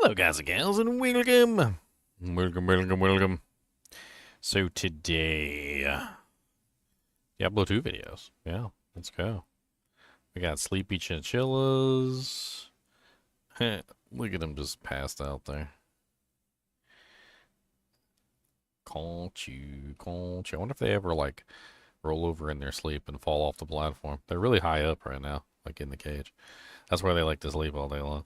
Hello, guys and gals, and welcome. Welcome. So today, Diablo 2 videos. Yeah, let's go. We got sleepy chinchillas. Look at them just passed out there. Can't you? I wonder if they ever, like, roll over in their sleep and fall off the platform. They're really high up right now, like in the cage. That's where they like to sleep all day long.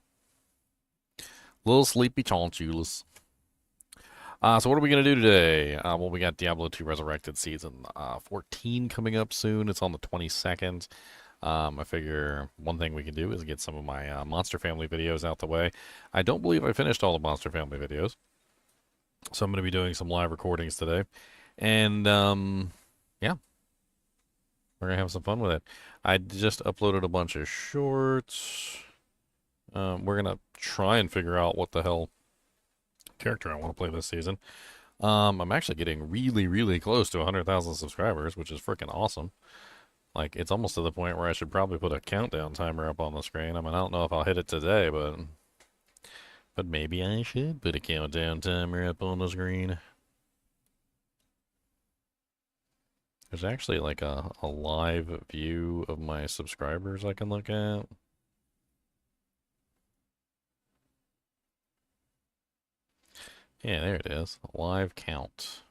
Little sleepy chinchillas. So what are we going to do today? Well, we got Diablo 2 Resurrected Season 14 coming up soon. It's on the 22nd. I figure one thing we can do is get some of my Monster Family videos out the way. I don't believe I finished all the Monster Family videos, so I'm going to be doing some live recordings today. And, yeah, we're going to have some fun with it. I just uploaded a bunch of shorts. We're going to try and figure out what the hell character I want to play this season. I'm actually getting really, really close to 100,000 subscribers, which is freaking awesome. Like, it's almost to the point where I should probably put a countdown timer up on the screen. I mean, I don't know if I'll hit it today, but maybe I should put a countdown timer up on the screen. There's actually like a live view of my subscribers I can look at. Yeah, there it is. Live count.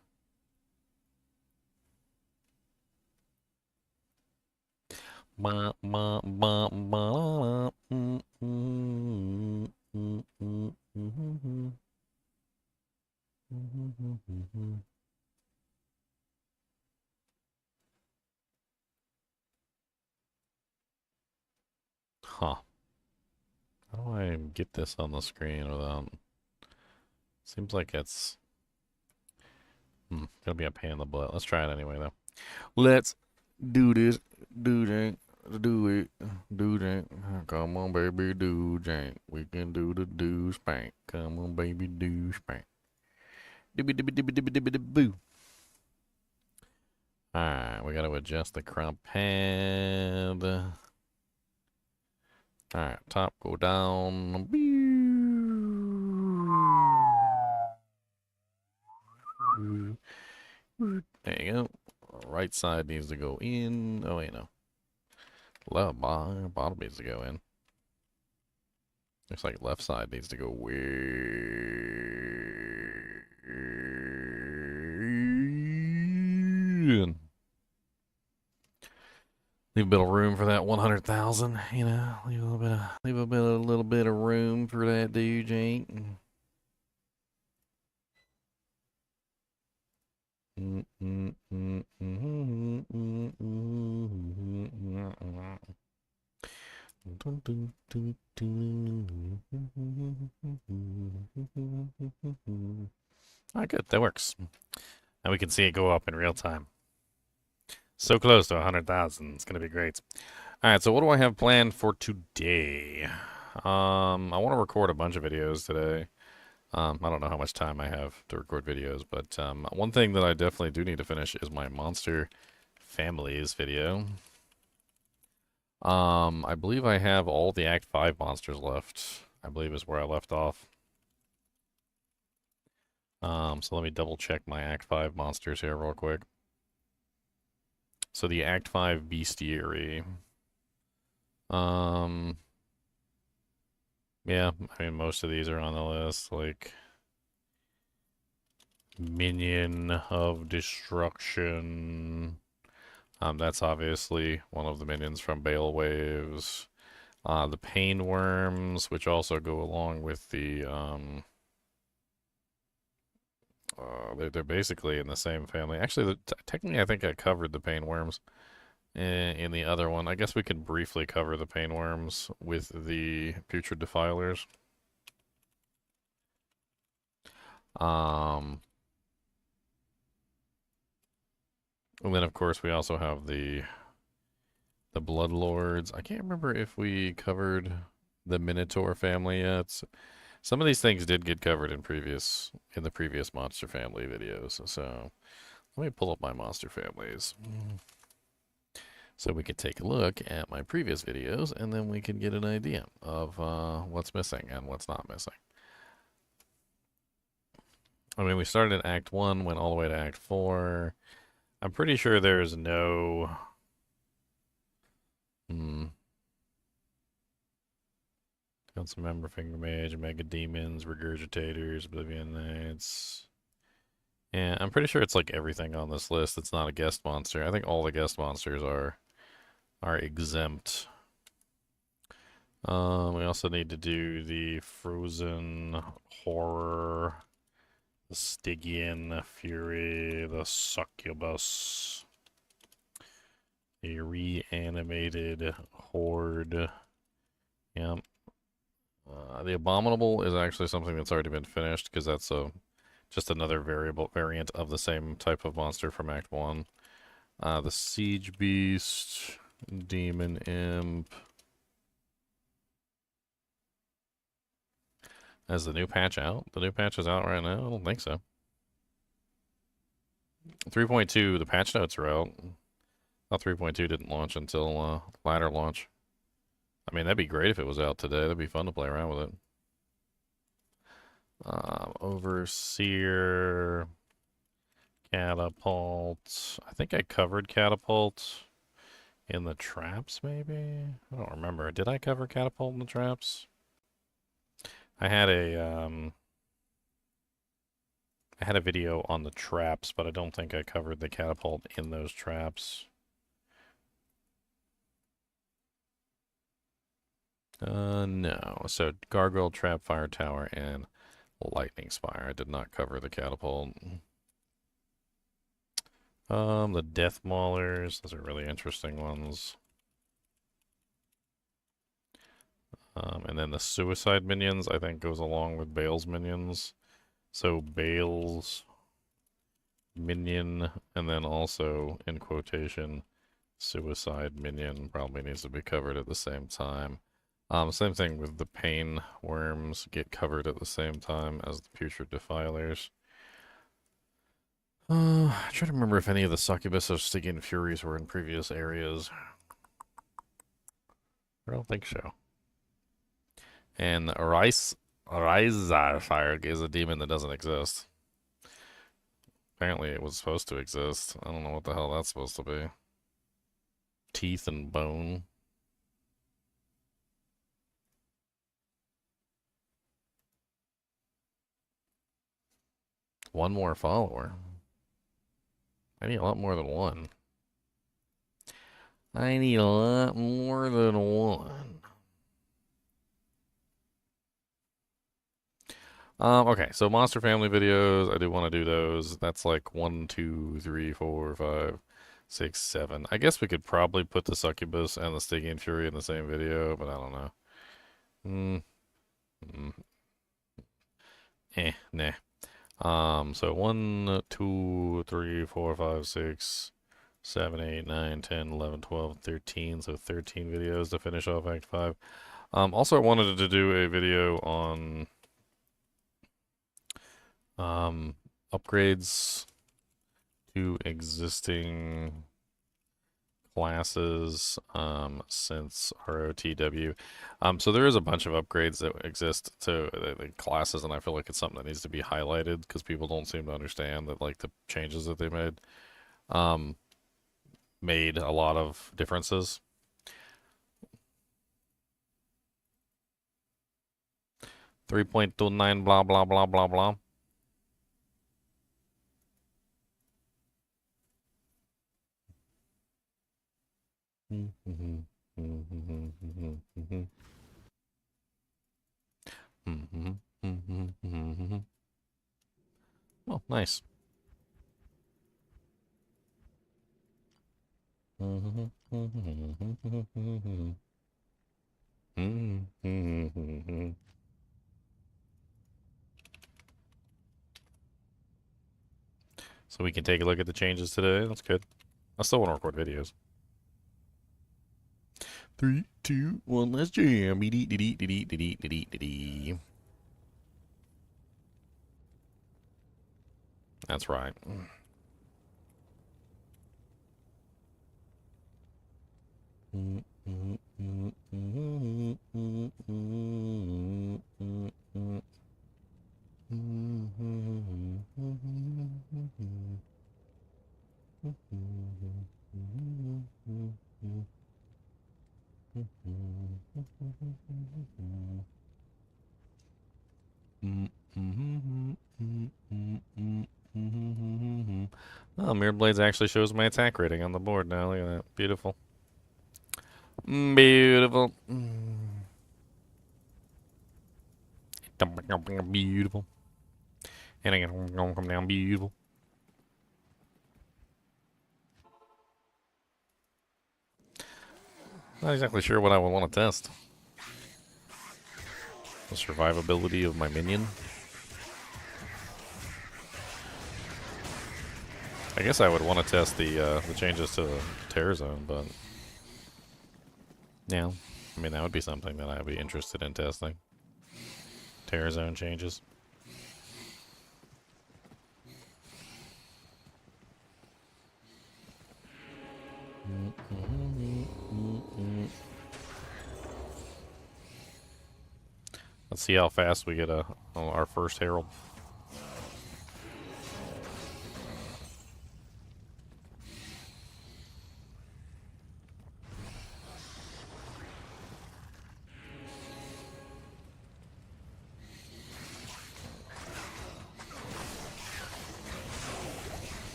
Huh. How do I get this on the screen without... Seems like it's... gonna be a pain in the butt. Let's try it anyway, though. Let's do this. Do that. Do it. Do that. Come on, baby, do that. We can do the do spank. Come on, baby, do spank. Dibby dibby dibby dibby dibby dibby boo. Alright, we gotta adjust the crop pad. Alright, top go down. There you go. Right side needs to go in. Oh, wait, no. Left bottom needs to go in. Looks like left side needs to go way. Leave a bit of room for that 100,000, you know. Leave a little bit of room for that dude, Jake. Ah, good. That works. And we can see it go up in real time. So close to 100,000. It's going to be great. All right, so what do I have planned for today? I want to record a bunch of videos today. I don't know how much time I have to record videos, but one thing that I definitely do need to finish is my Monster Families video. I believe I have all the Act 5 monsters left. I believe is where I left off. So let me double check my Act 5 monsters here real quick. So the Act 5 Bestiary. Yeah, I mean, most of these are on the list, like Minion of Destruction. That's obviously one of the minions from Bale Waves. The Pain Worms, which also go along with the, they're basically in the same family. Actually, technically, I think I covered the Pain Worms in the other one. I guess we can briefly cover the Pain Worms with the Putrid Defilers. And then, of course, we also have the Blood Lords. I can't remember if we covered the Minotaur family yet. Some of these things did get covered in the previous Monster Family videos. So let me pull up my Monster Families so we can take a look at my previous videos, and then we can get an idea of what's missing and what's not missing. I mean, we started in Act 1, went all the way to Act 4. I'm pretty sure there's no... Hmm. Council Member, Finger Mage, Mega Demons, Regurgitators, Oblivion Knights. Yeah, I'm pretty sure it's like everything on this list. It's not a guest monster. I think all the guest monsters are exempt. We also need to do the Frozen Horror, the Stygian Fury, the Succubus, the Reanimated Horde. Yep. The Abominable is actually something that's already been finished because that's just another variant of the same type of monster from Act 1. The Siege Beast, Demon Imp. Is the new patch out? The new patch is out right now? I don't think so. 3.2, the patch notes are out. Thought 3.2 didn't launch until latter launch. I mean, that'd be great if it was out today. That'd be fun to play around with it. Overseer, Catapult. I think I covered Catapult in the traps, maybe? I don't remember. Did I cover Catapult in the traps? I had a video on the traps, but I don't think I covered the Catapult in those traps. No. So Gargoyle, Trap, Fire Tower, and Lightning Spire. I did not cover the Catapult. The Death Maulers. Those are really interesting ones. And then the Suicide Minions, I think, goes along with Bale's Minions. So Bale's Minion, and then also, in quotation, Suicide Minion probably needs to be covered at the same time. Same thing with the Pain Worms get covered at the same time as the Putrid Defilers. I'm trying to remember if any of the Succubus or Stygian Furies were in previous areas. I don't think so. And Resurrected is a demon that doesn't exist. Apparently it was supposed to exist. I don't know what the hell that's supposed to be. Teeth and bone. One more follower. I need a lot more than one. I need a lot more than one. Okay, so Monster Family videos, I do want to do those. That's like 1, 2, 3, 4, 5, 6, 7. I guess we could probably put the Succubus and the Stygian Fury in the same video, but I don't know. Nah. So 1, 2, 3, 4, 5, 6, 7, 8, 9, 10, 11, 12, 13. So 13 videos to finish off Act 5. Also, I wanted to do a video on upgrades to existing classes since ROTW. So there is a bunch of upgrades that exist to the classes, and I feel like it's something that needs to be highlighted because people don't seem to understand that like the changes that they made a lot of differences. 3.29 blah blah blah blah blah. Oh, nice. So we can take a look at the changes today. That's good. I still want to record videos. 3, 2, 1, let's jam. That's right. Oh, Mirror Blades actually shows my attack rating on the board now. Look at that. Beautiful. Beautiful. Beautiful. And I'm gonna come down beautiful. Not exactly sure what I would want to test. The survivability of my minion. I guess I would want to test the changes to the Terror Zone, but yeah, I mean that would be something that I'd be interested in testing. Terror Zone changes. Let's see how fast we get our first Herald.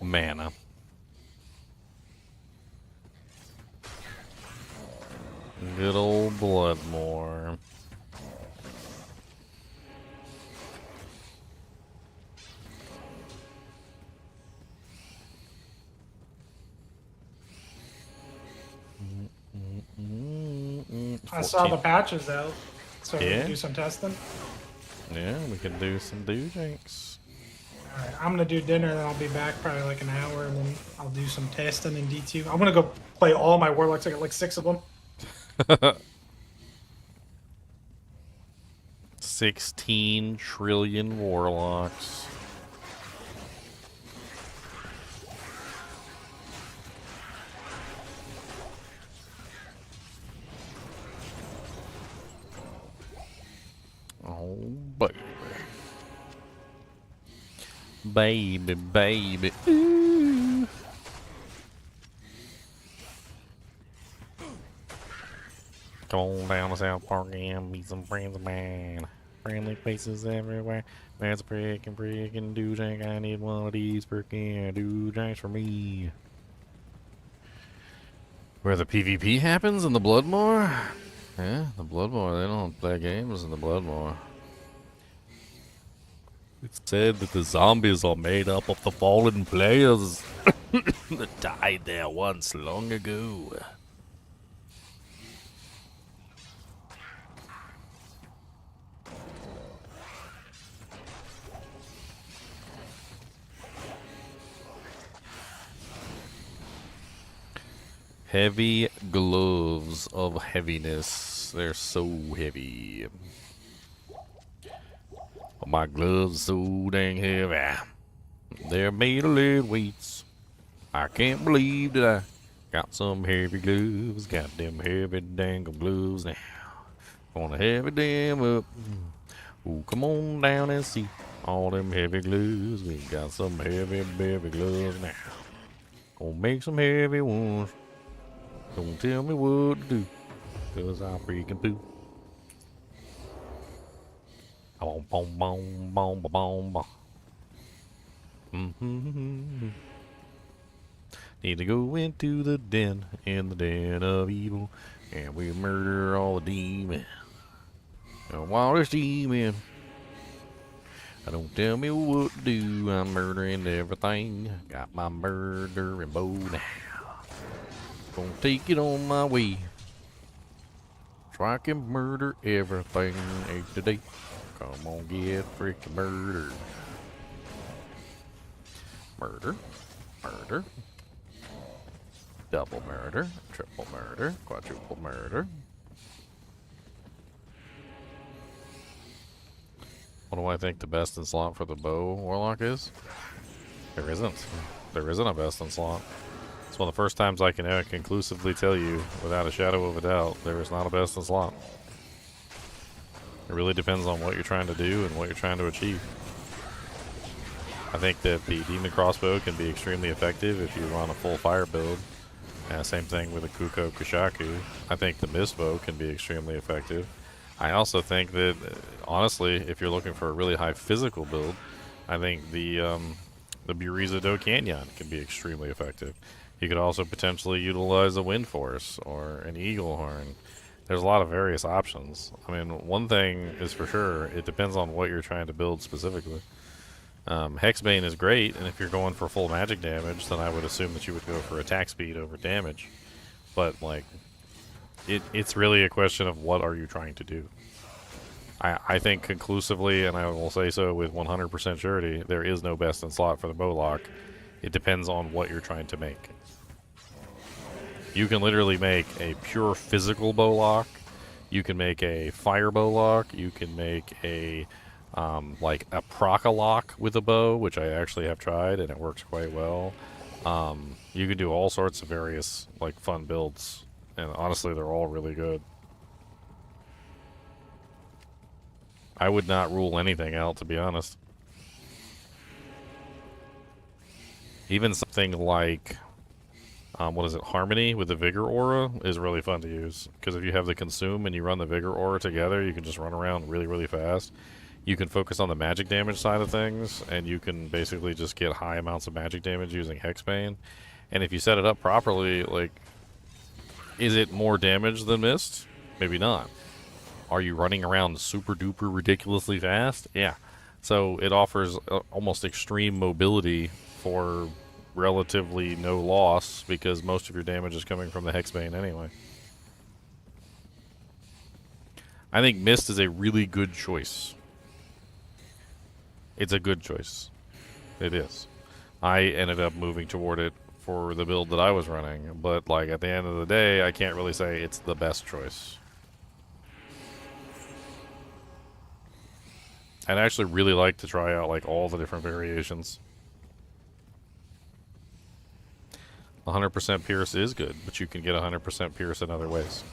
Mana. Good old Bloodmore. I saw the patches though, so we Yeah. can do some testing. Yeah, we can do some doojanks. Alright, I'm gonna do dinner and then I'll be back probably like an hour and then I'll do some testing in D2. I'm gonna go play all my warlocks. I got like 6 of them. 16 trillion warlocks. Oh, baby. Baby, baby. Ooh. Come on down to South Park and meet some friends of mine. Friendly faces everywhere. That's a frickin' doojank. I need one of these frickin' doojanks for me. Where the PvP happens in the Bloodmore? Yeah, the Bloodmore. They don't play games in the Bloodmore. It's said that the zombies are made up of the fallen players that died there once long ago. Heavy gloves of heaviness. They're so heavy. My gloves so dang heavy. They're made of lead weights. I can't believe that I got some heavy gloves. Got them heavy dang gloves now. Gonna heavy them up. Ooh, come on down and see all them heavy gloves. We got some heavy gloves now. Gonna make some heavy ones. Don't tell me what to do, 'cause I freaking poo. Boom, boom, boom, boom, boom, boom. Need to go into the den, in the den of evil, and we murder all the demons. And while there's demon, don't tell me what to do. I'm murdering everything. Got my murdering bow now. Gonna take it on my way, so I can murder everything today. Come on, get freaking murdered. Murder, murder, double murder, triple murder, quadruple murder. What do I think the best in slot for the bow warlock is? There isn't. There isn't a best in slot. It's one of the first times I can conclusively tell you, without a shadow of a doubt, there is not a best in slot. It really depends on what you're trying to do and what you're trying to achieve. I think that the demon crossbow can be extremely effective if you run a full fire build, Same thing with the Kuko Kushaku. I think the mist bow can be extremely effective. I also think that, honestly, if you're looking for a really high physical build, I think the Buriza Do Canyon can be extremely effective. You could also potentially utilize a Wind Force or an Eagle Horn. There's a lot of various options. I mean, one thing is for sure, it depends on what you're trying to build specifically. Hexbane is great, and if you're going for full magic damage, then I would assume that you would go for attack speed over damage. But, like, it's really a question of what are you trying to do. I think conclusively, and I will say so with 100% surety, there is no best in slot for the Bowlock. It depends on what you're trying to make. You can literally make a pure physical Bowlock. You can make a fire Bowlock. You can make a like a proc-a-lock with a bow, which I actually have tried and it works quite well. You can do all sorts of various like fun builds, and honestly, they're all really good. I would not rule anything out, to be honest. Even something like, what is it, Harmony with the Vigor Aura is really fun to use. Because if you have the Consume and you run the Vigor Aura together, you can just run around really, really fast. You can focus on the magic damage side of things, and you can basically just get high amounts of magic damage using Hexbane. And if you set it up properly, like, is it more damage than Mist? Maybe not. Are you running around super duper ridiculously fast? Yeah. So it offers almost extreme mobility for relatively no loss because most of your damage is coming from the Hexbane anyway. I think Mist is a really good choice. It's a good choice. It is. I ended up moving toward it for the build that I was running, but like at the end of the day, I can't really say it's the best choice. I'd actually really like to try out like all the different variations. 100% Pierce is good, but you can get 100% Pierce in other ways.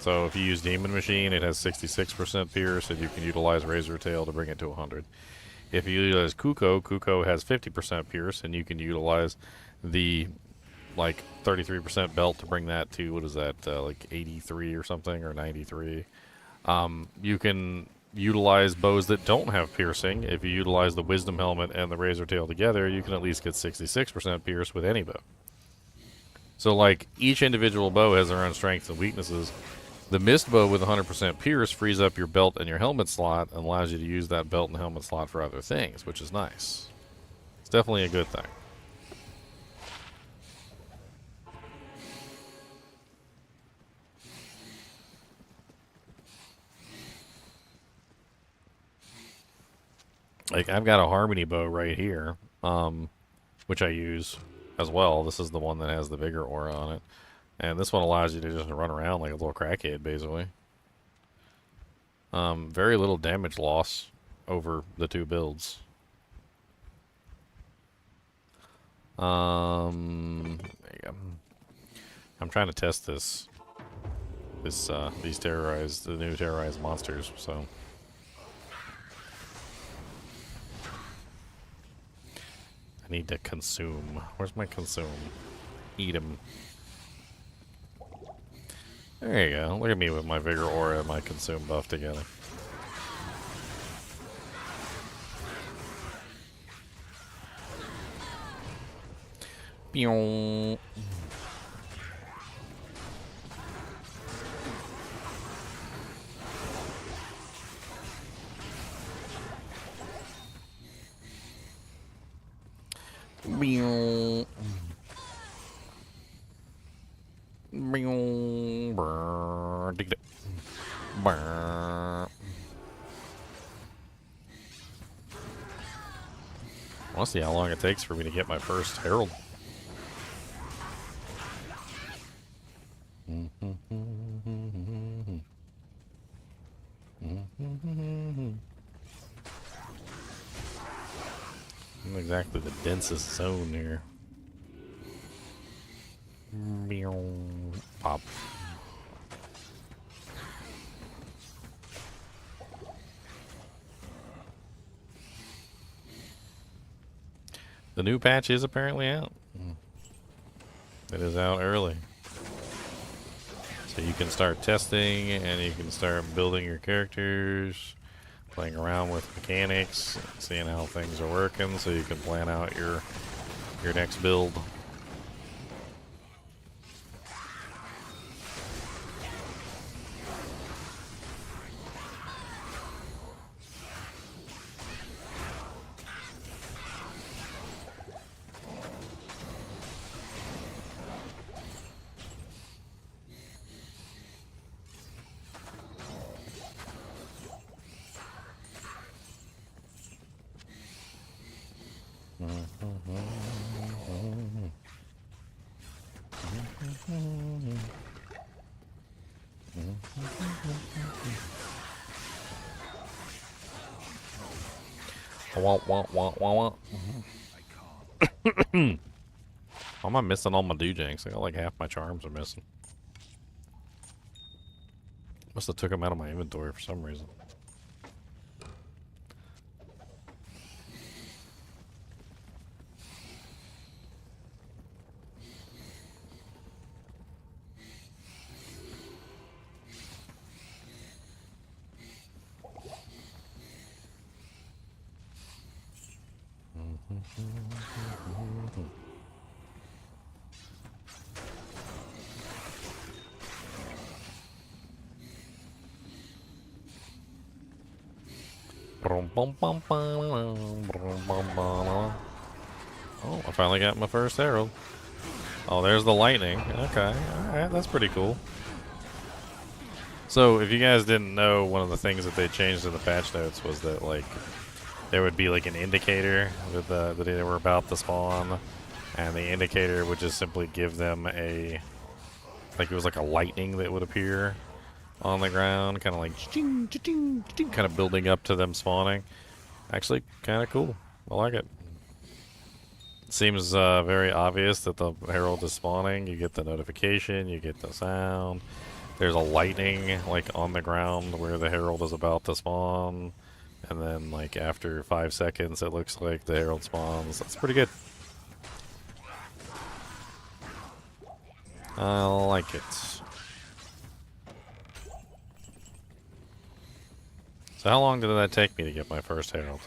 So if you use Demon Machine, it has 66% Pierce, and you can utilize Razor Tail to bring it to 100. If you utilize Kuko, Kuko has 50% Pierce, and you can utilize the like 33% belt to bring that to, what is that, like 83 or something, or 93. You can utilize bows that don't have piercing. If you utilize the Wisdom Helmet and the Razor Tail together, you can at least get 66% pierce with any bow. So, like, each individual bow has their own strengths and weaknesses. The Mist bow with 100% pierce frees up your belt and your helmet slot and allows you to use that belt and helmet slot for other things, which is nice. It's definitely a good thing. Like, I've got a Harmony bow right here, which I use as well. This is the one that has the Vigor Aura on it. And this one allows you to just run around like a little crackhead, basically. Very little damage loss over the two builds. I'm trying to test these the new terrorized monsters, so. I need to consume. Where's my consume? Eat him. There you go. Look at me with my Vigor Aura and my consume buff together. Pew. I want to see how long it takes for me to get my first Herald. Not exactly the densest zone here. Pop. The new patch is apparently out. It is out early. So you can start testing and you can start building your characters, playing around with mechanics, seeing how things are working so you can plan out your next build. Wah, wah, wah, wah, wah. Why am I missing all my doojanks? I got like half my charms are missing. Must have took them out of my inventory for some reason. Oh, I finally got my first herald. Oh, there's the lightning. Okay, alright, that's pretty cool. So, if you guys didn't know, one of the things that they changed in the patch notes was that, like, there would be, like, an indicator that they were about to spawn, and the indicator would just simply give them a, like, it was like a lightning that would appear on the ground, kind of like, kind of building up to them spawning. Actually, kind of cool. I like it. Seems very obvious that the herald is spawning. You get the notification, you get the sound. There's a lightning like on the ground where the herald is about to spawn, and then like after 5 seconds, it looks like the herald spawns. That's pretty good. I like it. So how long did that take me to get my first herald?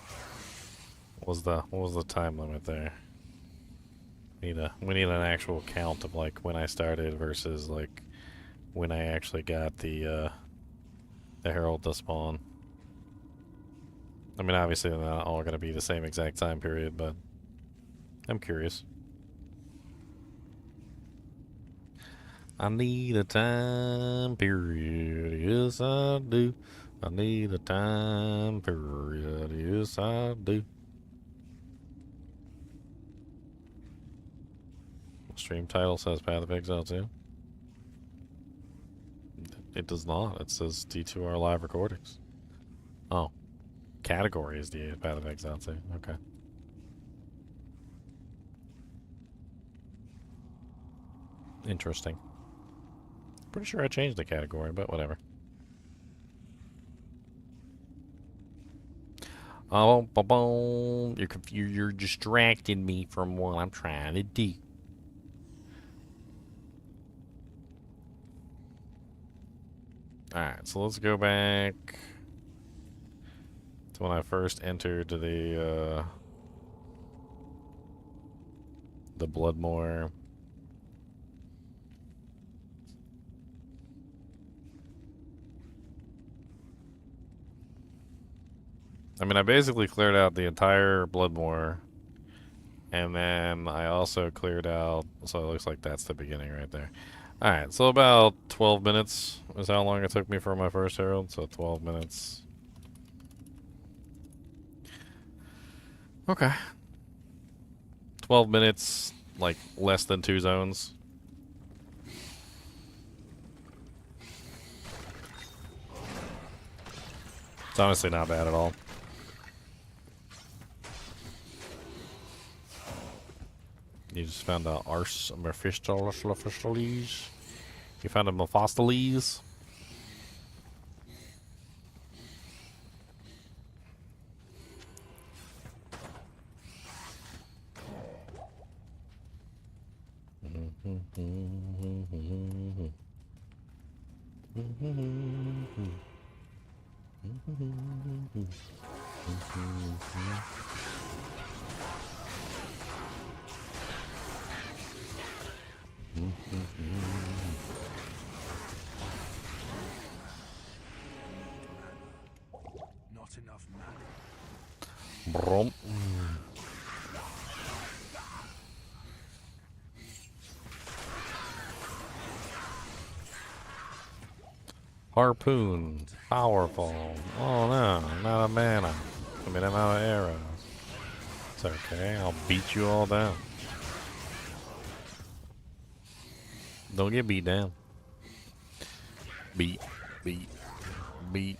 What was the time limit there? We need an actual count of like when I started versus like when I actually got the herald to spawn. I mean, obviously they're not all gonna be the same exact time period, but I'm curious. I need a time period, yes I do. I need a time period, yes I do. Stream title says Path of Exile 2. It does not. It says D2R Live Recordings. Oh. Category is the Path of Exile 2. Okay. Interesting. Pretty sure I changed the category, but whatever. Oh, boom! You're distracting me from what I'm trying to do. Alright, so let's go back to when I first entered the Bloodmoor. I mean, I basically cleared out the entire Bloodmoor, and then I also cleared out, so it looks like that's the beginning right there. Alright, so about 12 minutes is how long it took me for my first herald, so 12 minutes. Okay. 12 minutes, like less than 2 zones. It's honestly not bad at all. You just found a Ars Mephistoles. You found a Mephistopheles. Not enough mana. Brum. Harpoon. Powerful. Oh no, I'm out of mana. I mean, I'm out of arrows. It's okay, I'll beat you all down. Don't get beat down. Beat, beat, beat.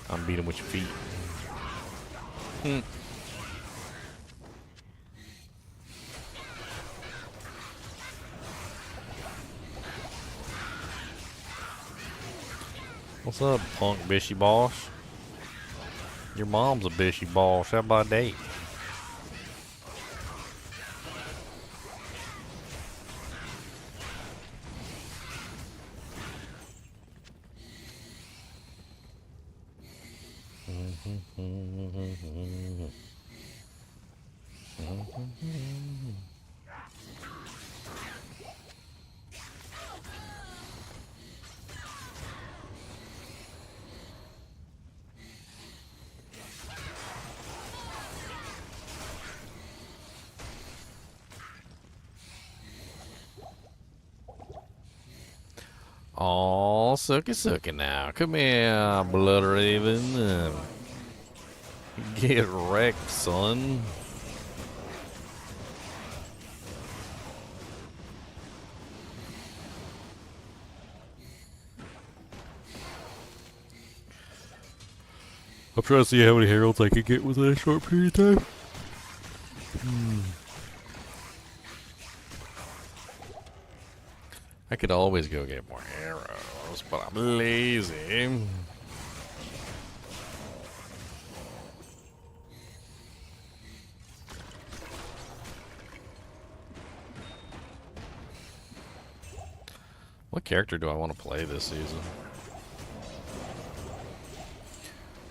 I'm beating with your feet. What's up, punk bishy boss? Your mom's a bishy boss. How about that? Oh, sucky sucky now. Come here, Blood Raven. Get wrecked, son. I'm trying to see how many heralds I can get within a short period of time. I could always go get more arrows, but I'm lazy. What character do I want to play this season?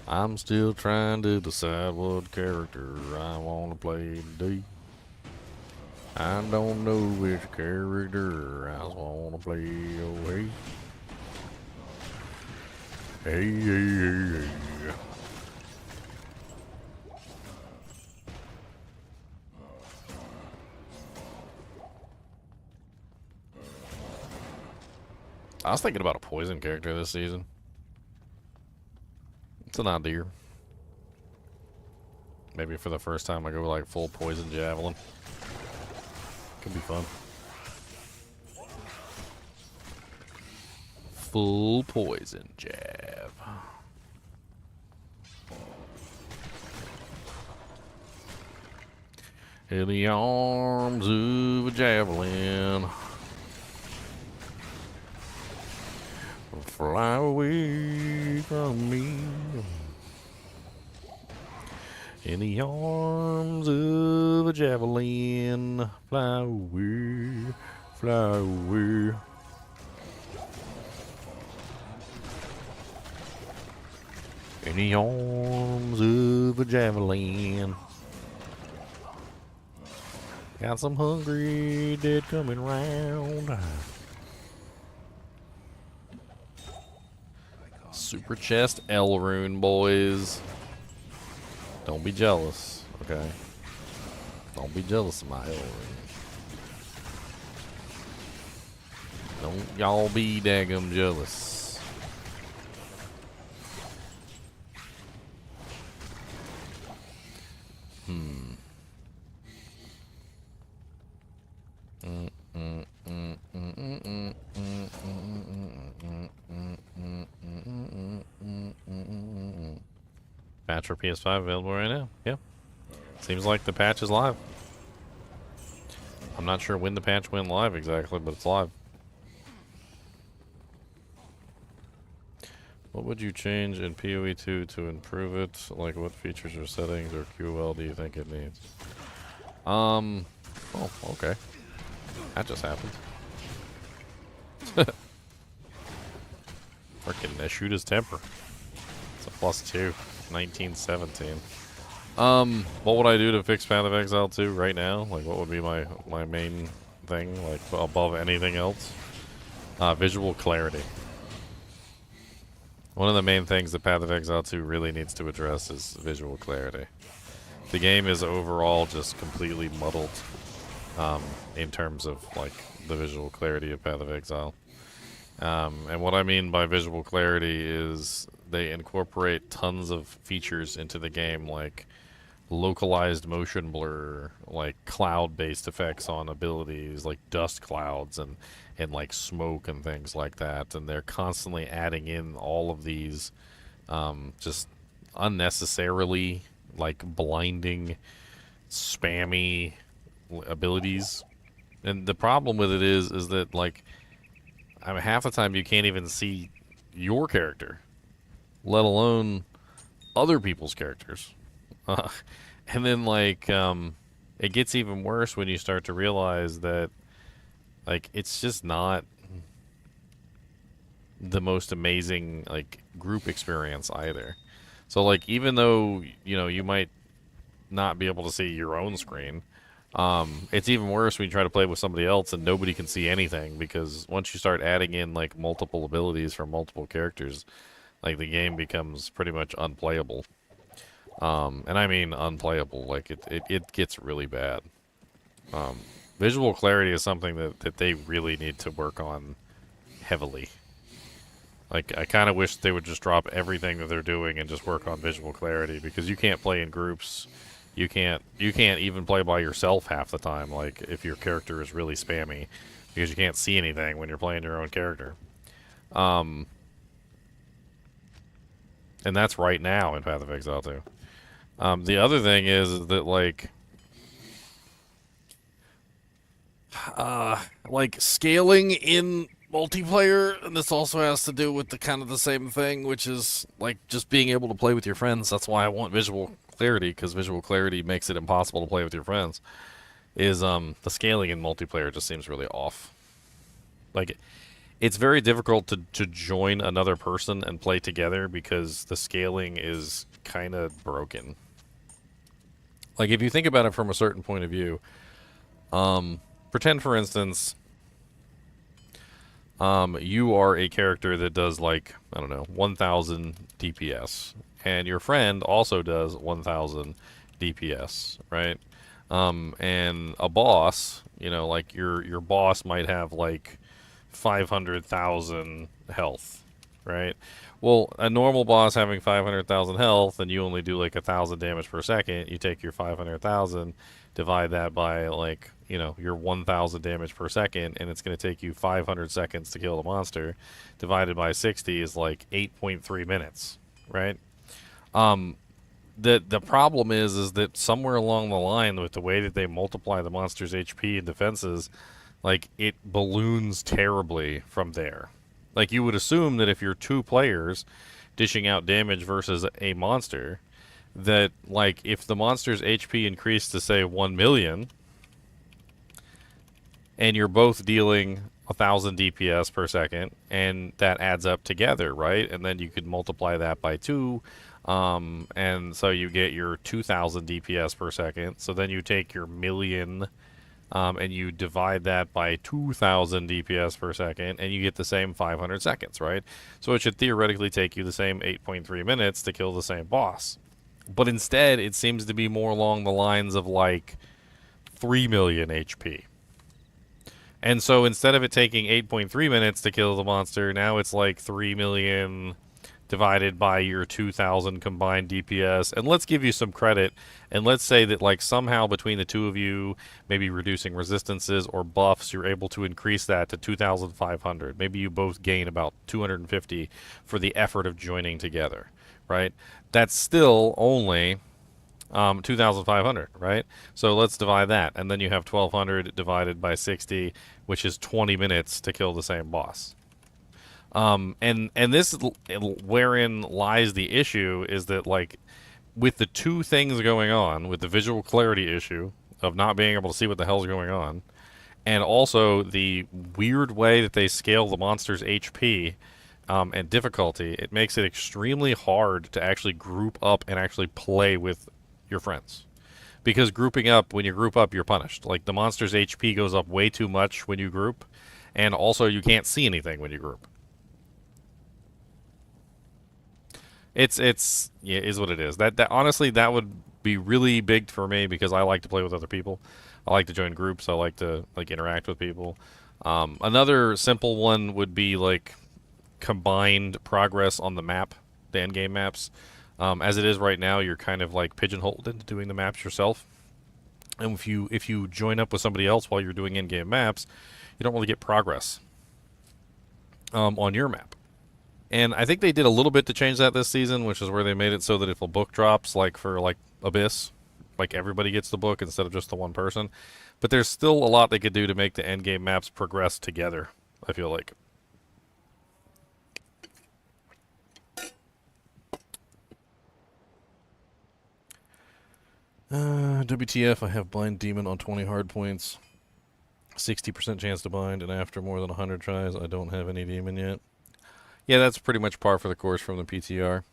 I'm still trying to decide what character I want to play today. I don't know which character I want to play. Oh, hey. Hey, hey, hey, hey. I was thinking about a poison character this season. It's an idea. Maybe for the first time I go like full poison javelin. Could be fun. Full poison jab. In the arms of a javelin. Fly away from me. In the arms of a javelin. Fly away, fly away. In the arms of a javelin. Got some hungry dead coming round. Super chest L rune, boys. Don't be jealous, okay? Don't be jealous of my L rune. Don't y'all be daggum jealous. Patch for PS5 available right now. Yeah. Seems like the patch is live. I'm not sure when the patch went live exactly, but it's live. What would you change in PoE2 to improve it? Like what features or settings or QL do you think it needs? Oh, okay. That just happened. Freaking shoot his temper. It's a +2. 1917. What would I do to fix Path of Exile 2 right now? Like, what would be my main thing, like, above anything else? Visual clarity. One of the main things that Path of Exile 2 really needs to address is visual clarity. The game is overall just completely muddled, in terms of, like, the visual clarity of Path of Exile. And what I mean by visual clarity is they incorporate tons of features into the game, like localized motion blur, like cloud-based effects on abilities, like dust clouds and like smoke and things like that. And they're constantly adding in all of these just unnecessarily, like, blinding, spammy abilities. And the problem with it is that, like, I mean, half the time you can't even see your character, let alone other people's characters. And then, like, it gets even worse when you start to realize that, like, it's just not the most amazing, like, group experience either. So, like, even though, you know, you might not be able to see your own screen, it's even worse when you try to play with somebody else and nobody can see anything, because once you start adding in, like, multiple abilities from multiple characters, like, the game becomes pretty much unplayable. And I mean unplayable, like, it gets really bad. Visual clarity is something that they really need to work on heavily. Like, I kind of wish they would just drop everything that they're doing and just work on visual clarity, because you can't play in groups. You can't even play by yourself half the time, like, if your character is really spammy, because you can't see anything when you're playing your own character. And that's right now in Path of Exile 2. The other thing is that, like scaling in multiplayer, and this also has to do with the kind of the same thing, which is, like, just being able to play with your friends. That's why I want visual clarity, because visual clarity makes it impossible to play with your friends. Is the scaling in multiplayer just seems really off. Like, it's very difficult to join another person and play together because the scaling is kind of broken. Like, if you think about it from a certain point of view, pretend, for instance, you are a character that does, like, I don't know, 1,000 DPS, and your friend also does 1,000 DPS, right? And a boss, you know, like, your boss might have, like, 500,000 health, right? Well, a normal boss having 500,000 health, and you only do, like, 1,000 damage per second. You take your 500,000, divide that by, like, you know, your 1,000 damage per second, and it's going to take you 500 seconds to kill the monster. Divided by 60 is, like, 8.3 minutes, right? The problem is that somewhere along the line, with the way that they multiply the monster's HP and defenses, like, it balloons terribly from there. Like, you would assume that if you're two players dishing out damage versus a monster, that, like, if the monster's HP increased to, say, 1 million, and you're both dealing 1,000 DPS per second, and that adds up together, right? And then you could multiply that by 2, and so you get your 2,000 DPS per second. So then you take your million, and you divide that by 2,000 DPS per second, and you get the same 500 seconds, right? So it should theoretically take you the same 8.3 minutes to kill the same boss. But instead, it seems to be more along the lines of, like, 3 million HP. And so instead of it taking 8.3 minutes to kill the monster, now it's like 3 million divided by your 2,000 combined DPS. And let's give you some credit, and let's say that, like, somehow between the two of you, maybe reducing resistances or buffs, you're able to increase that to 2,500. Maybe you both gain about 250 for the effort of joining together, right? That's still only 2,500, right? So let's divide that, and then you have 1,200 divided by 60, which is 20 minutes to kill the same boss. And this, wherein lies the issue, is that, like, with the two things going on, with the visual clarity issue of not being able to see what the hell's going on, And also the weird way that they scale the monster's HP and difficulty, it makes it extremely hard to actually group up and actually play with your friends. Because grouping up, when you group up, you're punished. Like, the monster's HP goes up way too much when you group, and also you can't see anything when you group. It's yeah, is what it is. That honestly, that would be really big for me because I like to play with other people. I like to join groups. I like to like interact with people. Another simple one would be like combined progress on the map, the end game maps. As it is right now, you're kind of like pigeonholed into doing the maps yourself. And if you join up with somebody else while you're doing in game maps, you don't really get progress on your map. And I think they did a little bit to change that this season, which is where they made it so that if a book drops, like for like Abyss, like everybody gets the book instead of just the one person. But there's still a lot they could do to make the end game maps progress together, I feel like. WTF, I have Blind Demon on 20 hard points. 60% chance to bind, and after more than 100 tries, I don't have any demon yet. Yeah, that's pretty much par for the course from the PTR.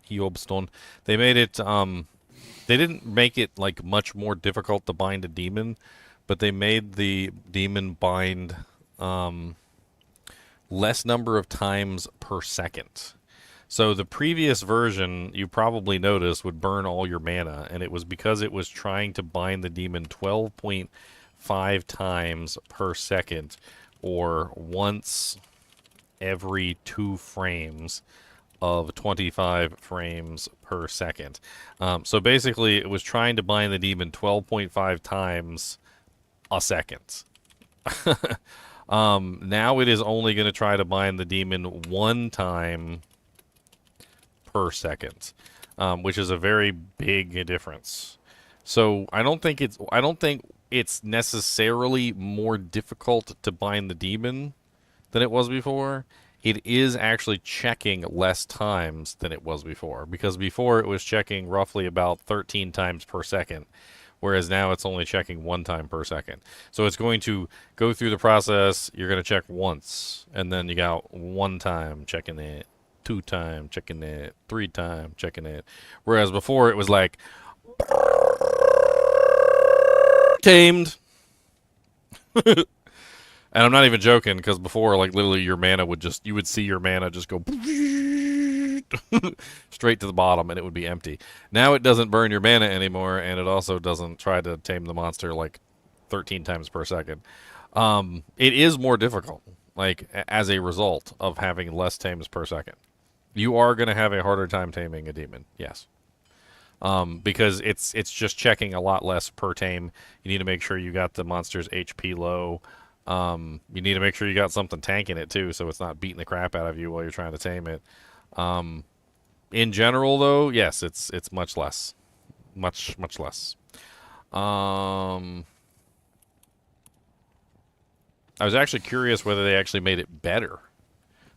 Hiobstone. They made it, they didn't make it, like, much more difficult to bind a demon, but they made the demon bind, less number of times per second. So the previous version, you probably noticed, would burn all your mana, and it was because it was trying to bind the demon 12.5 times per second, or once every 2 frames of 25 frames per second. So basically, it was trying to bind the demon 12.5 times a second. Now it is only going to try to bind the demon 1 time per second, which is a very big difference. So I don't think it's necessarily more difficult to bind the demon than it was before. It is actually checking less times than it was before, because before it was checking roughly about 13 times per second, whereas now it's only checking 1 time per second. So it's going to go through the process. You're going to check once, and then you got 1 time checking it, 2 time checking it, 3 time checking it. Whereas before it was like tamed. And I'm not even joking, because before, like, literally your mana would just, you would see your mana just go straight to the bottom and it would be empty. Now it doesn't burn your mana anymore, and it also doesn't try to tame the monster like 13 times per second. It is more difficult, like, as a result of having less tames per second. You are going to have a harder time taming a demon, yes. Because it's just checking a lot less per tame. You need to make sure you got the monster's HP low. You need to make sure you got something tanking it too, so it's not beating the crap out of you while you're trying to tame it. In general, though, yes, it's much less, much less. I was actually curious whether they actually made it better.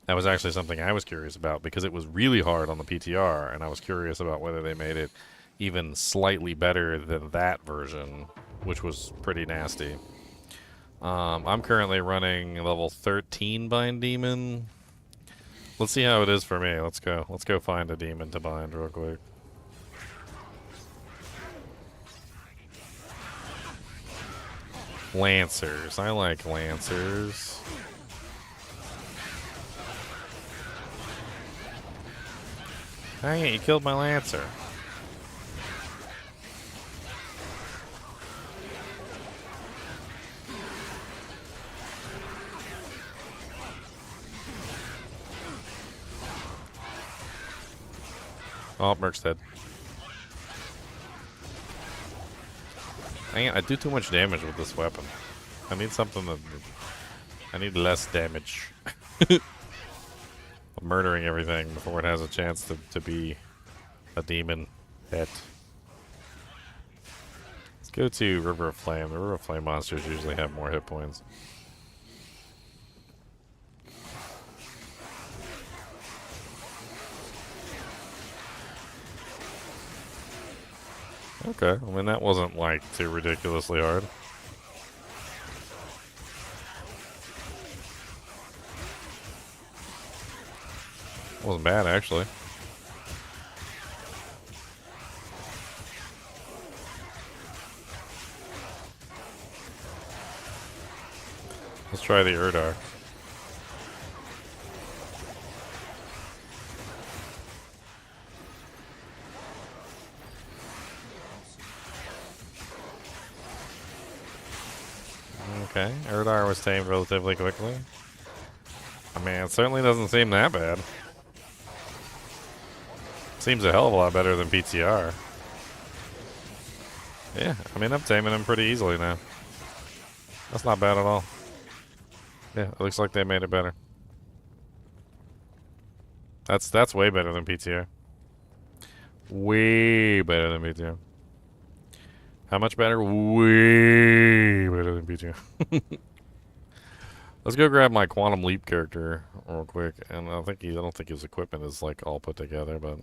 That was actually something I was curious about, because it was really hard on the PTR, and I was curious about whether they made it even slightly better than that version, which was pretty nasty. I'm currently running level 13 bind demon. Let's see how it is for me. Let's go. Let's go find a demon to bind real quick. Lancers. I like Lancers. Dang it, you killed my Lancer. Oh, Merc's dead. Dang it, I do too much damage with this weapon. I need something that... I need less damage. I'm murdering everything before it has a chance to be a demon pet. Let's go to River of Flame. The River of Flame monsters usually have more hit points. Okay, I mean, that wasn't, like, too ridiculously hard. Wasn't bad, actually. Let's try the Urdar. Okay, Urdar was tamed relatively quickly. I mean, it certainly doesn't seem that bad. Seems a hell of a lot better than PTR. Yeah, I mean, I'm taming him pretty easily now. That's not bad at all. Yeah, it looks like they made it better. That's way better than PTR. Way better than PTR. How much better? Way better than PTR. Let's go grab my Quantum Leap character real quick, and I don't think his equipment is like all put together, but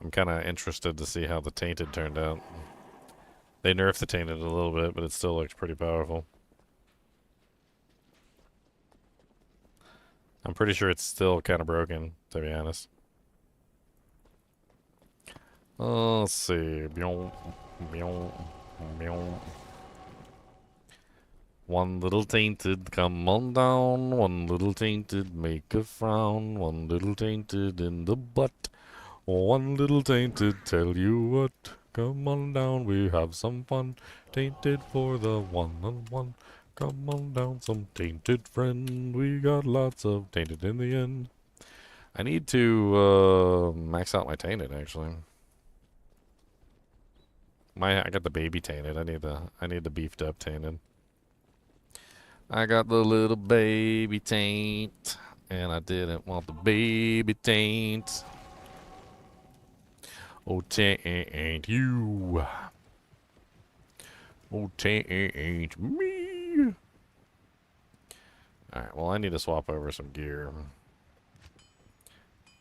I'm kind of interested to see how the Tainted turned out. They nerfed the Tainted a little bit, but it still looks pretty powerful. I'm pretty sure it's still kind of broken, to be honest. Let's see. One little tainted, come on down. One little tainted, make a frown. One little tainted in the butt. One little tainted, tell you what. Come on down, we have some fun. Tainted for the one-on-one. Come on down, some tainted friend. We got lots of tainted in the end. I need to max out my tainted, actually. I got the baby tainted. I need the beefed up tainted. I got the little baby taint, and I didn't want the baby taint. Oh, taint you. Oh, taint me. Alright, well, I need to swap over some gear.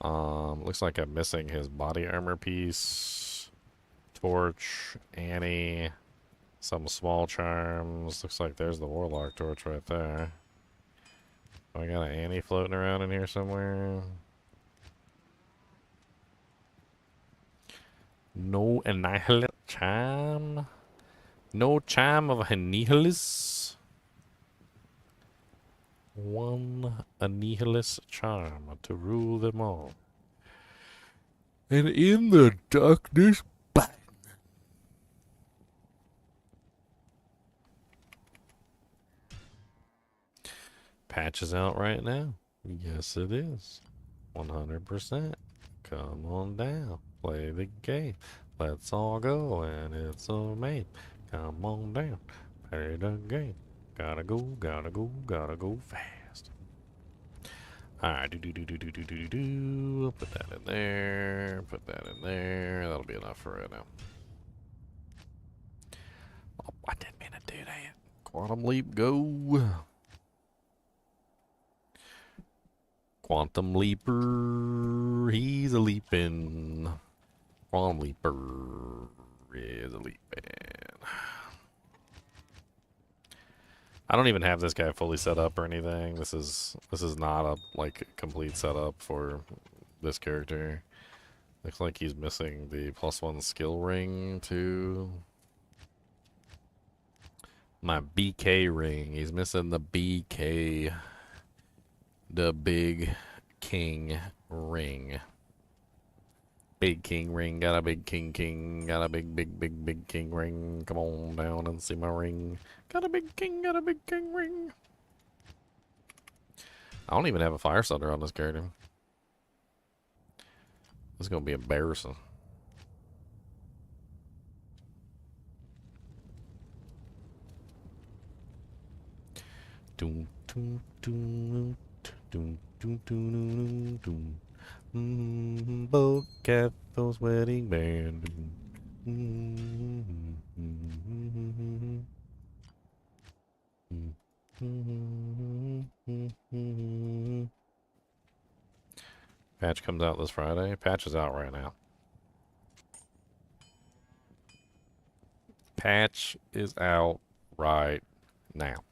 Looks like I'm missing his body armor piece. Torch, Annie, some small charms. Looks like there's the warlock torch right there. I got an Annie floating around in here somewhere. No annihilate charm. No charm of Annihilus. One Annihilus charm to rule them all. And in the darkness, bang. Patch is out right now. Yes, it is. 100%. Come on down. Play the game. Let's all go, and it's a main. Come on down. Play the game. Gotta go, gotta go, gotta go fast. Alright, do. Put that in there. Put that in there. That'll be enough for right now. Oh, I didn't mean to do that. Quantum leap, go. Quantum leaper, he's a leapin'. Quantum leaper is a leapin'. I don't even have this guy fully set up or anything. This is not a like complete setup for this character. Looks like he's missing the +1 skill ring to my BK ring. He's missing the BK, the big king ring. Big king ring, got a big king, got a big king ring. Come on down and see my ring. Got a big king ring. I don't even have a fire thunder on this character. This is gonna be embarrassing. Doom doom doom doom doom doom doom. Bo Capo's wedding band. Patch comes out this Friday. Patch is out right now. Patch is out right now.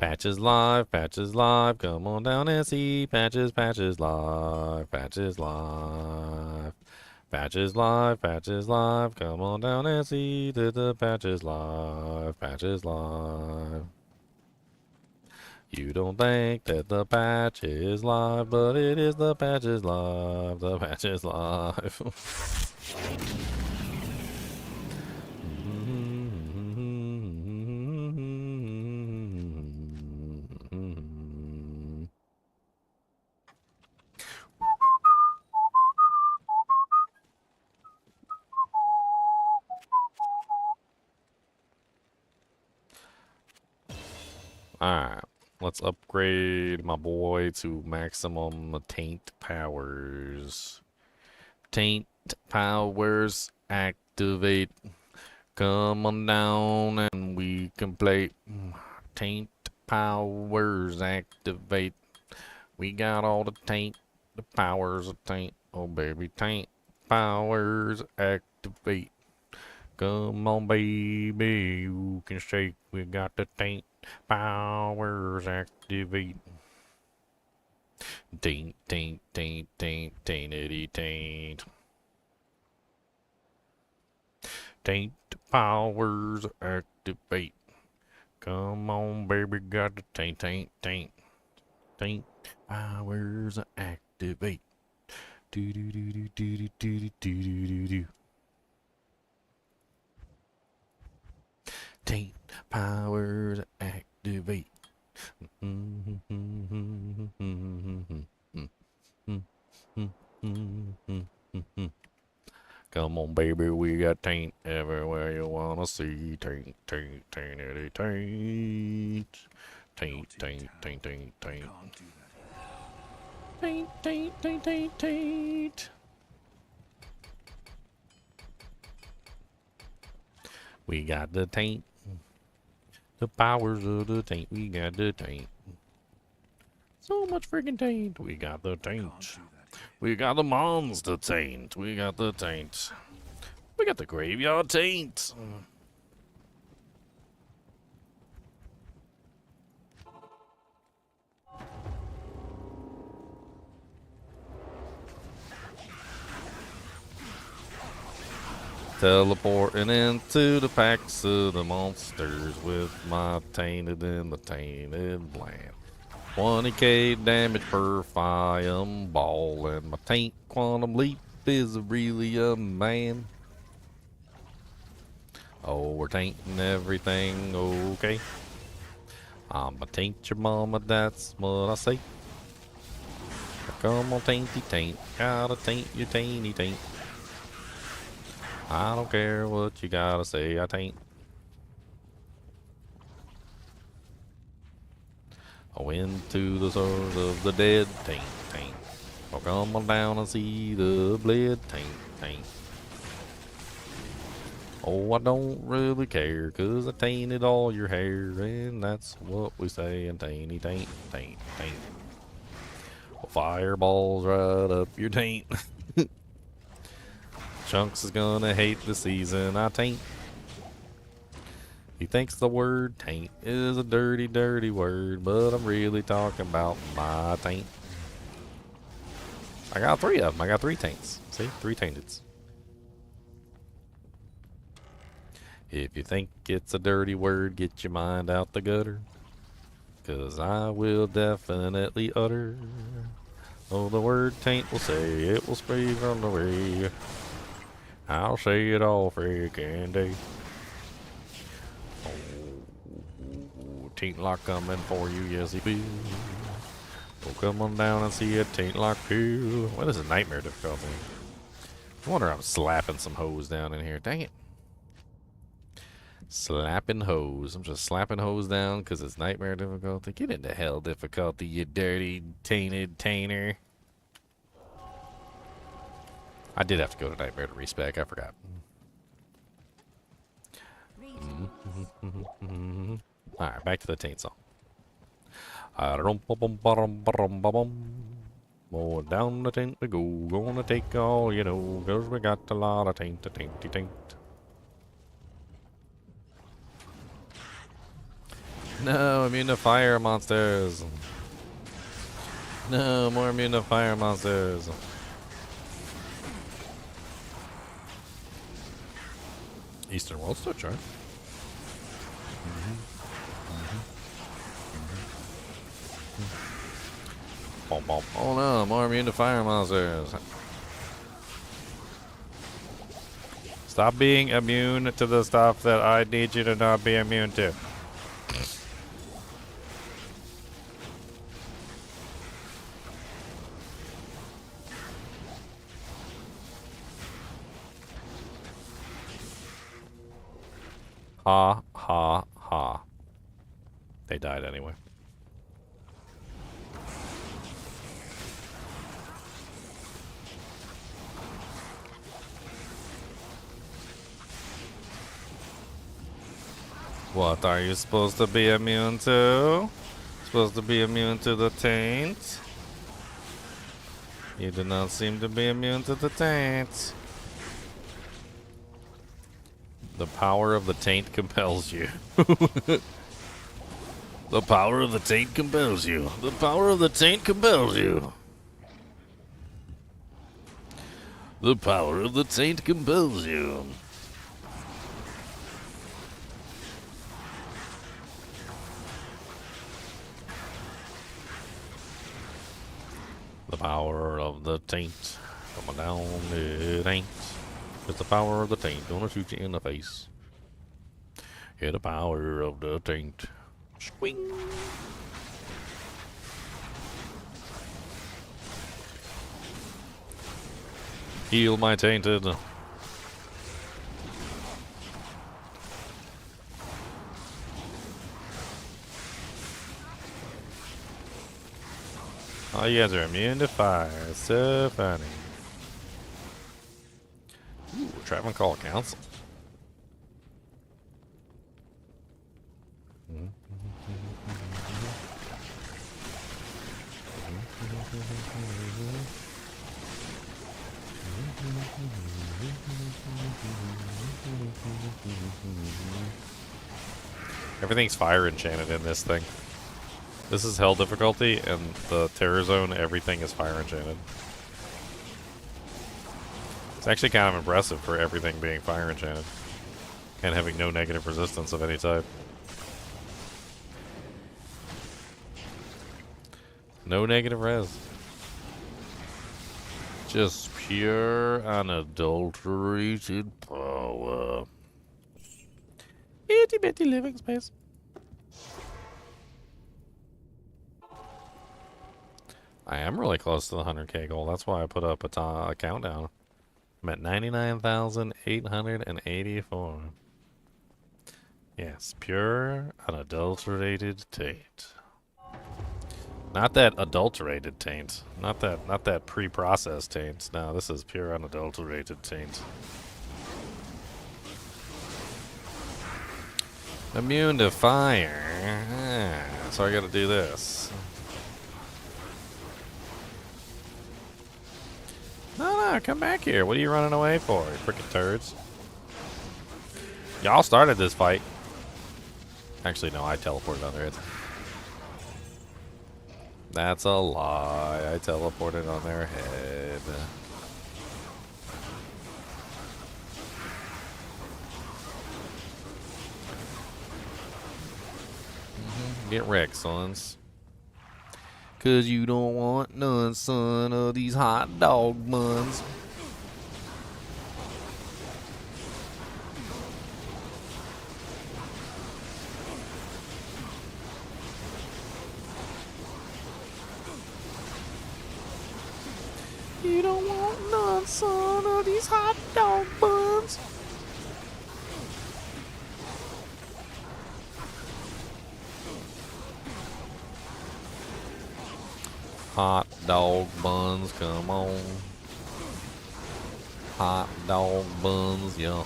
Patches live, patches live. Come on down and see patches, patches live, patches live. Patches live, patches live. Come on down and see the patches live, patches live. You don't think that the patch is live, but it is the patch is live, the patch is live. Alright, let's upgrade my boy to maximum taint powers. Taint powers activate. Come on down and we can play. Taint powers activate. We got all the taint, the powers of taint. Oh baby, taint powers activate. Come on baby, you can shake. We got the taint powers activate. Taint, taint, taint, taint, taintity taint. Taint powers activate. Come on, baby, got the taint, taint, taint. Taint powers activate. Do do do do do do do do do do. Taint powers activate. Come on, baby, we got taint everywhere you wanna see. Taint, taint, taintity taint. Taint, taint, taint, taint, taint. Can't do that. Taint, taint, taint, taint, taint. We got the taint. The powers of the taint. We got the taint. So much freaking taint. We got the taint. Can't do that. We got the monster taint. We got the taint. We got the graveyard taint. Teleporting into the packs of the monsters with my tainted in the tainted land. 20k damage per fireball, and my taint quantum leap is really a man. Oh, we're tainting everything, okay? I'ma taint your mama, that's what I say. Come on, tainty taint, gotta taint your tainty taint. I don't care what you gotta say, I taint. I went to the source of the dead, taint, taint. Oh, come on down and see the bled, taint, taint. Oh, I don't really care, 'cause I tainted all your hair, and that's what we say, and tainty, taint, taint, taint. Well, fireballs right up your taint. Chunks is gonna hate the season I taint. He thinks the word taint is a dirty, dirty word, but I'm really talking about my taint. I got 3 of them. I got 3 taints. See? 3 tainteds. If you think it's a dirty word, get your mind out the gutter. 'Cause I will definitely utter. Oh, the word taint will say it will spray from the way. I'll say it all freaking day. Oh, taint lock coming for you, yes he will. Oh, come on down and see a taint lock pill. What is a nightmare difficulty? I wonder I'm slapping some hoes down in here. Dang it. Slapping hoes. I'm just slapping hoes down because it's nightmare difficulty. Get into hell difficulty, you dirty, tainted tainter. I did have to go to nightmare to respec. I forgot. Alright, back to the taint song. More down the taint we go. Gonna take all you know, 'cause we got a lot of taint, tainty taint. No, immune to fire monsters. No, more immune to fire monsters. Eastern World still charged. Oh no, more immune to fire monsters. Stop being immune to the stuff that I need you to not be immune to. Ha, ha, ha. They died anyway. What are you supposed to be immune to? Supposed to be immune to the taint? You do not seem to be immune to the taint. The power of the taint compels you. The power of the taint compels you. The power of the taint compels you. The power of the taint compels you. The power of the taint coming down the taint. It's the power of the taint gonna shoot you in the face. Yeah, the power of the taint. Swing. Heal my tainted. Oh, you guys are immune to fire. So funny. Ooh, Traveling Call Council. Everything's fire enchanted in this thing. This is hell difficulty, and the terror zone, everything is fire enchanted. It's actually kind of impressive for everything being fire enchanted and having no negative resistance of any type. No negative res. Just pure, unadulterated power. Itty bitty living space. I am really close to the 100k goal. That's why I put up a countdown. I'm at 99,884. Yes, pure, unadulterated taint. Not that adulterated taint. Not that pre-processed taint. No, this is pure unadulterated taint. Immune to fire. So I gotta do this. No, come back here. What are you running away for, you freaking turds? Y'all started this fight. Actually, no, I teleported under it. That's a lie. I teleported on their head. Get wrecked, sons. Cause you don't want none, son, of these hot dog buns. You don't want none, son, of these hot dog buns. Hot dog buns, come on. Hot dog buns, yo.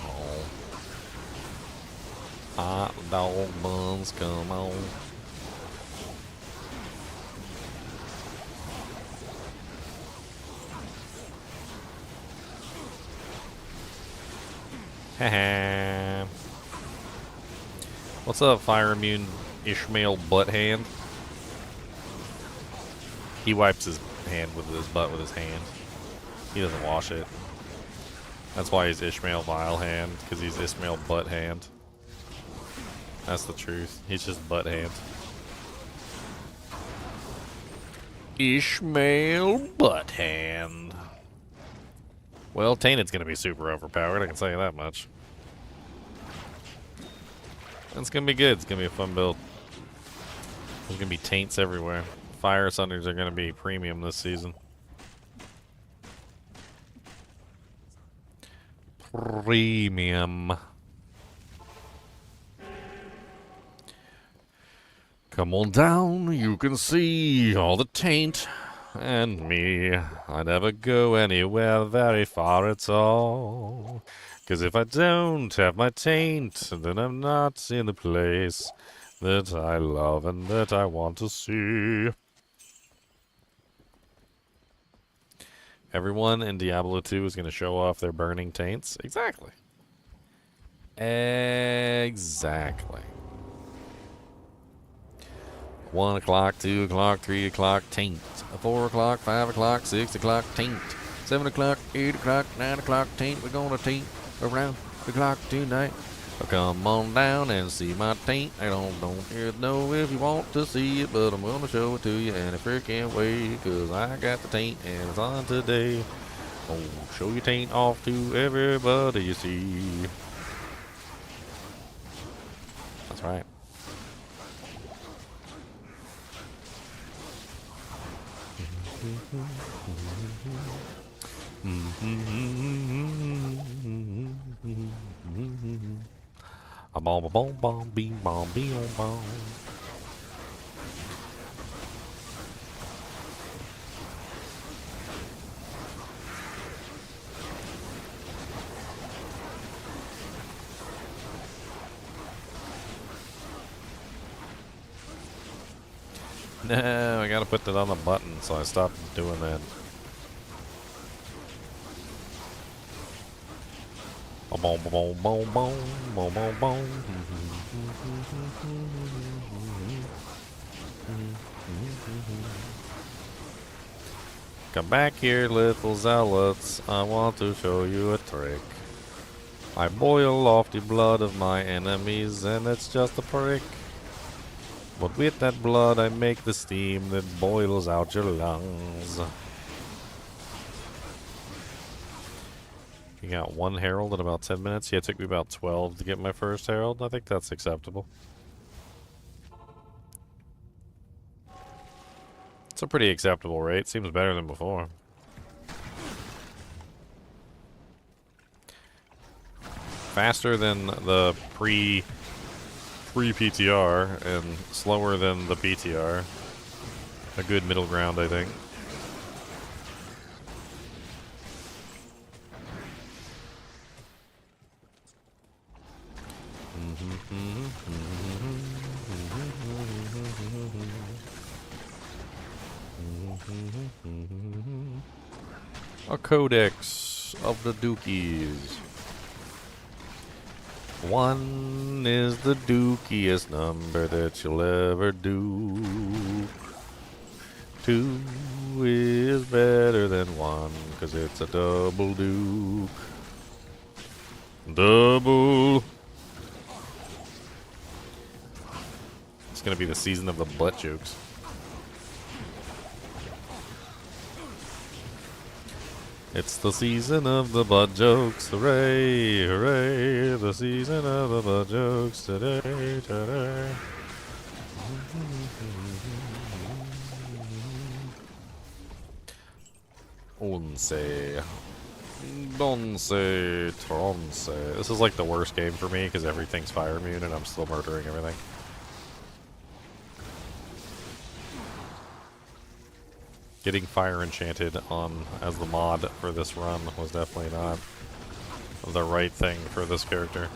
Hot dog buns, come on. Haha. What's up, fire immune Ishmael butt hand. He wipes his hand with his butt with his hand. He doesn't wash it. That's why he's Ishmael Vile Hand, because he's Ishmael Butt Hand. That's the truth. He's just Butt Hand. Ishmael Butt Hand. Well, Tainted's going to be super overpowered, I can tell you that much. It's going to be good. It's going to be a fun build. There's going to be Taints everywhere. Fire Sunders are going to be premium this season. Premium. Come on down, you can see all the Taint and me. I never go anywhere very far at all. 'Cause if I don't have my Taint, then I'm not in the place that I love and that I want to see. Everyone in Diablo 2 is going to show off their burning Taints. Exactly. Exactly. 1 o'clock, 2 o'clock, 3 o'clock, Taint. 4 o'clock, 5 o'clock, 6 o'clock, Taint. 7 o'clock, 8 o'clock, 9 o'clock, Taint. We're gonna Taint around the clock tonight. Come on down and see my Taint. I don't know if you want to see it, but I'm gonna show it to you in a freaking way. 'Cause I got the Taint and it's on today. Oh, show your Taint off to everybody you see. That's right. A bomb, beam, bomb, beam, bomb. No, I gotta put that on the button, so I stopped doing that. Boom, boom, boom, boom, boom, boom, boom. Come back here, little zealots. I want to show you a trick. I boil off the blood of my enemies, and it's just a prick. But with that blood, I make the steam that boils out your lungs. You got 1 herald in about 10 minutes. Yeah, it took me about 12 to get my first herald. I think that's acceptable. It's a pretty acceptable rate. Seems better than before. Faster than the pre-PTR and slower than the PTR. A good middle ground, I think. A codex of the Dookies. 1 is the dookiest number that you'll ever do. 2 is better than 1, 'cause it's a double duke. Double. It's gonna be the season of the butt jokes. It's the season of the butt jokes, hooray, hooray, the season of the butt jokes today, today. Once, donce, tronce. This is like the worst game for me because everything's fire immune and I'm still murdering everything. Getting fire enchanted on as the mod for this run was definitely not the right thing for this character.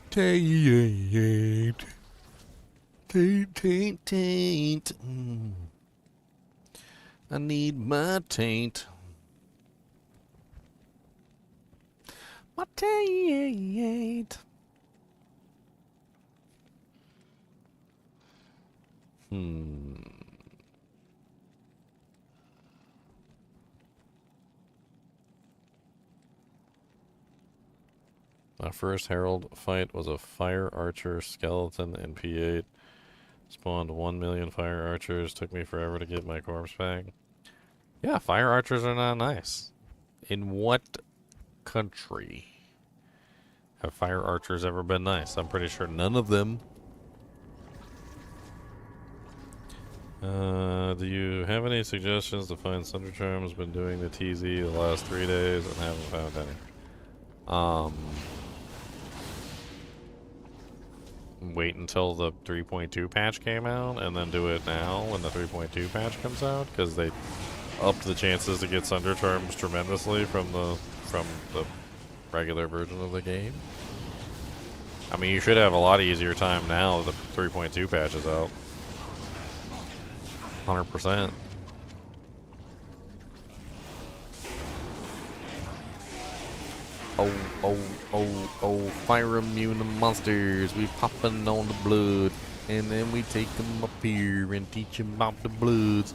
Taint. Taint, taint, taint. I need my taint. My taint. My first Herald fight was a Fire Archer skeleton in P8. Spawned 1 million Fire Archers. Took me forever to get my corpse back. Yeah, Fire Archers are not nice. In what country have Fire Archers ever been nice? I'm pretty sure none of them. Do you have any suggestions to find Thunder Charms? Been doing the TZ the last 3 days and haven't found any. Wait until the 3.2 patch came out and then do it now when the 3.2 patch comes out, because they upped the chances to get Thunder Charms tremendously from the regular version of the game. I mean, you should have a lot easier time now that the 3.2 patch is out. 100%. Oh, fire immune monsters. We popping on the blood. And then we take them up here and teach them about the bloods.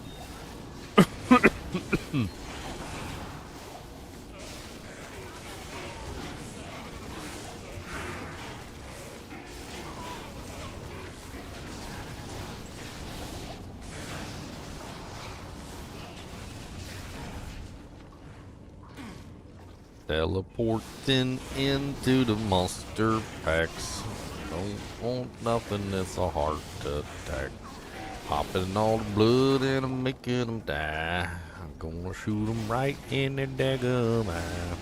Teleporting into the monster packs. Don't want nothing that's a heart attack. Popping all the blood and I'm making them die. I'm gonna shoot them right in their daggum eye.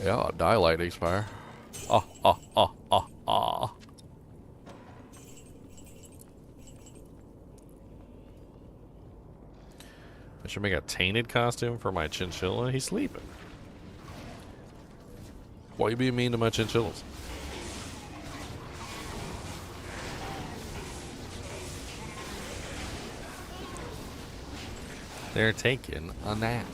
Yeah, die light expire. I should make a tainted costume for my chinchilla. He's sleeping. Why are you being mean to my chinchillas? They're taking a nap.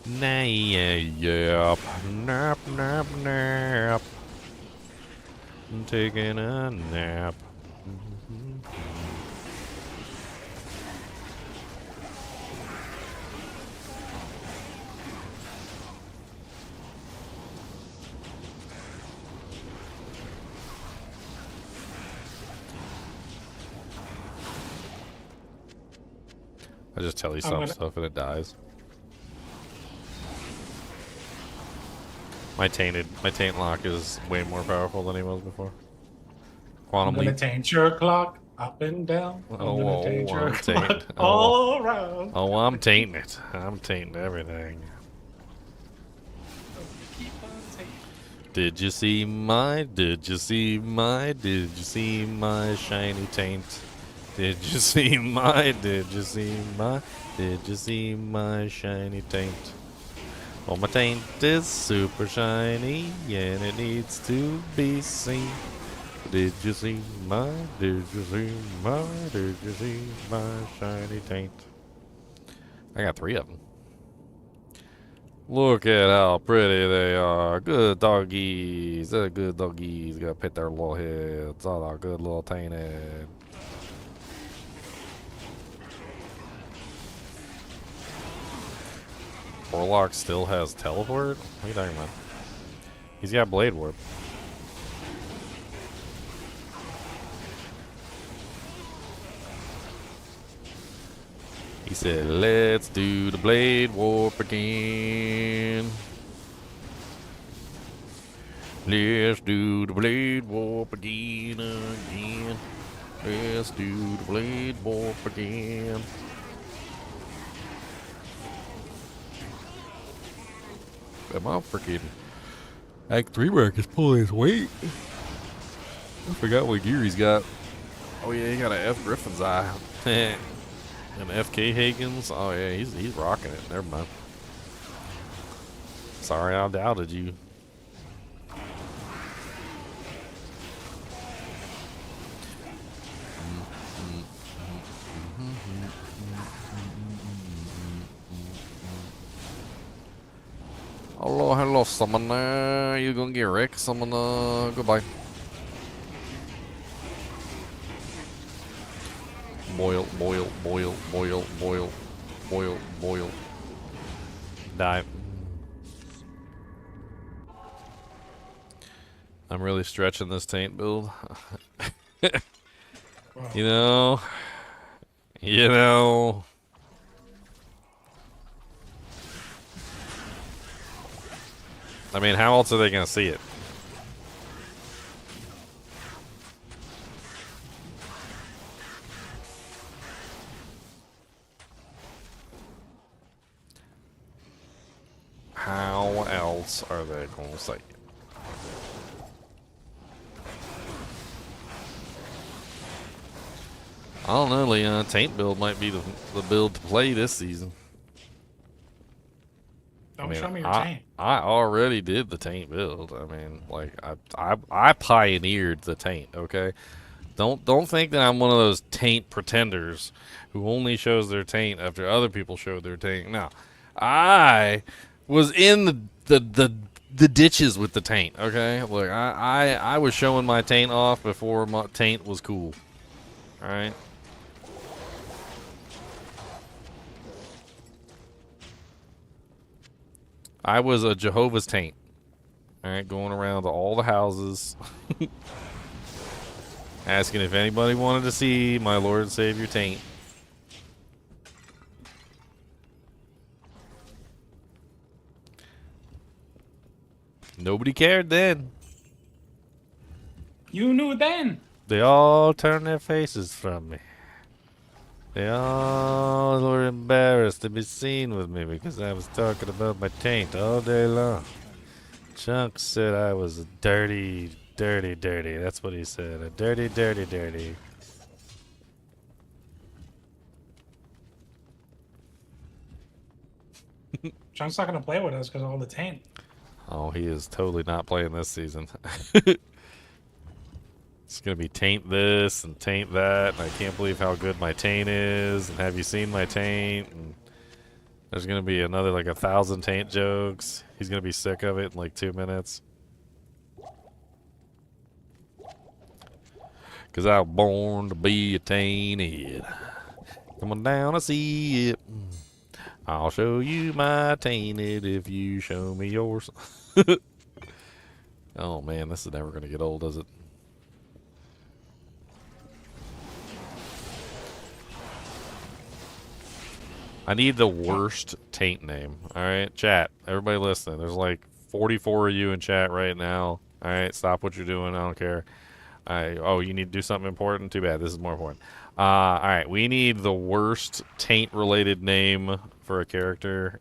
Nap, nap, nap, nap. I'm taking a nap. I just tell you some stuff and it dies. My taint lock is way more powerful than he was before. Quantum I'm gonna leap. taint your clock up and down. I'm gonna taint your clock all around. Oh, I'm tainting it. I'm tainting everything. Did you see my shiny taint? Did you see my shiny taint? Oh, my taint is super shiny and it needs to be seen. Did you see my shiny taint? I got 3 of them. Look at how pretty they are. Good doggies. They're good doggies. Gotta pet their little heads. All our good little tainted. Warlock still has teleport? What are you talking about? He's got blade warp. He said, let's do the blade warp again. Let's do the blade warp again. Let's do the blade warp again. My freaking Act 3 mark is pulling his weight. I forgot what gear he's got. Oh yeah, he got an F Griffin's eye. And FK Hagens. Oh yeah, he's rocking it. Never mind. Sorry, I doubted you. Hello, summoner. You gonna get wrecked, summoner? Goodbye. Boil, boil, boil, boil, boil, boil, boil. Die. I'm really stretching this Taint build. You know. You know. I mean, how else are they gonna see it? How else are they gonna see it? I don't know, Leon. Taint build might be the build to play this season. Don't show me your Taint. I already did the Taint build. I mean, like I pioneered the Taint. Okay, don't think that I'm one of those Taint pretenders who only shows their Taint after other people showed their Taint. No, I was in the ditches with the Taint. Okay, look, I was showing my Taint off before my Taint was cool. All right. I was a Jehovah's Taint. Alright, going around to all the houses. Asking if anybody wanted to see my Lord and Savior Taint. Nobody cared then. You knew then. They all turned their faces from me. They all were embarrassed to be seen with me because I was talking about my Taint all day long. Chunk said I was a dirty. That's what he said. A dirty. Chunk's not gonna play with us because of all the Taint. Oh, he is totally not playing this season. It's gonna be Taint this and Taint that, and I can't believe how good my Taint is. And have you seen my Taint? And there's gonna be another like 1,000 Taint jokes. He's gonna be sick of it in like 2 minutes. Cause I was born to be a tainted. Come on down, I see it. I'll show you my tainted if you show me yours. Oh man, this is never gonna get old, is it? I need the worst Taint name. Alright, chat. Everybody listening. There's like 44 of you in chat right now. Alright, stop what you're doing. I don't care. Oh, you need to do something important? Too bad. This is more important. Alright, we need the worst Taint-related name for a character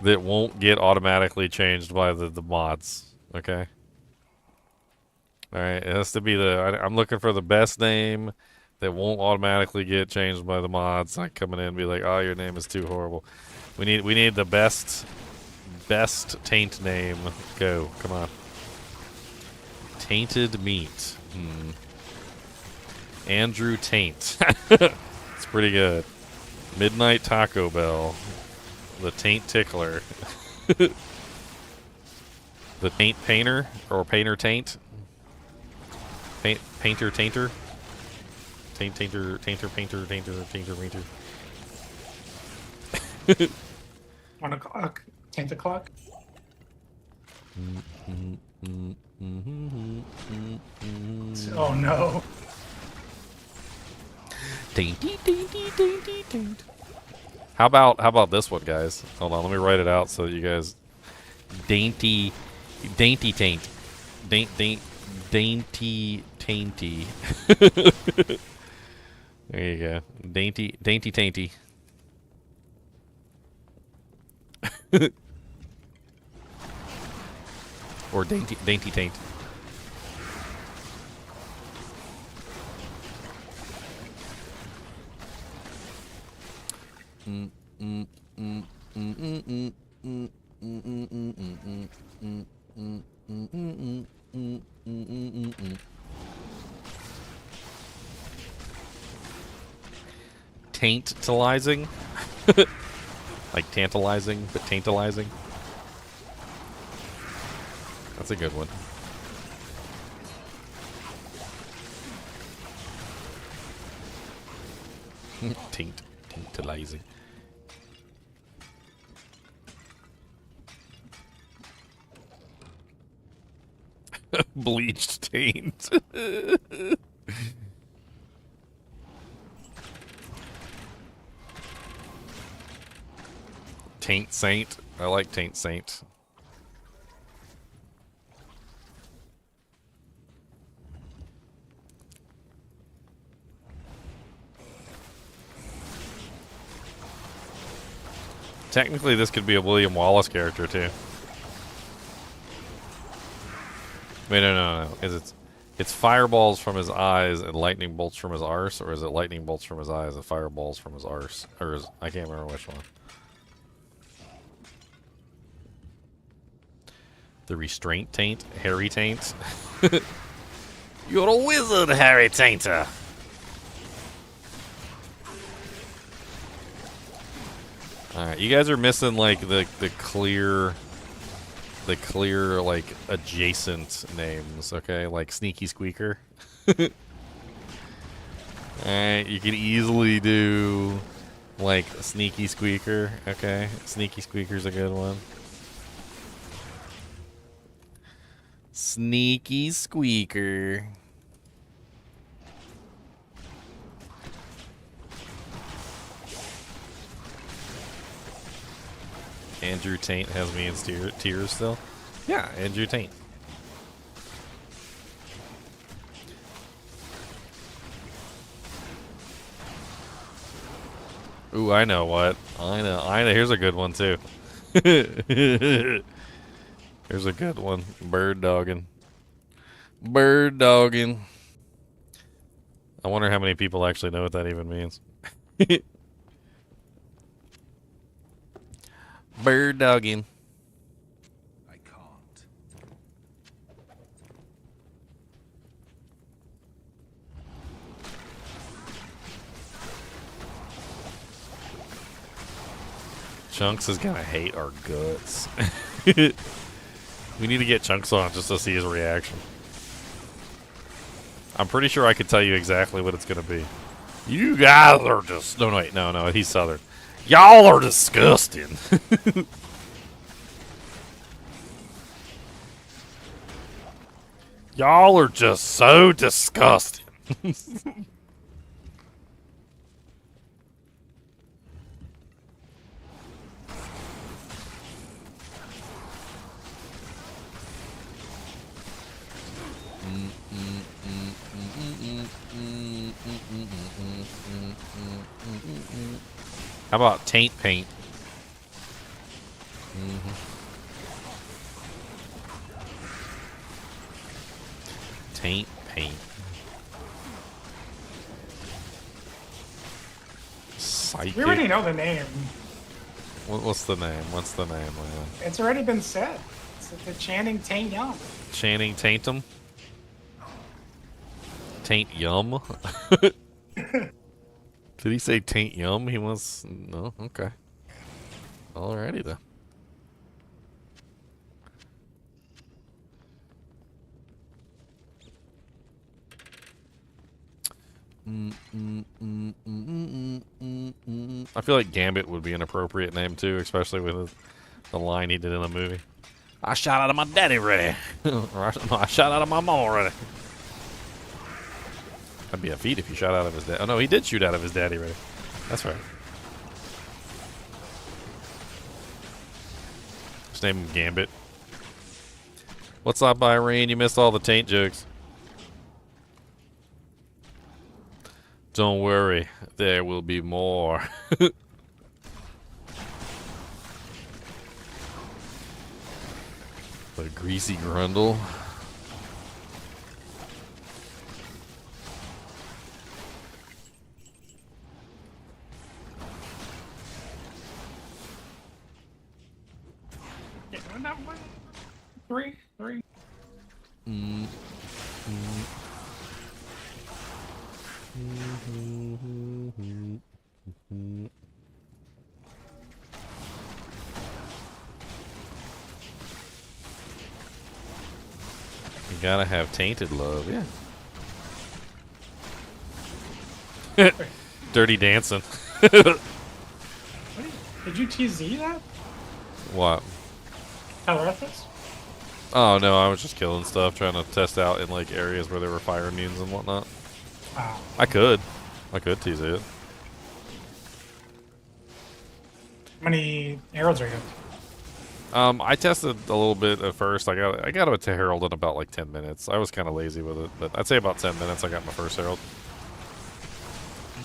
that won't get automatically changed by the mods. Okay? Alright, it has to be I'm looking for the best name that won't automatically get changed by the mods. Like coming in and be like, oh, your name is too horrible. We need the best Taint name. Go. Come on. Tainted meat. Andrew Taint. It's pretty good. Midnight Taco Bell. The Taint Tickler. The Taint Painter or Painter Taint. Painter Tainter. Tainter, painter. 1 o'clock. Taint o'clock. Oh no. Taint. How about this one, guys? Hold on, let me write it out so that you guys. Dainty Taint. Dainty Tainty. There you go. Dainty Tainty. Or dainty Taint. Taintalizing? Like tantalizing, but taintalizing? That's a good one. Taintalizing. Bleached taint. Taint Saint. I like Taint Saint. Technically, this could be a William Wallace character, too. Wait, no. It's fireballs from his eyes and lightning bolts from his arse, or is it lightning bolts from his eyes and fireballs from his arse? Or is, I can't remember which one. The Restraint Taint? Harry Taint? You're a wizard, Harry Tainter! Alright, you guys are missing, like, the clear, like, adjacent names, okay? Like Sneaky Squeaker. Alright, you can easily do, like, Sneaky Squeaker, okay? Sneaky Squeaker's a good one. Sneaky Squeaker. Andrew Taint has me in tears still. Yeah, Andrew Taint. Ooh, I know what. I know. Here's a good one, too. Here's a good one. Bird dogging. Bird dogging. I wonder how many people actually know what that even means. Bird dogging. I can't. Chunks is gonna hate our guts. We need to get Chunks on just to see his reaction. I'm pretty sure I could tell you exactly what it's gonna be. You guys are just... No, wait, no, he's Southern. Y'all are disgusting. Y'all are just so disgusting. How about Taint Paint? Taint Paint. Psychic. We already know the name. What's the name? What's the name, man? It's already been said. It's the Channing Taint Young. Channing Tatum? Taint Yum? Did he say Taint Yum? He wants... No? Okay. Alrighty then. I feel like Gambit would be an appropriate name too, especially with the line he did in the movie. I shot out of my daddy ready. Or I shot out of my mom already. That'd be a feat if you shot out of his dad. Oh no, he did shoot out of his daddy ready. That's right. Just name him Gambit. What's up, Irene? You missed all the Taint jokes. Don't worry, there will be more. What a greasy grundle. Three. Mm. You gotta have tainted love, yeah. Dirty dancing. Did you TZ that? What? Telereference? Oh no, I was just killing stuff, trying to test out in like areas where there were fire immunes and whatnot. Oh. I could tease it. How many arrows are you? I tested a little bit at first. I got it to Herald in about like 10 minutes. I was kind of lazy with it, but I'd say about 10 minutes I got my first Herald.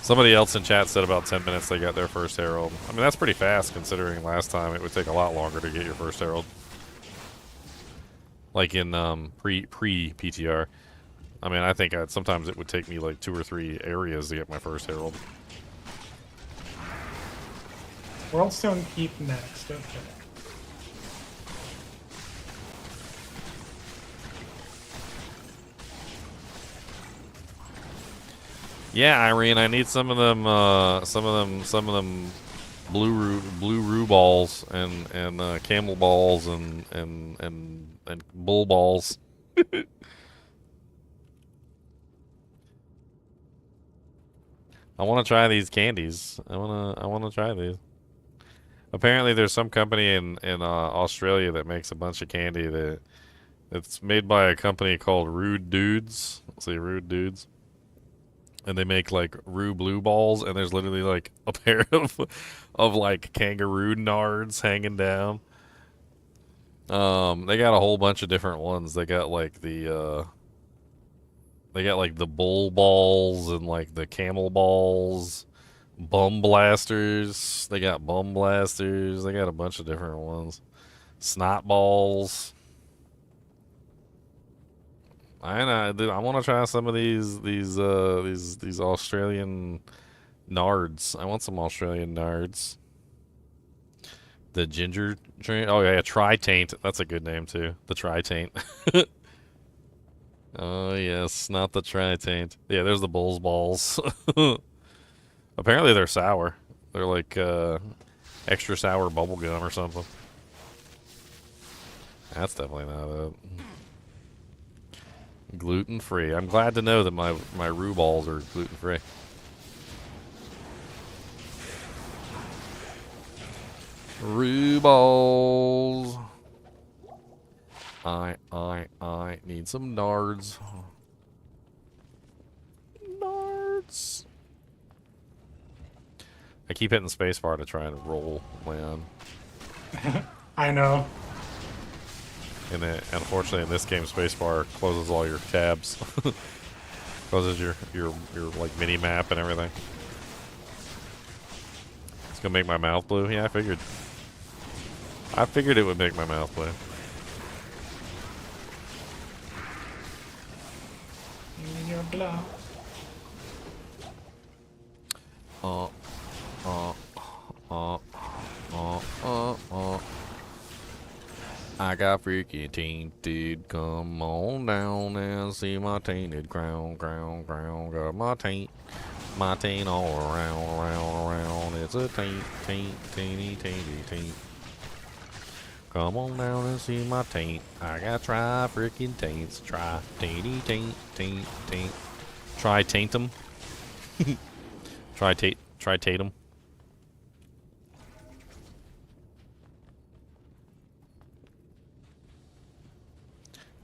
Somebody else in chat said about 10 minutes they got their first Herald. I mean, that's pretty fast considering last time it would take a lot longer to get your first Herald. Like in pre PTR. I mean, I think sometimes it would take me like 2 or 3 areas to get my first Herald. Worldstone Keep next. Okay. Yeah, Irene, I need some of them blue rue balls and camel balls and bull balls. I want to try these candies. I want to try these. Apparently, there's some company in Australia that makes a bunch of candy it's made by a company called Rude Dudes. Let's see, Rude Dudes. And they make like rue blue balls, and there's literally like a pair of like kangaroo nards hanging down. They got a whole bunch of different ones. They got like the bull balls and like the camel balls, bum blasters. They got bum blasters. They got a bunch of different ones. Snot balls. I know. Dude, I want to try some of these Australian nards. I want some Australian nards. The ginger drink. Oh yeah, Taint. That's a good name too. The Taint. Oh yes, not the Taint. Yeah, there's the bull's balls. Apparently they're sour. They're like extra sour bubble gum or something. That's definitely not it. Gluten free. I'm glad to know that my rue balls are gluten free. Rue balls. I need some nards. Nards. I keep hitting spacebar to try and roll land. I know. And unfortunately, in this game, spacebar closes all your tabs, closes your like mini map and everything. It's gonna make my mouth blue. Yeah, I figured. I figured it would make my mouth blue. You're blow. I got freaking tainted. Come on down and see my tainted crown. Got my taint all around. It's a tainty. Come on down and see my taint. I got try freaking taints. Try tainty taint. Try taint them. Try Tatum.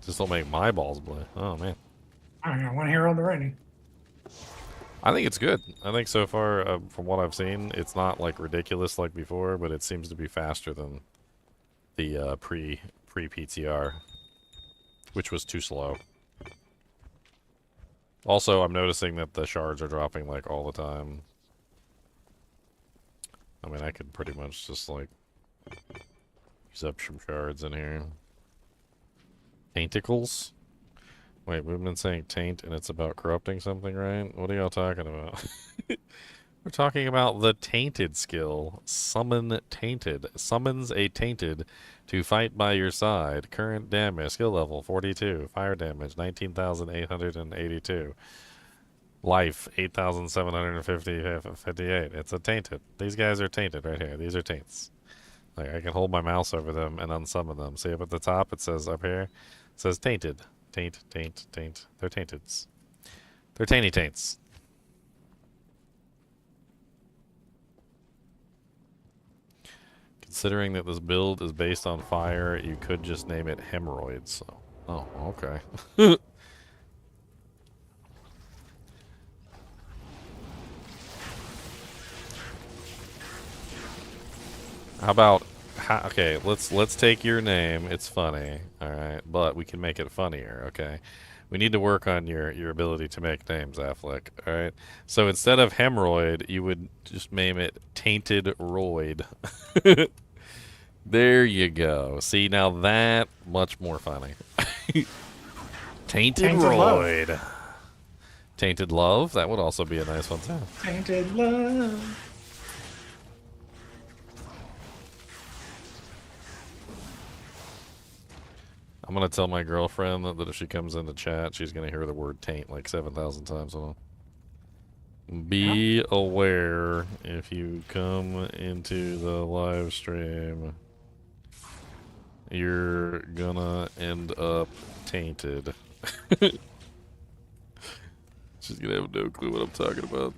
Just don't make my balls blue. Oh man. I got one herald already. I think it's good. I think so far, from what I've seen, it's not like ridiculous like before, but it seems to be faster than the pre PTR, which was too slow. Also, I'm noticing that the shards are dropping like all the time. I mean, I could pretty much just like use up some shards in here. Tainticles? Wait, we've been saying taint and it's about corrupting something, right? What are y'all talking about? We're talking about the Tainted skill. Summon Tainted. Summons a Tainted to fight by your side. Current damage, skill level 42. Fire damage 19,882. Life 8,758. It's a Tainted. These guys are Tainted right here. These are Taints. Like, I can hold my mouse over them and unsummon them. See up at the top, it says up here, it says Tainted. Taint, Taint, Taint. They're Tainteds. They're Tainty Taints. Considering that this build is based on fire, you could just name it Hemorrhoids. So, oh, okay. How about okay, let's take your name. It's funny, all right, but we can make it funnier, okay? We need to work on your ability to make names, Affleck, all right? So instead of Hemorrhoid, you would just name it Tainted Roid. There you go. See, now that much more funny. Tainted Roid. Love. Tainted Love. That would also be a nice one too. Tainted Love. I'm gonna tell my girlfriend that if she comes into chat, she's gonna hear the word taint like 7,000 times. Be aware if you come into the live stream, you're gonna end up tainted. She's gonna have no clue what I'm talking about.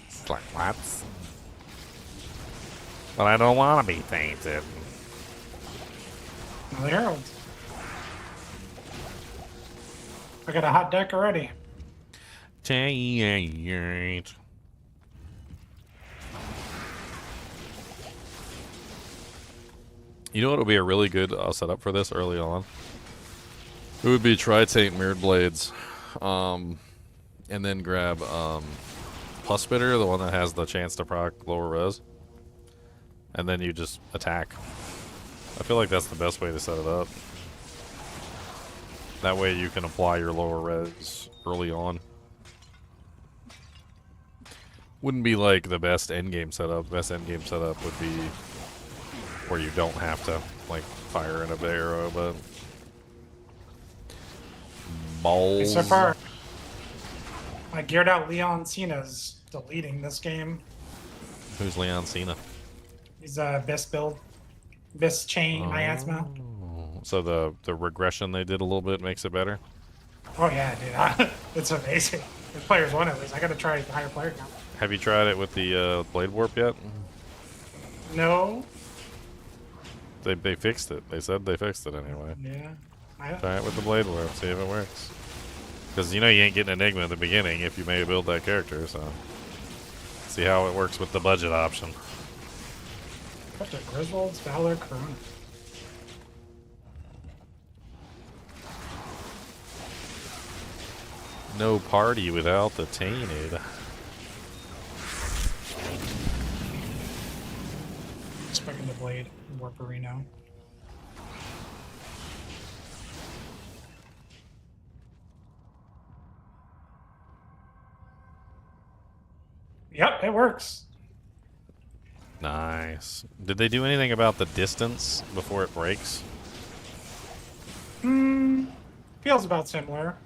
It's like, what? But I don't want to be tainted. Another Herald. I got a hot deck already. Taint. You know what would be a really good setup for this early on? It would be Tri-Taint Mirrored Blades. And then grab Pus Spitter, the one that has the chance to proc lower res. And then you just attack. I feel like that's the best way to set it up. That way you can apply your lower res early on. Wouldn't be like the best endgame setup. The best endgame setup would be where you don't have to like fire in a arrow, but balls. So far, my geared out Leon Cena's deleting this game. Who's Leon Cena? He's best build, best chain miasma. So the regression they did a little bit makes it better. Oh yeah, dude, it's amazing. If players want at least, I gotta try a higher player count. Have you tried it with the Blade Warp yet? No. They fixed it. They said they fixed it anyway. Yeah. Try it with the Blade Warp, see if it works. Because you know you ain't getting Enigma at the beginning if you may build that character, so see how it works with the budget option. What's it? Griswold's Valor Corona. No party without the Tainted. Expecting the Blade, Warperino. Yep, it works. Nice. Did they do anything about the distance before it breaks? Feels about similar.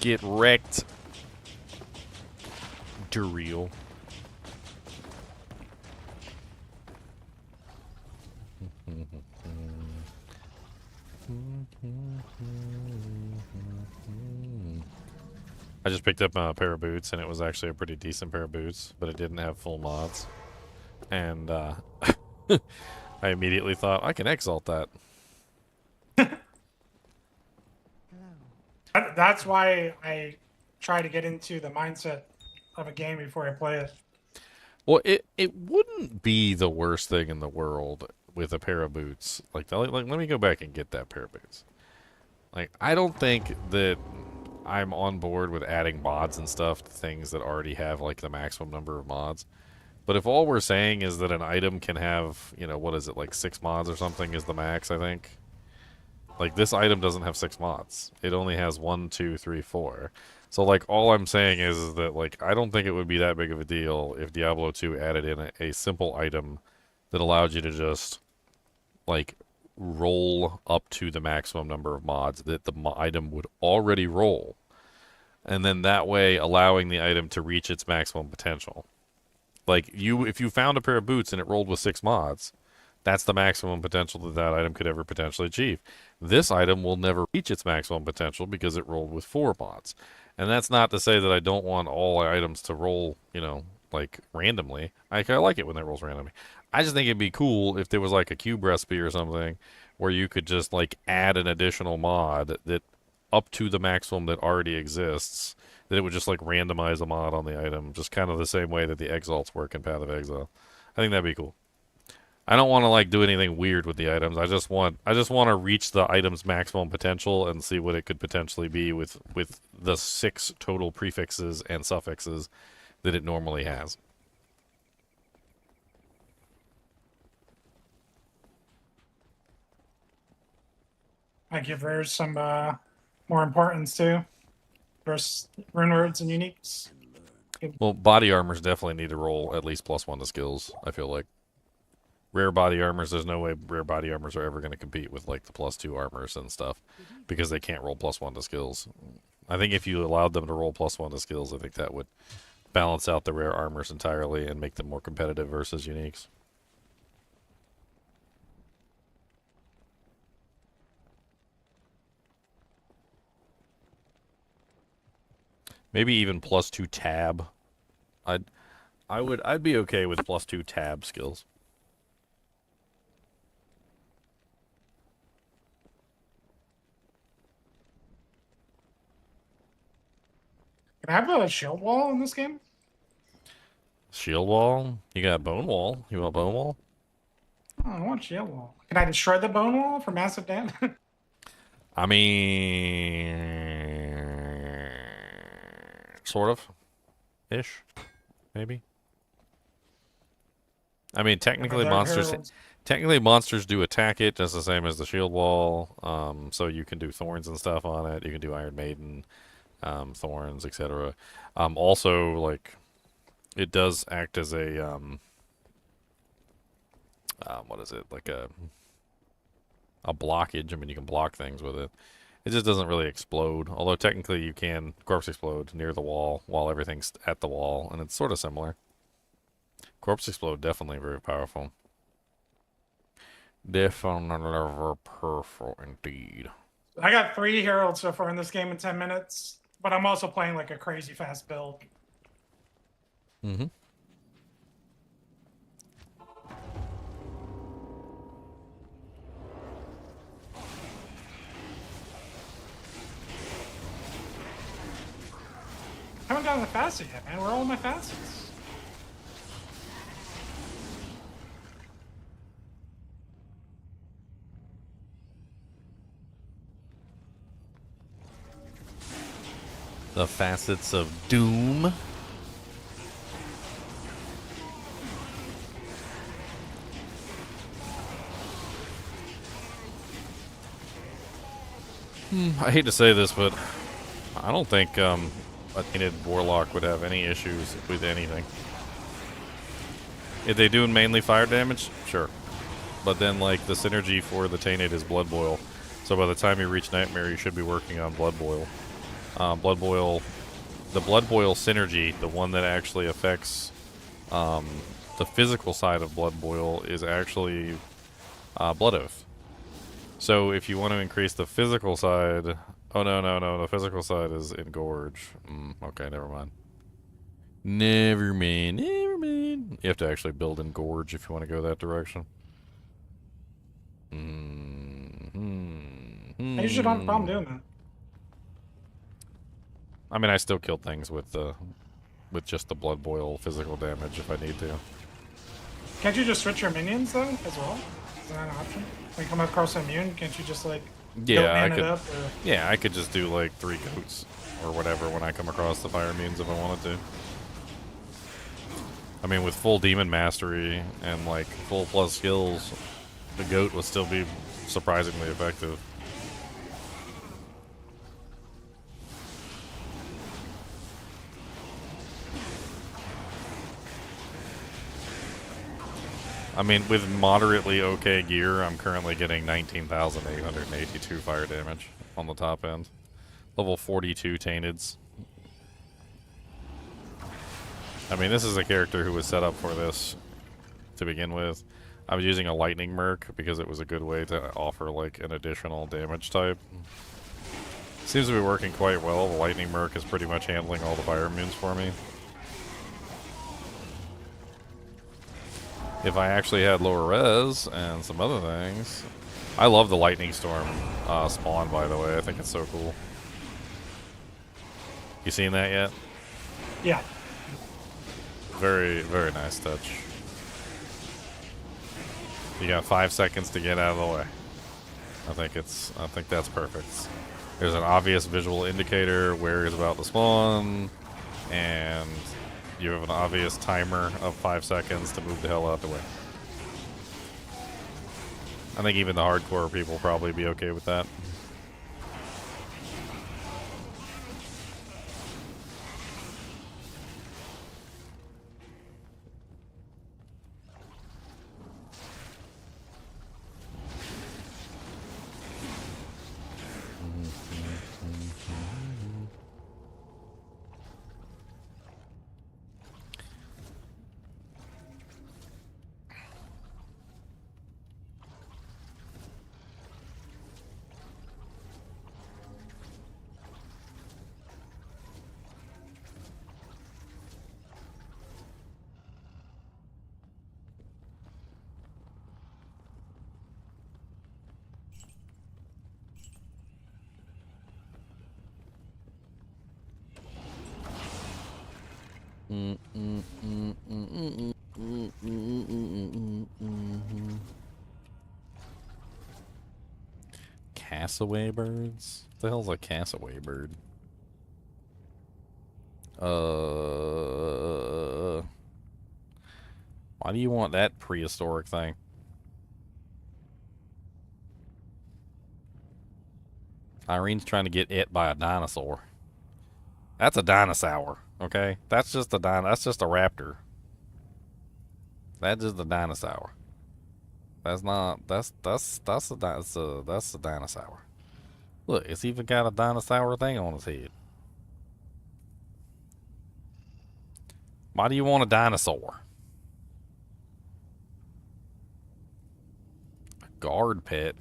Get wrecked. Duriel. I just picked up a pair of boots, and it was actually a pretty decent pair of boots, but it didn't have full mods. And I immediately thought, I can exalt that. That's why I try to get into the mindset of a game before I play it. Well, it wouldn't be the worst thing in the world with a pair of boots. Like let me go back and get that pair of boots. Like, I don't think that I'm on board with adding mods and stuff to things that already have like the maximum number of mods. But if all we're saying is that an item can have, you know, what is it, like 6 mods or something is the max, I think. Like, this item doesn't have 6 mods. It only has 1, 2, 3, 4. So, like, all I'm saying is that, like, I don't think it would be that big of a deal if Diablo 2 added in a simple item that allowed you to just, like, roll up to the maximum number of mods that the item would already roll. And then that way allowing the item to reach its maximum potential. Like, if you found a pair of boots and it rolled with 6 mods, that's the maximum potential that that item could ever potentially achieve. This item will never reach its maximum potential because it rolled with 4 mods. And that's not to say that I don't want all items to roll, you know, like, randomly. I like it when it rolls randomly. I just think it'd be cool if there was, like, a cube recipe or something where you could just, like, add an additional mod that up to the maximum that already exists, that it would just, like, randomize a mod on the item, just kind of the same way that the exalts work in Path of Exile. I think that'd be cool. I don't want to like do anything weird with the items. I just want to reach the item's maximum potential and see what it could potentially be with the 6 total prefixes and suffixes that it normally has. I give hers some more importance too. Versus rune words and uniques. Well, body armors definitely need to roll at least +1 to skills, I feel like. Rare body armors, there's no way rare body armors are ever going to compete with like the +2 armors and stuff because they can't roll +1 to skills. I think if you allowed them to roll +1 to skills, I think that would balance out the rare armors entirely and make them more competitive versus uniques. Maybe even +2 tab. I'd be okay with +2 tab skills. Can I have a shield wall in this game? Shield wall? You got bone wall? You want bone wall? Oh, I want shield wall. Can I destroy the bone wall for massive damage? I mean, sort of, ish, maybe. I mean, technically monsters do attack it just the same as the shield wall. So you can do thorns and stuff on it. You can do Iron Maiden, thorns, etc. Also, like, it does act as a what is it, like a blockage. I mean, you can block things with it. It just doesn't really explode. Although technically you can corpse explode near the wall while everything's at the wall, and it's sort of similar. Corpse explode definitely very powerful. Definitely very powerful indeed. I got 3 heralds so far in this game in 10 minutes, but I'm also playing like a crazy fast build. Mm-hmm. I haven't gotten the facet yet, man. Where are all my facets? The facets of doom. I hate to say this, but I don't think a tainted warlock would have any issues with anything. If they do mainly fire damage, sure. But then, like, the synergy for the tainted is blood boil. So by the time you reach nightmare, you should be working on blood boil. The blood boil synergy, the one that actually affects the physical side of blood boil, is actually blood oath. So if you want to increase the physical side, oh no, the physical side is engorge. Okay, never mind. Never mind. You have to actually build engorge if you want to go that direction. I usually don't have a problem doing that. I mean, I still kill things with just the blood boil physical damage if I need to. Can't you just switch your minions though as well? Is that an option? When you come across immune, can't you just like Yeah, I man it could. up. Or... Yeah, I could just do like 3 goats or whatever when I come across the fire mutants if I wanted to. I mean, with full demon mastery and like full plus skills, the goat would still be surprisingly effective. I mean, with moderately okay gear, I'm currently getting 19,882 fire damage on the top end. Level 42 Tainteds. I mean, this is a character who was set up for this to begin with. I was using a lightning merc because it was a good way to offer like an additional damage type. Seems to be working quite well. The lightning merc is pretty much handling all the fire immunes for me. If I actually had lower res and some other things. I love the lightning storm spawn, by the way. I think it's so cool. You seen that yet? Yeah. Very, very nice touch. You got 5 seconds to get out of the way. I think that's perfect. There's an obvious visual indicator where he's about to spawn, and you have an obvious timer of 5 seconds to move the hell out of the way. I think even the hardcore people will probably be okay with that. Cassoway birds? What the hell's a cassoway bird? Why do you want that prehistoric thing? Irene's trying to get it by a dinosaur. That's a dinosaur, okay? That's just a that's just a raptor. That's just a dinosaur. That's not that's a dinosaur. Look, it's even got a dinosaur thing on its head. Why do you want a dinosaur? A guard pet.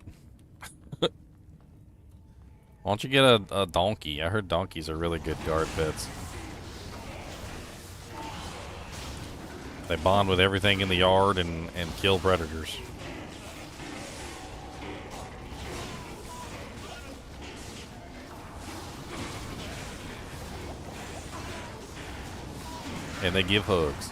Why don't you get a donkey? I heard donkeys are really good guard pets. They bond with everything in the yard and kill predators. And they give hugs.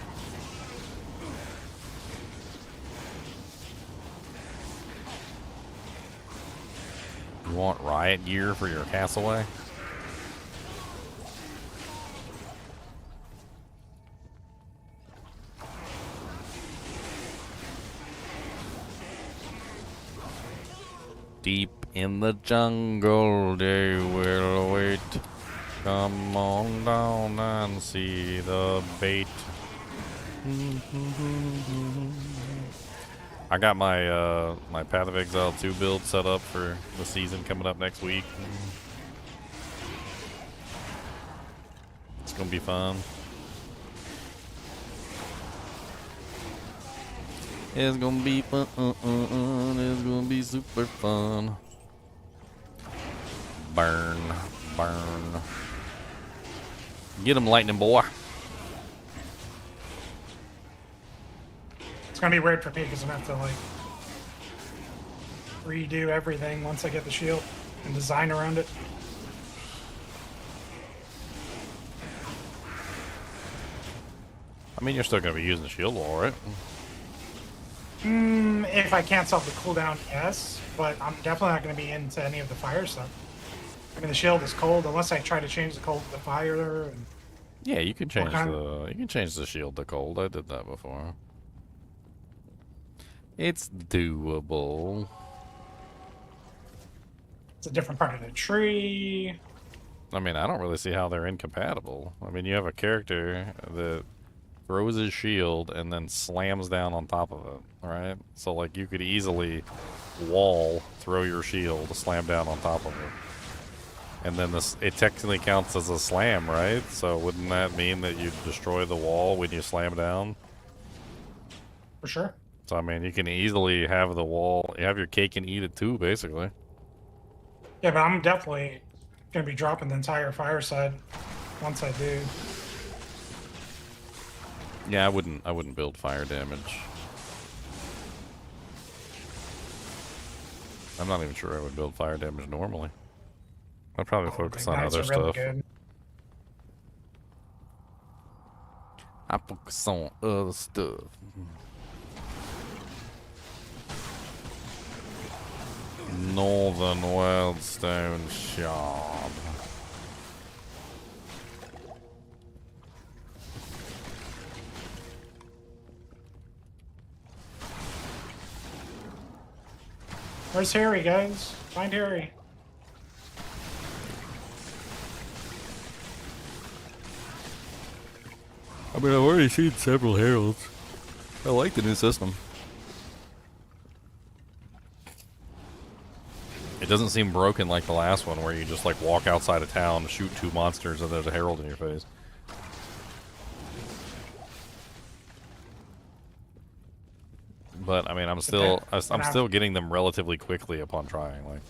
You want riot gear for your castaway? Deep in the jungle they will wait. Come on down and see the bait. I got my my Path of Exile 2 build set up for the season coming up next week. It's gonna be fun. It's gonna be fun. It's gonna be super fun. Burn, burn. Get him, lightning boy. It's gonna be weird for me because I'm gonna have to like redo everything once I get the shield and design around it. I mean, you're still gonna be using the shield wall, right? if I cancel out the cooldown, yes, but I'm definitely not going to be into any of the fire stuff. I mean, the shield is cold unless I try to change the cold to the fire. And Yeah, you can change kind the shield to cold. I did that before. It's doable. it's a different part of the tree. I mean, I don't really see how they're incompatible. I mean, you have a character that throws his shield and then slams down on top of it, right? So, like, you could easily wall, throw your shield, slam down on top of it. And then it technically counts as a slam, right? So wouldn't that mean that you destroy the wall when you slam down? For sure. So, I mean, you can easily have the wall, you have your cake and eat it too, basically. Yeah, but I'm definitely going to be dropping the entire fire side once I do. Yeah, I wouldn't build fire damage. I'm not even sure I would build fire damage normally. I'd probably focus on other stuff. Good. I focus on other stuff. Northern Wildstone Shard. Where's Harry, guys? Find Harry. I mean, I've already seen several heralds. I like the new system. It doesn't seem broken like the last one where you just like walk outside of town, shoot 2 monsters, and there's a herald in your face. But I mean, I'm still getting them relatively quickly upon trying. Like,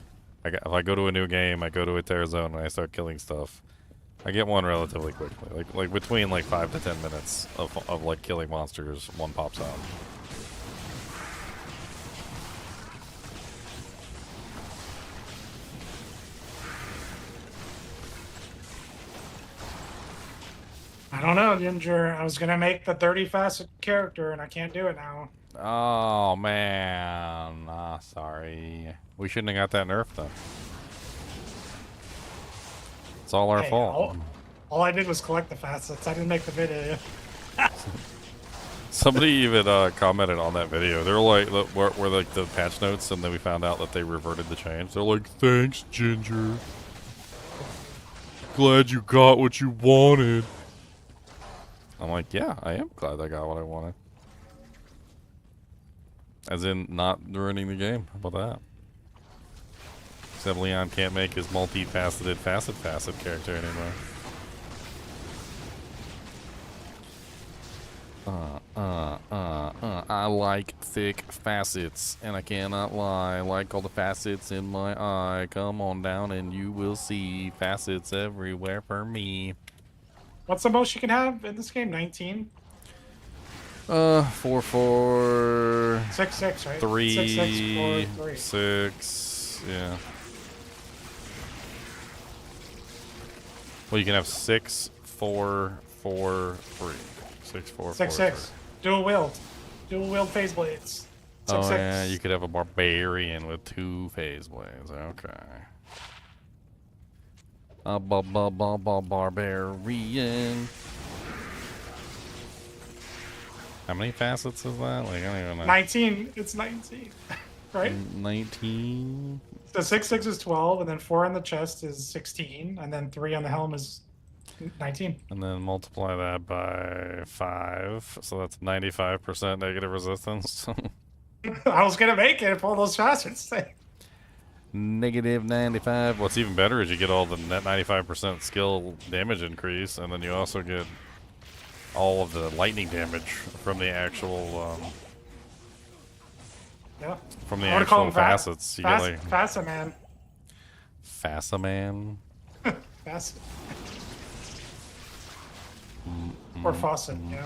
if I go to a new game, I go to a tear zone, and I start killing stuff. I get one relatively quickly, like between like 5 to 10 minutes of like killing monsters, one pops out. I don't know, Ginger. I was going to make the 30 facet character, and I can't do it now. Oh man, sorry. We shouldn't have got that nerf though. It's all our fault. All I did was collect the facets. I didn't make the video. Somebody even commented on that video. They're like, were like the patch notes, and then we found out that they reverted the change. They're like, "Thanks, Ginger. Glad you got what you wanted." I'm like, yeah, I am glad I got what I wanted. As in, not ruining the game. How about that? Except Leon can't make his multifaceted facet character anymore. I like thick facets, and I cannot lie. I like all the facets in my eye. Come on down and you will see facets everywhere for me. What's the most you can have in this game? 19? 4, 4, 6, 6, right? 3, 6, 6, 4, 3. 6, yeah. Well, you can have 6, 4, 4, 3. 6, 4, 6, 4, 6. Dual wield phase blades. 6, oh 6. yeah, you could have a barbarian with 2 phase blades. Okay. A barbarian. How many facets is that? Like, I don't even know. 19. It's 19. Right? 19. So 6, 6 is 12, and then 4 on the chest is 16, and then 3 on the helm is 19. And then multiply that by 5. So that's 95% negative resistance. I was going to make it if all those facets. Negative 95. What's even better is you get all the net 95% skill damage increase, and then you also get all of the lightning damage from the actual Yeah. from the actual facets. You get like Fasaman. Fasaman. Facet. Or faucet, yeah.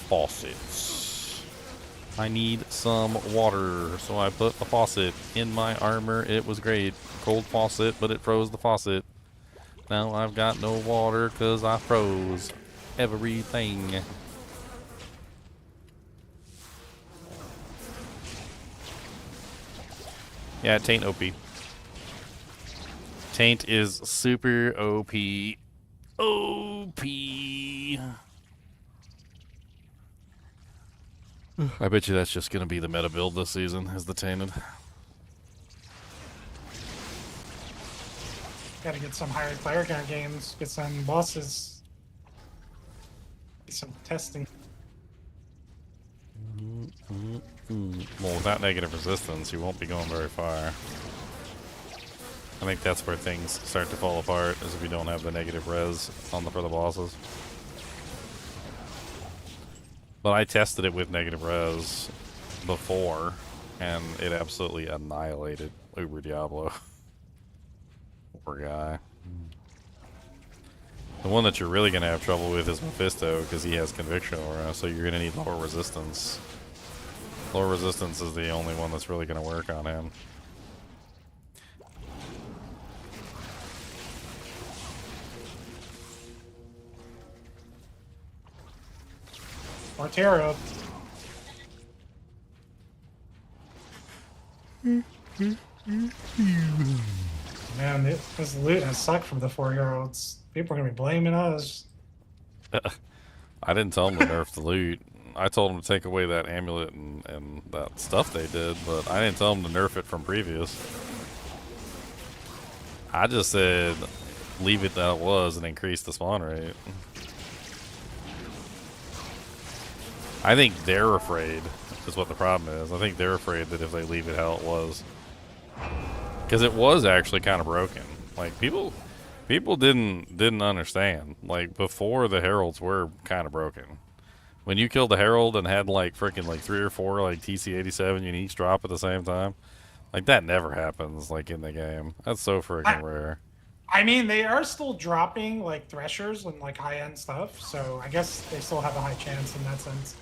Faucets. I need some water, so I put a faucet in my armor. It was great. Cold faucet, but it froze the faucet. Now I've got no water because I froze everything. Yeah, Taint OP. Taint is super OP. OP. I bet you that's just going to be the meta build this season, is the Tainted. Gotta get some higher player count games, get some bosses, get some testing. Well, without negative resistance, you won't be going very far. I think that's where things start to fall apart, is if you don't have the negative res on for the bosses. But I tested it with negative res before, and it absolutely annihilated Uber Diablo. Poor guy. The one that you're really going to have trouble with is Mephisto, because he has Conviction Aura, so you're going to need lower resistance. Lower resistance is the only one that's really going to work on him. Mortero. Man, this loot has sucked from the 4-year-olds. People are gonna be blaming us. I didn't tell them to nerf the loot. I told them to take away that amulet and that stuff they did, but I didn't tell them to nerf it from previous. I just said leave it that it was and increase the spawn rate. I think they're afraid, is what the problem is. I think they're afraid that if they leave it how it was. Because it was actually kind of broken. Like, people didn't understand. Like, before, the heralds were kind of broken. When you killed the herald and had like freaking like 3 or 4 like TC-87 uniques drop at the same time, like that never happens like in the game. That's so freaking rare. I mean, they are still dropping like threshers and like high-end stuff, so I guess they still have a high chance in that sense.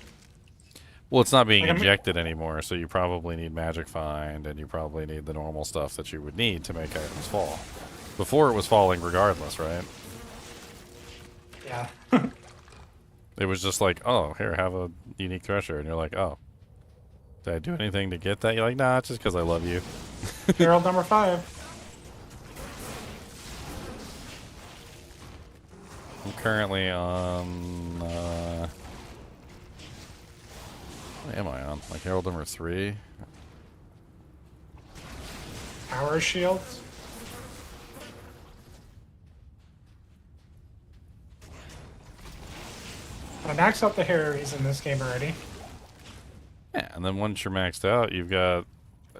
Well, it's not being Like, injected anymore, so you probably need magic find, and you probably need the normal stuff that you would need to make items fall. Before, it was falling regardless, right? Yeah. It was just like, oh, here, have a unique thresher, and you're like, oh, did I do anything to get that? You're like, nah, it's just because I love you. Herald number 5. I'm currently on, what am I on? Like Herald number 3? Power shield. I maxed out the Harrys in this game already. Yeah, and then once you're maxed out, you've got,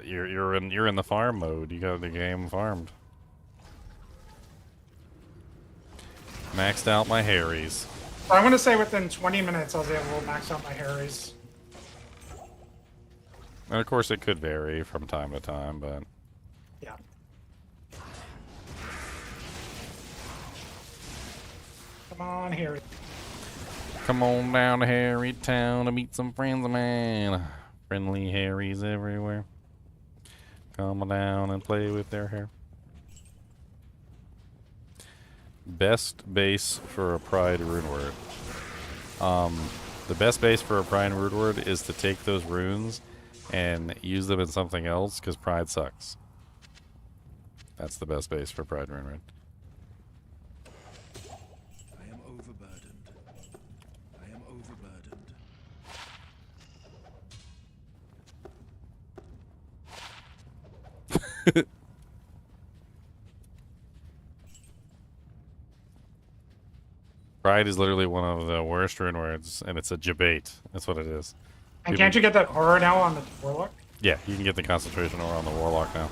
you're in the farm mode. You got the game farmed. Maxed out my Harrys. I'm gonna say within 20 minutes I was able to max out my Harrys. And of course, it could vary from time to time, but Yeah. Come on, Harry. come on down to Harry Town to meet some friends of mine. Friendly Harrys everywhere. Come on down and play with their hair. Best base for a Pride rune word. The best base for a Pride rune word is to take those runes and use them in something else, because Pride sucks. That's the best base for Pride rune word. I am overburdened. I am overburdened. Pride is literally one of the worst rune words, and it's a debate. That's what it is. And People- can't you get that aura now on the Warlock? Yeah, you can get the concentration aura on the Warlock now.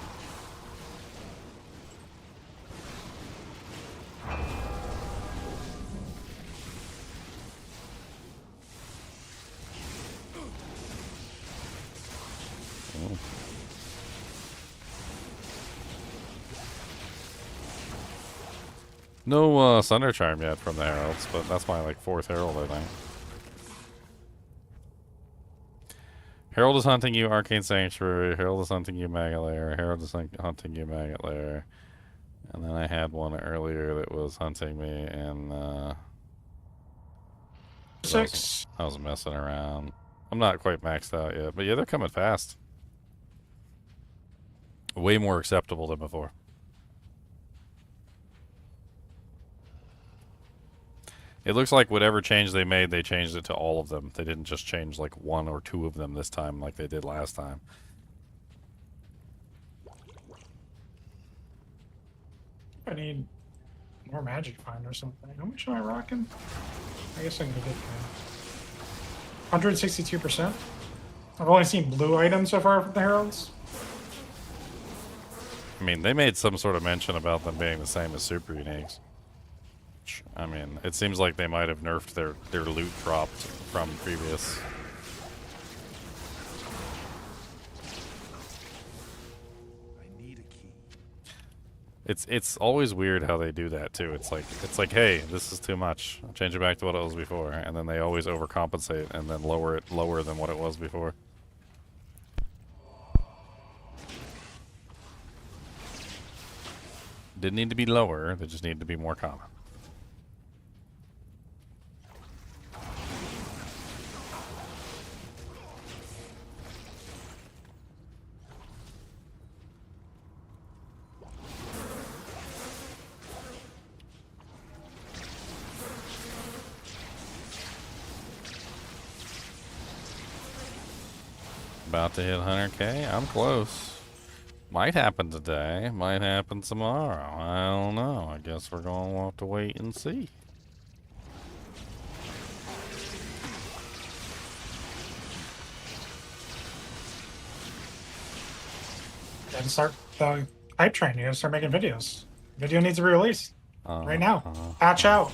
Oh. No Thunder Charm yet from the Heralds, but that's my like 4th Herald, I think. Herald is hunting you, Arcane Sanctuary. Herald is hunting you, Maggot Lair. Herald is hunting you, Maggot Lair. And then I had one earlier that was hunting me, and 6. I was messing around. I'm not quite maxed out yet, but yeah, they're coming fast. Way more acceptable than before. It looks like whatever change they made, they changed it to all of them. They didn't just change like one or two of them this time like they did last time. I need more magic find or something. How much am I rocking? I guess I can get 162%. I've only seen blue items so far from the heralds. I mean, they made some sort of mention about them being the same as super uniques. I mean, it seems like they might have nerfed their loot dropped from previous. I need a key. It's always weird how they do that too. It's like, hey, this is too much. I'll change it back to what it was before, and then they always overcompensate and then lower it lower than what it was before. Didn't need to be lower, they just need to be more common. About to hit 100K? I'm close. Might happen today, might happen tomorrow. I don't know. I guess we're going to have to wait and see. And start the hype train. You gotta start making videos. Video needs to be released right now. Patch out.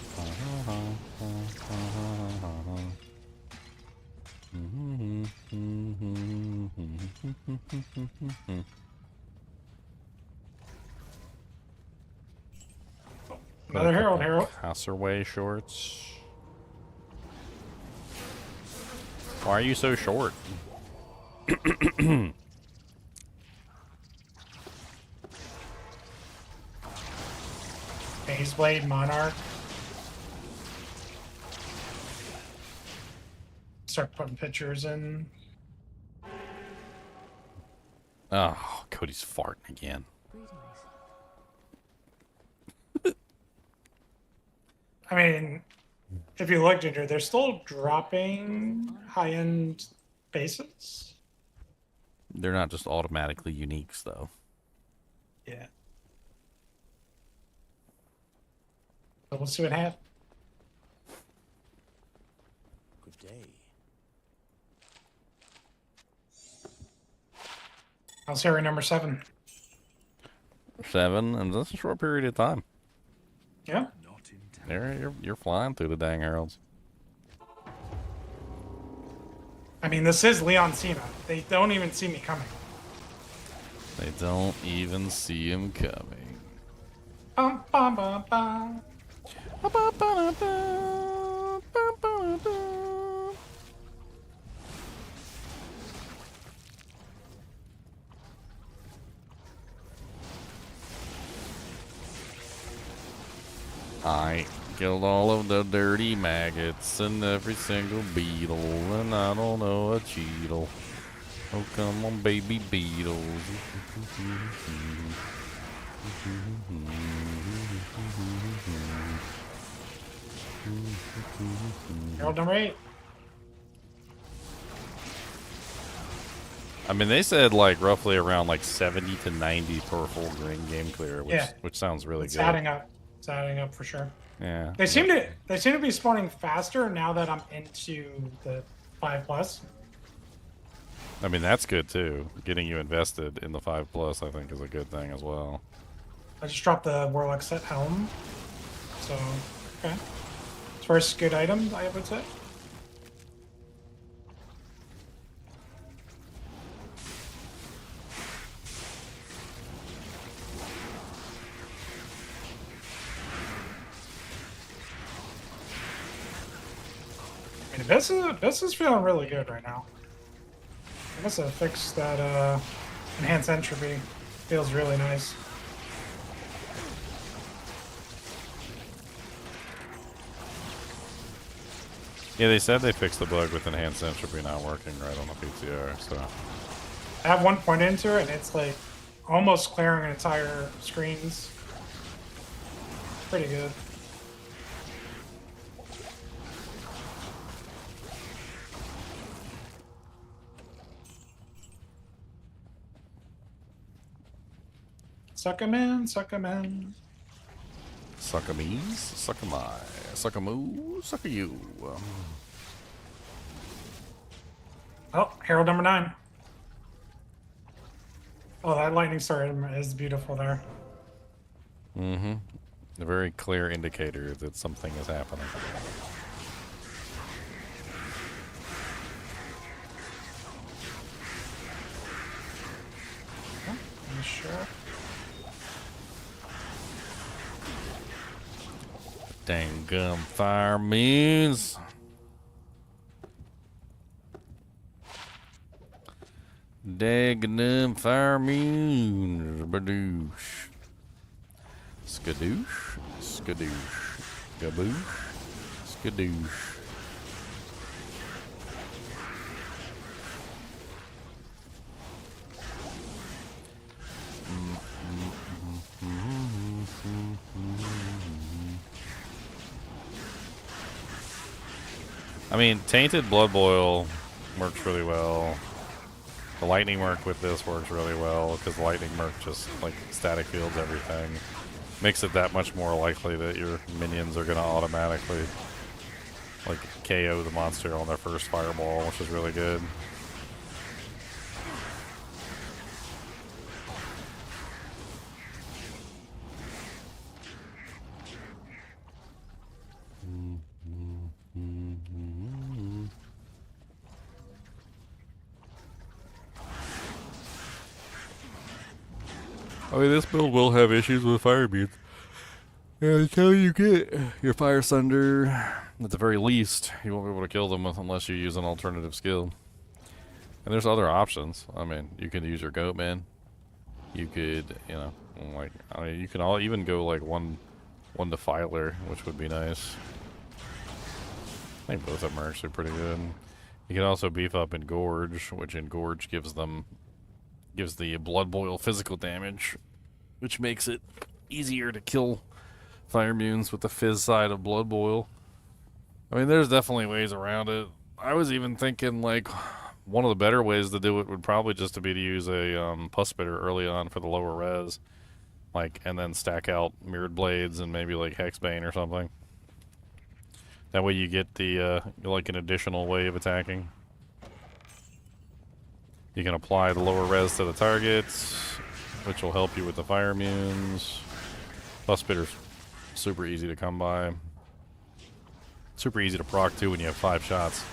Another herald. Passerway shorts. Why are you so short? Baseblade Monarch. Start putting pictures in. Oh, Cody's farting again. I mean, if you look, Ginger, they're still dropping high-end bases. They're not just automatically uniques, though. Yeah. So we'll see what happens. Good day. How's Harry number 7? 7, and that's a short period of time. Yeah. Not in town. You're flying through the dang heralds. I mean, this is Leon Cena. They don't even see me coming. They don't even see him coming. Bum, bum, bum, bum. I killed all of the dirty maggots and every single beetle, and I don't know a cheetle. Oh, come on, baby beetles. Herald number 8. I mean, they said like roughly around like 70 to 90 per full green game clear, which sounds really It's good. adding up. It's adding up for sure. Yeah. They seem to be spawning faster now that I'm into the 5+. I mean, that's good too. Getting you invested in the 5+, I think, is a good thing as well. I just dropped the warlock set helm. So, okay. First good item, I would say. I mean, this is feeling really good right now. I guess I fixed that enhanced entropy. Feels really nice. Yeah, they said they fixed the bug with enhanced entropy not working right on the PTR, so. I have one point into it, and it's like almost clearing entire screens. Pretty good. Suck 'em in, suck 'em in. Suck a me's, suck a my, suck a moo, suck a you. Oh, Herald number 9. Oh, that lightning sword is beautiful there. Mm-hmm. A very clear indicator that something is happening. Oh, I'm sure. Dang gum fire means. Dagenum fire means. Badoosh. Skadoosh. Skadoosh. Gaboosh. Skadoosh. I mean, Tainted Blood Boil works really well. The Lightning Merc with this works really well because the Lightning Merc just like static fields everything. Makes it that much more likely that your minions are going to automatically like KO the monster on their first fireball, which is really good. I mean, this build will have issues with fire beats. Yeah, until you get your Fire Sunder, at the very least, you won't be able to kill them unless you use an alternative skill. And there's other options. I mean, you could use your Goatman. You could, you know, like, I mean, you can all even go like one Defiler, which would be nice. I think both of them are actually pretty good. You can also beef up Engorge, which Engorge gives the Blood Boil physical damage, which makes it easier to kill fire immunes with the fizz side of Blood Boil. I mean, there's definitely ways around it. I was even thinking, like, one of the better ways to do it would probably just to be to use a Pus Spitter early on for the lower res. Like, and then stack out Mirrored Blades and maybe, like, Hexbane or something. That way you get the, like, an additional way of attacking. You can apply the lower res to the targets, which will help you with the fire immunes. Pus Spitter's super easy to come by. Super easy to proc too when you have 5 shots.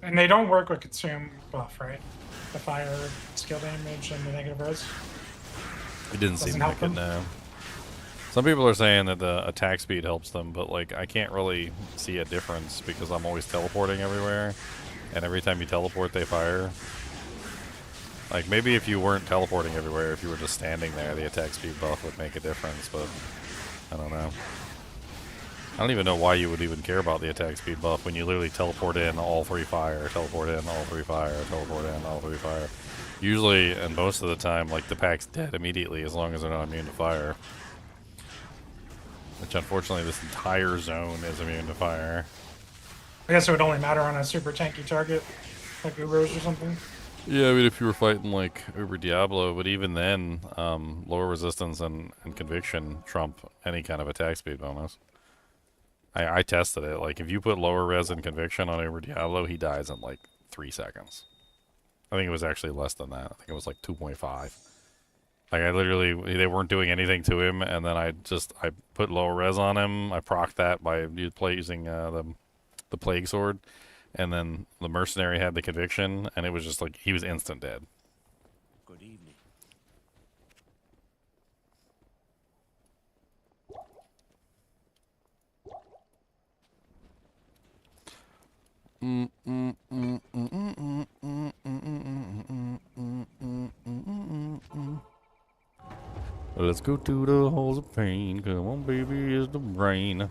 And they don't work with consume buff, right? The fire skill damage and the negative res. It didn't seem Doesn't like help it, them? no. Some people are saying that the attack speed helps them, but like I can't really see a difference because I'm always teleporting everywhere, and every time you teleport they fire. Like maybe if you weren't teleporting everywhere, if you were just standing there, the attack speed buff would make a difference, but I don't know. I don't even know why you would even care about the attack speed buff when you literally teleport in, all 3 fire, teleport in, all 3 fire, teleport in, all 3 fire. Usually, and most of the time, like the pack's dead immediately as long as they're not immune to fire. Which unfortunately this entire zone is immune to fire. I guess it would only matter on a super tanky target, like Ubers or something. Yeah, I mean if you were fighting like Uber Diablo, but even then, lower resistance and conviction trump any kind of attack speed bonus. I tested it. Like if you put lower res and conviction on Uber Diablo, he dies in like 3 seconds. I think it was actually less than that. I think it was like 2.5. Like I literally, they weren't doing anything to him, and then I put lower res on him. I procced that by using the plague sword, and then the mercenary had the conviction, and it was just like he was instant dead. Good evening. Let's go to the halls of pain. Come on, baby, is the brain.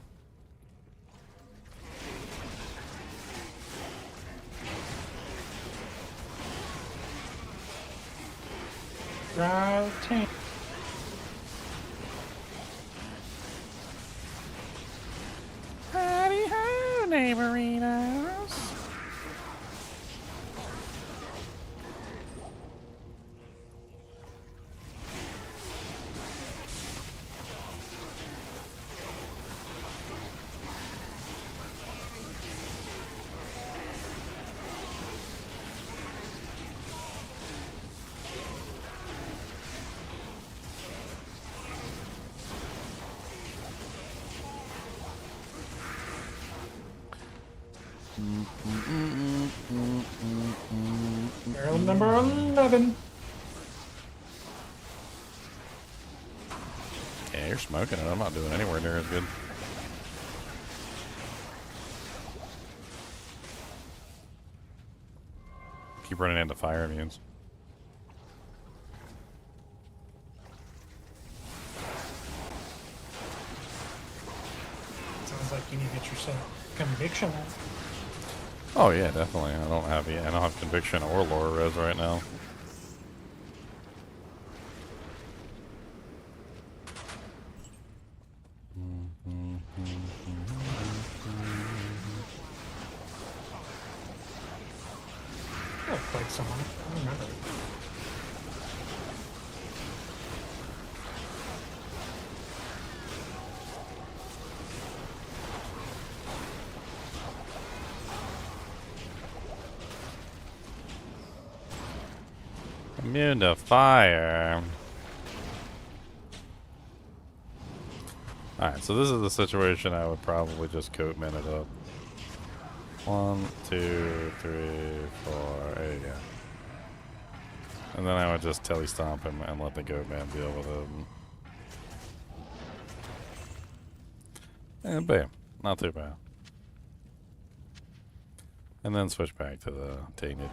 Drive Taint. Howdy ho, neighborinos. Barrel number 11. Yeah, you're smoking it. I'm not doing anywhere near as good. Keep running into fire immunes. Sounds like you need to get yourself conviction. Oh yeah, definitely. I don't have conviction or lore res right now. I played someone. I don't remember. Immune to fire. Alright, so this is the situation I would probably just coat minute up. 1, 2, 3, 4, there you go. And then I would just telly stomp him and let the goat man deal with it. And bam, not too bad. And then switch back to the tainted.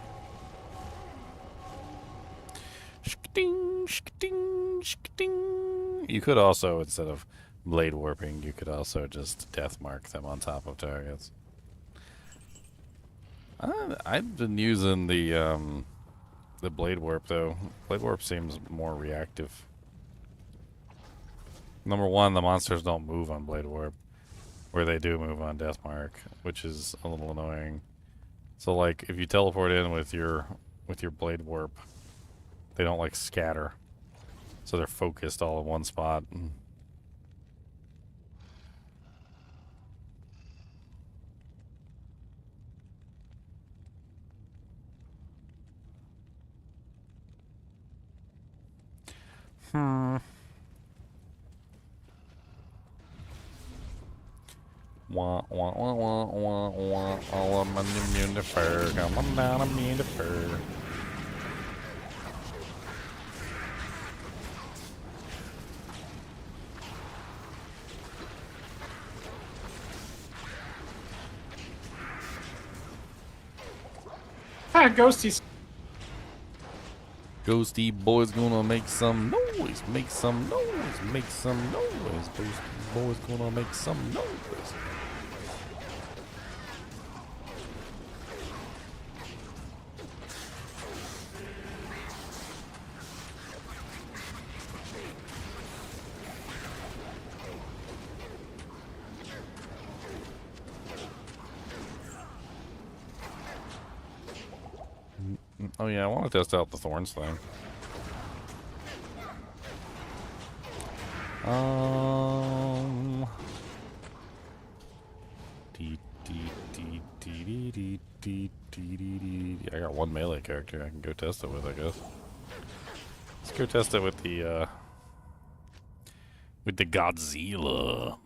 Shk-ding, shk-ding, shk-ding. You could also, instead of blade warping, you could also just death mark them on top of targets. I've been using the blade warp though. Blade warp seems more reactive. Number one, the monsters don't move on blade warp, where they do move on death mark, which is a little annoying. So like if you teleport in with your blade warp, they don't like scatter, so they're focused all in one spot. Wah, wah, wah, wah, wah, wah. All of my immune to fur. Come on down, immune to fur. Ah, Ghosties. Ghosty boy's gonna make some noise, make some noise, make some noise. Ghosty boy's gonna make some noise. Oh yeah, I want to test out the thorns thing. I got one melee character I can go test it with, I guess. Let's go test it with the Godzilla.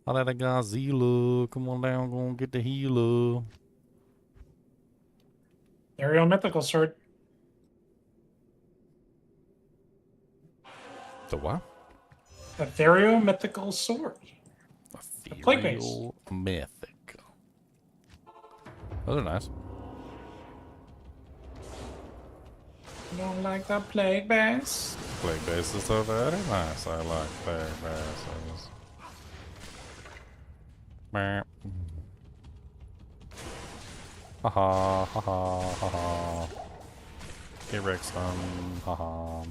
Oh, that a Godzilla. Come on down, go and get the healer. Aerial Mythical Sword. The what? Ethereal Mythical Sword. Plague base. Ethereal Mythic. Those are nice. You don't like the Plague Base? Plague bases are very nice. I like plague bases. Meh. Ha ha ha ha ha ha. Get Rex haha.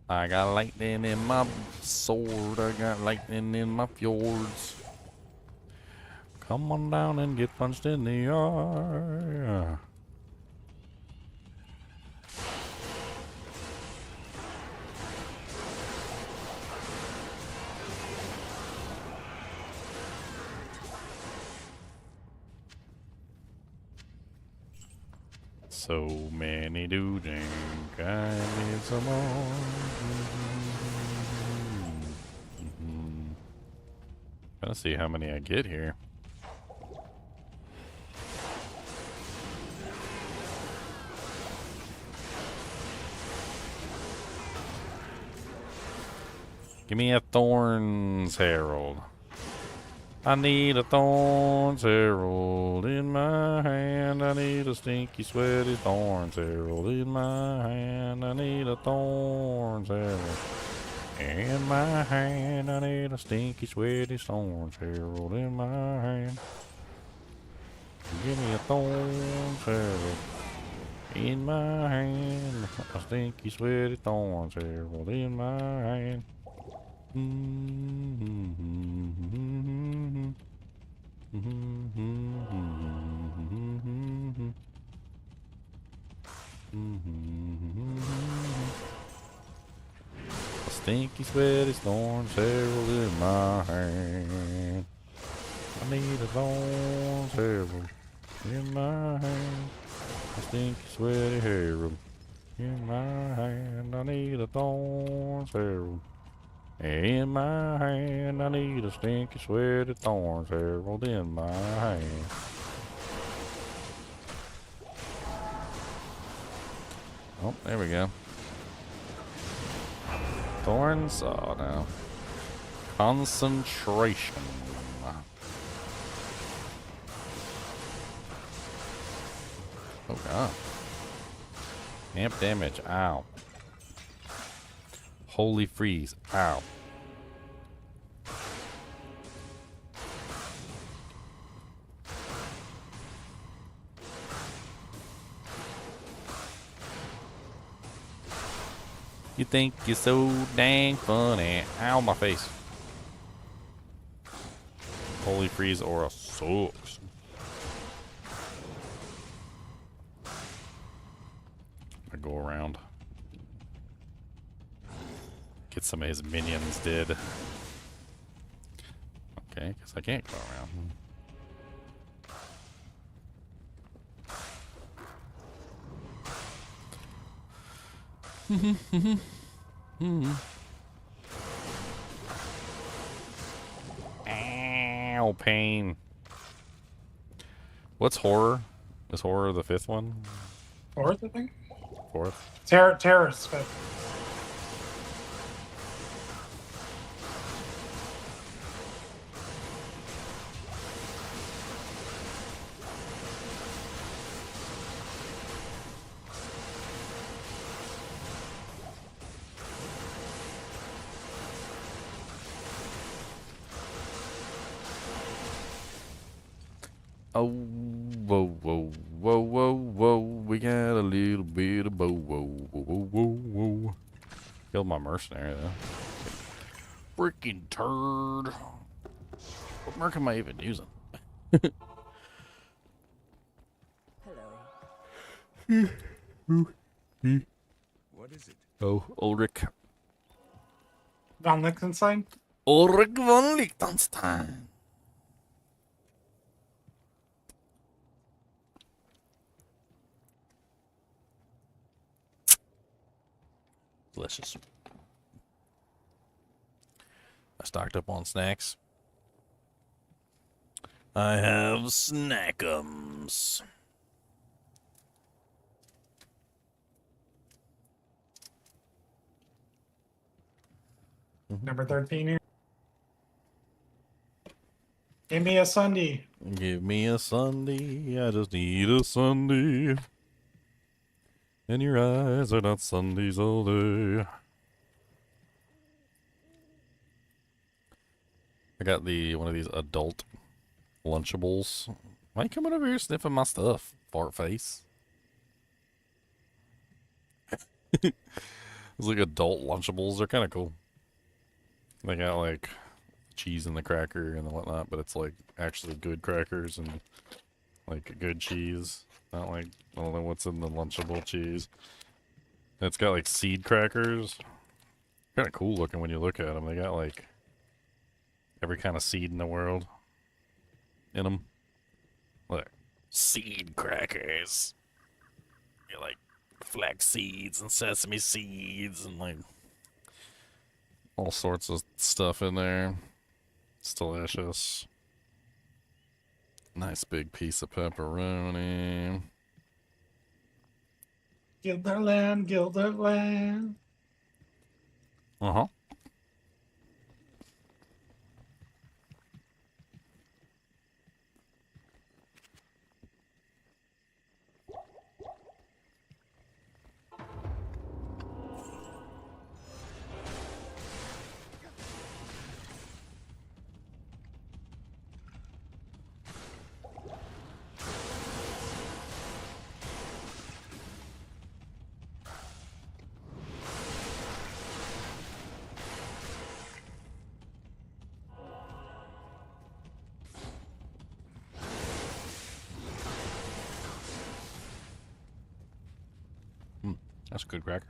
I got lightning in my sword. I got lightning in my fjords. Come on down and get punched in the eye. So many do drink, I need some more. Trying to see how many I get here. Give me a Thorns Herald. I need a Thorns Herald in my hand. I need a stinky, sweaty Thorns Herald in my hand. I need a Thorns Herald in my hand. I need a stinky, sweaty Thorns Herald in my hand. Give me a Thorns Herald in my hand. A stinky, sweaty Thorns Herald in my hand. A stinky, sweaty Thorns Herald in my hand. I need a Thorns Herald in my hand. A stinky, sweaty Herald in my hand. I need a Thorns Herald in my hand. I need a stinky, sweaty Thorns Herald in my hand. Oh, there we go. Thorns, oh no. Concentration. Oh god. Amp damage, ow. Holy freeze, ow. You think you're so dang funny. Ow, my face. Holy freeze aura sucks. I go around. Get some of his minions dead. Okay, because I can't go around. Ow, pain. What's horror? Is horror the fifth one? Fourth, I think. Fourth? Terrorist fifth. Oh, whoa, whoa, whoa, whoa, whoa. We got a little bit of bow, whoa, whoa, whoa, whoa, whoa. Killed my mercenary, though. Freaking turd. What merc am I even using? Hello. What is it? Oh, Ulrich. Von Liechtenstein. Ulrich von Liechtenstein. Delicious. I stocked up on snacks. I have snackums. Number 13 here. Give me a Sunday. Give me a Sunday. I just need a Sunday. And your eyes are not Sundays all day. I got one of these adult Lunchables. Why you coming over here sniffing my stuff, fart face? It's like adult Lunchables. They're kind of cool. They got like cheese in the cracker and whatnot, but it's like actually good crackers and like good cheese. Not like, I don't know what's in the Lunchable cheese. And it's got like seed crackers. Kind of cool looking when you look at them. They got like every kind of seed in the world in them. Look, seed crackers. You like flax seeds and sesame seeds and like all sorts of stuff in there. It's delicious. Nice big piece of pepperoni. Gilderland, Gilderland. Uh-huh. That's a good cracker.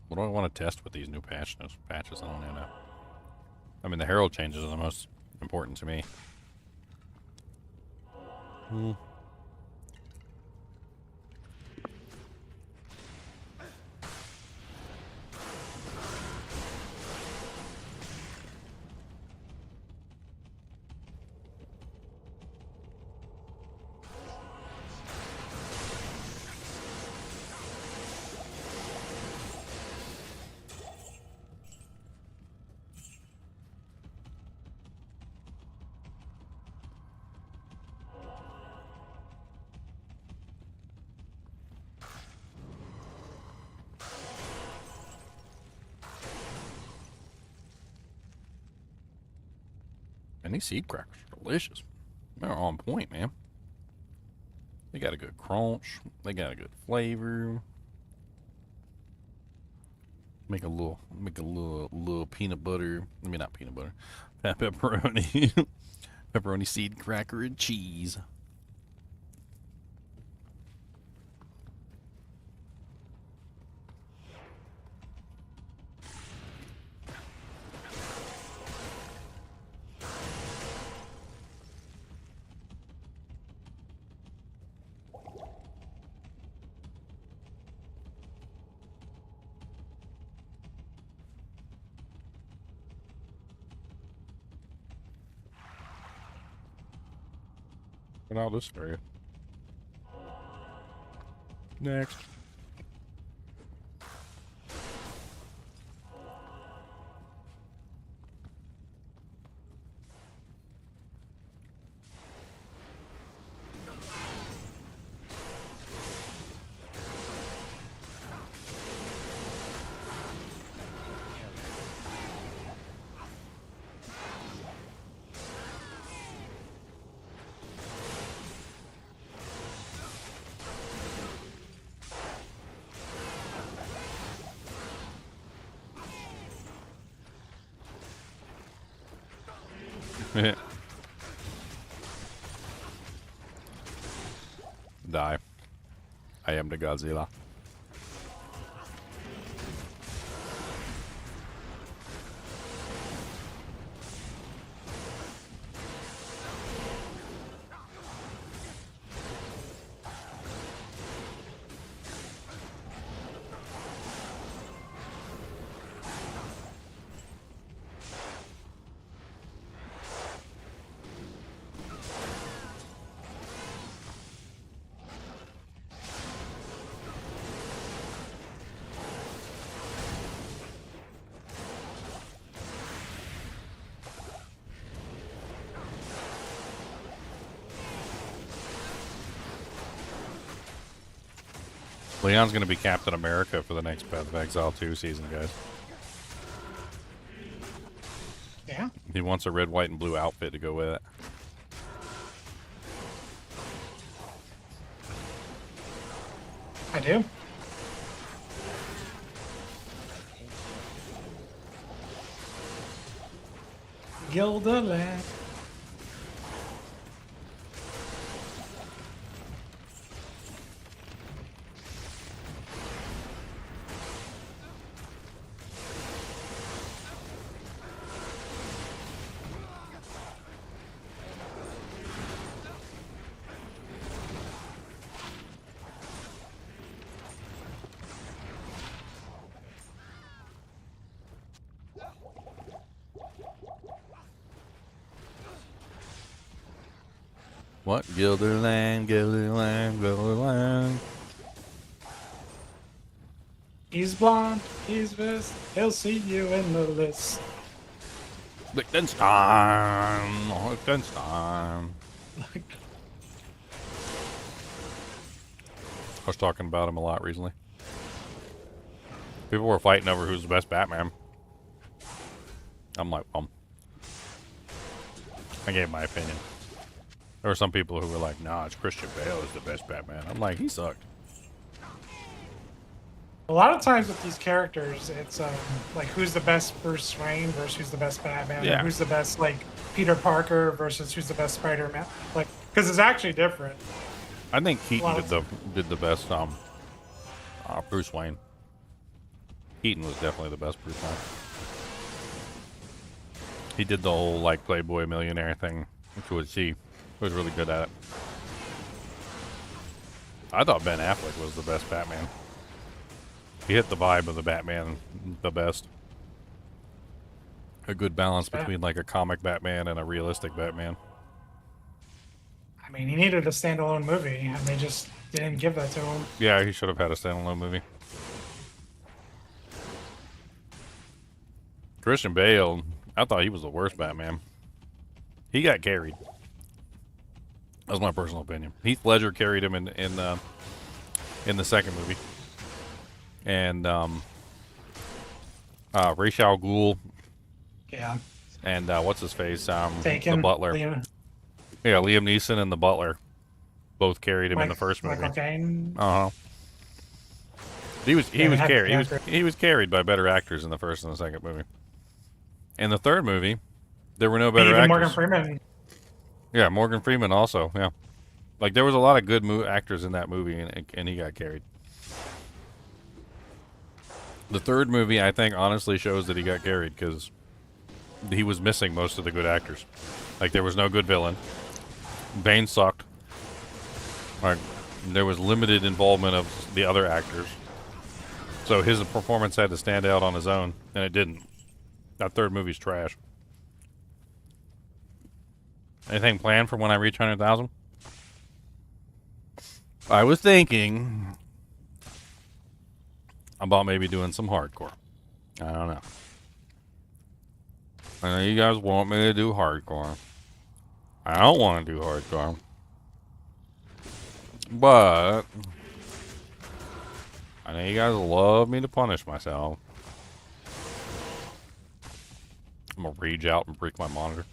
What do I want to test with these new patches? I don't know. I mean, the herald changes are the most important to me. And these seed crackers are delicious. They're on point, man. They got a good crunch. They got a good flavor. Make a little peanut butter. I mean, not peanut butter. Pepperoni. Pepperoni seed cracker and cheese. And all this area. Next. Die. I am the Godzilla. Leon's gonna be Captain America for the next Path of Exile 2 season, guys. Yeah. He wants a red, white, and blue outfit to go with it. I do. Gilderland. What? Gilderland, Gilderland, Gilderland. He's blonde, he's vest, he'll see you in the list. Liechtenstein, Liechtenstein. I was talking about him a lot recently. People were fighting over who's the best Batman. I'm like, I gave my opinion. There were some people who were like, nah, it's Christian Bale is the best Batman. I'm like, he sucked. A lot of times with these characters, it's like who's the best Bruce Wayne versus who's the best Batman, Yeah. or who's the best like Peter Parker versus who's the best Spider-Man. Like, because it's actually different. I think Keaton Well, did the best Bruce Wayne. Keaton was definitely the best Bruce Wayne. He did the whole like Playboy millionaire thing, which was he was really good at it. I thought Ben Affleck was the best Batman. He hit the vibe of the Batman the best. A good balance between like a comic Batman and a realistic Batman. I mean, he needed a standalone movie, and they just didn't give that to him. Yeah, he should have had a standalone movie. Christian Bale, I thought he was the worst Batman. He got carried. That's my personal opinion. Heath Ledger carried him in the second movie, and Ra's al Ghul Yeah. and what's his face, the Taken. Butler. Liam, Yeah, Liam Neeson and the Butler both carried him in the first movie. Michael Caine. He was Yeah, carried. yeah. He was carried by better actors in the first and the second movie. In the third movie, there were no better Even actors. Morgan Freeman. Yeah, Morgan Freeman also. Yeah, like there was a lot of good actors in that movie, and he got carried. The third movie, I think, honestly shows that he got carried because he was missing most of the good actors. Like there was no good villain. Bane sucked. Like there was limited involvement of the other actors, so his performance had to stand out on his own, and it didn't. That third movie's trash. Anything planned for when I reach 100,000? I was thinking about maybe doing some hardcore. I don't know. I know you guys want me to do hardcore. I don't want to do hardcore. But I know you guys love me to punish myself. I'm gonna rage out and break my monitor.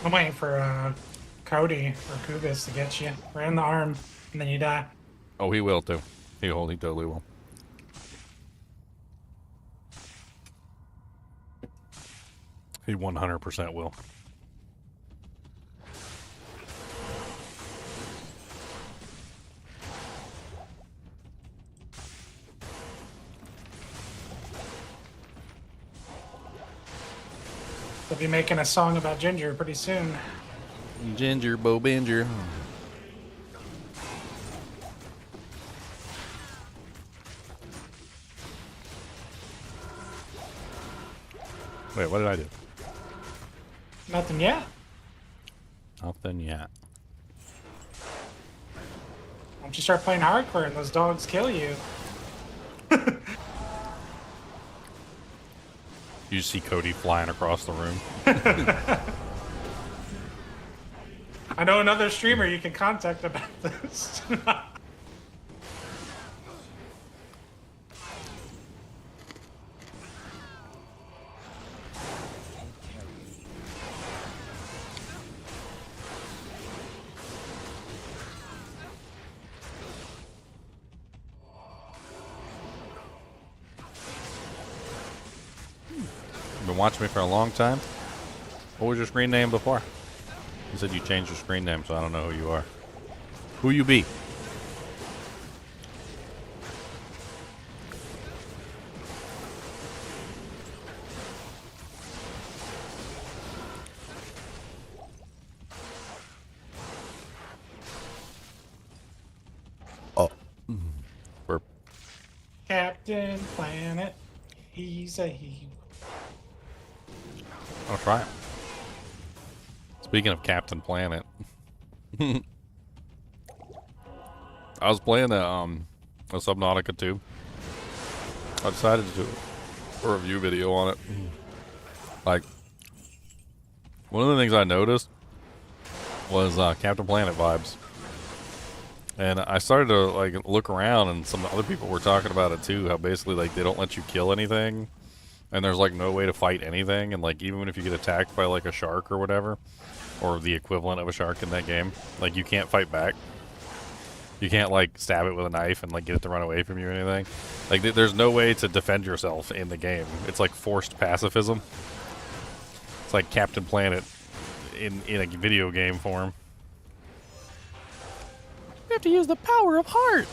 I'm waiting for Cody or Kubis to get you. Right in the arm, and then you die. Oh, he will too. He totally will. He 100% will. They'll be making a song about Ginger pretty soon. Ginger, Bo Binger. Wait, what did I do? Nothing yet. Nothing yet. Once you start playing hardcore and those dogs kill you. You just see Cody flying across the room. I know another streamer you can contact about this. Been watching me for a long time. What was your screen name before? You said you changed your screen name, so I don't know who you are. Who you be? Oh. Burp. Captain Planet, he's a he. I'll try it. Speaking of Captain Planet, I was playing a Subnautica 2. I decided to do a review video on it. Like, one of the things I noticed was Captain Planet vibes. And I started to like look around, and some other people were talking about it too, how basically like they don't let you kill anything. And there's like no way to fight anything, and like even if you get attacked by like a shark or whatever, or the equivalent of a shark in that game, like you can't fight back. You can't like stab it with a knife and like get it to run away from you or anything. Like there's no way to defend yourself in the game. It's like forced pacifism. It's like Captain Planet in a video game form. You have to use the power of heart.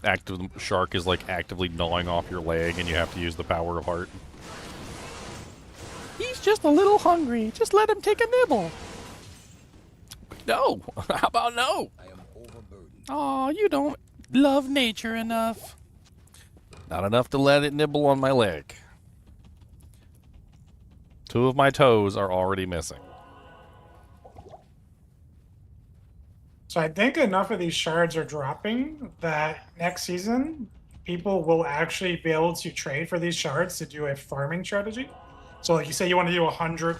Active shark is like actively gnawing off your leg, and you have to use the power of heart. He's just a little hungry. Just let him take a nibble. No. How about no? I am overburdened. Oh, you don't love nature enough. Not enough to let it nibble on my leg. 2 of my toes are already missing. So I think enough of these shards are dropping that next season people will actually be able to trade for these shards to do a farming strategy. So like you say you want to do 100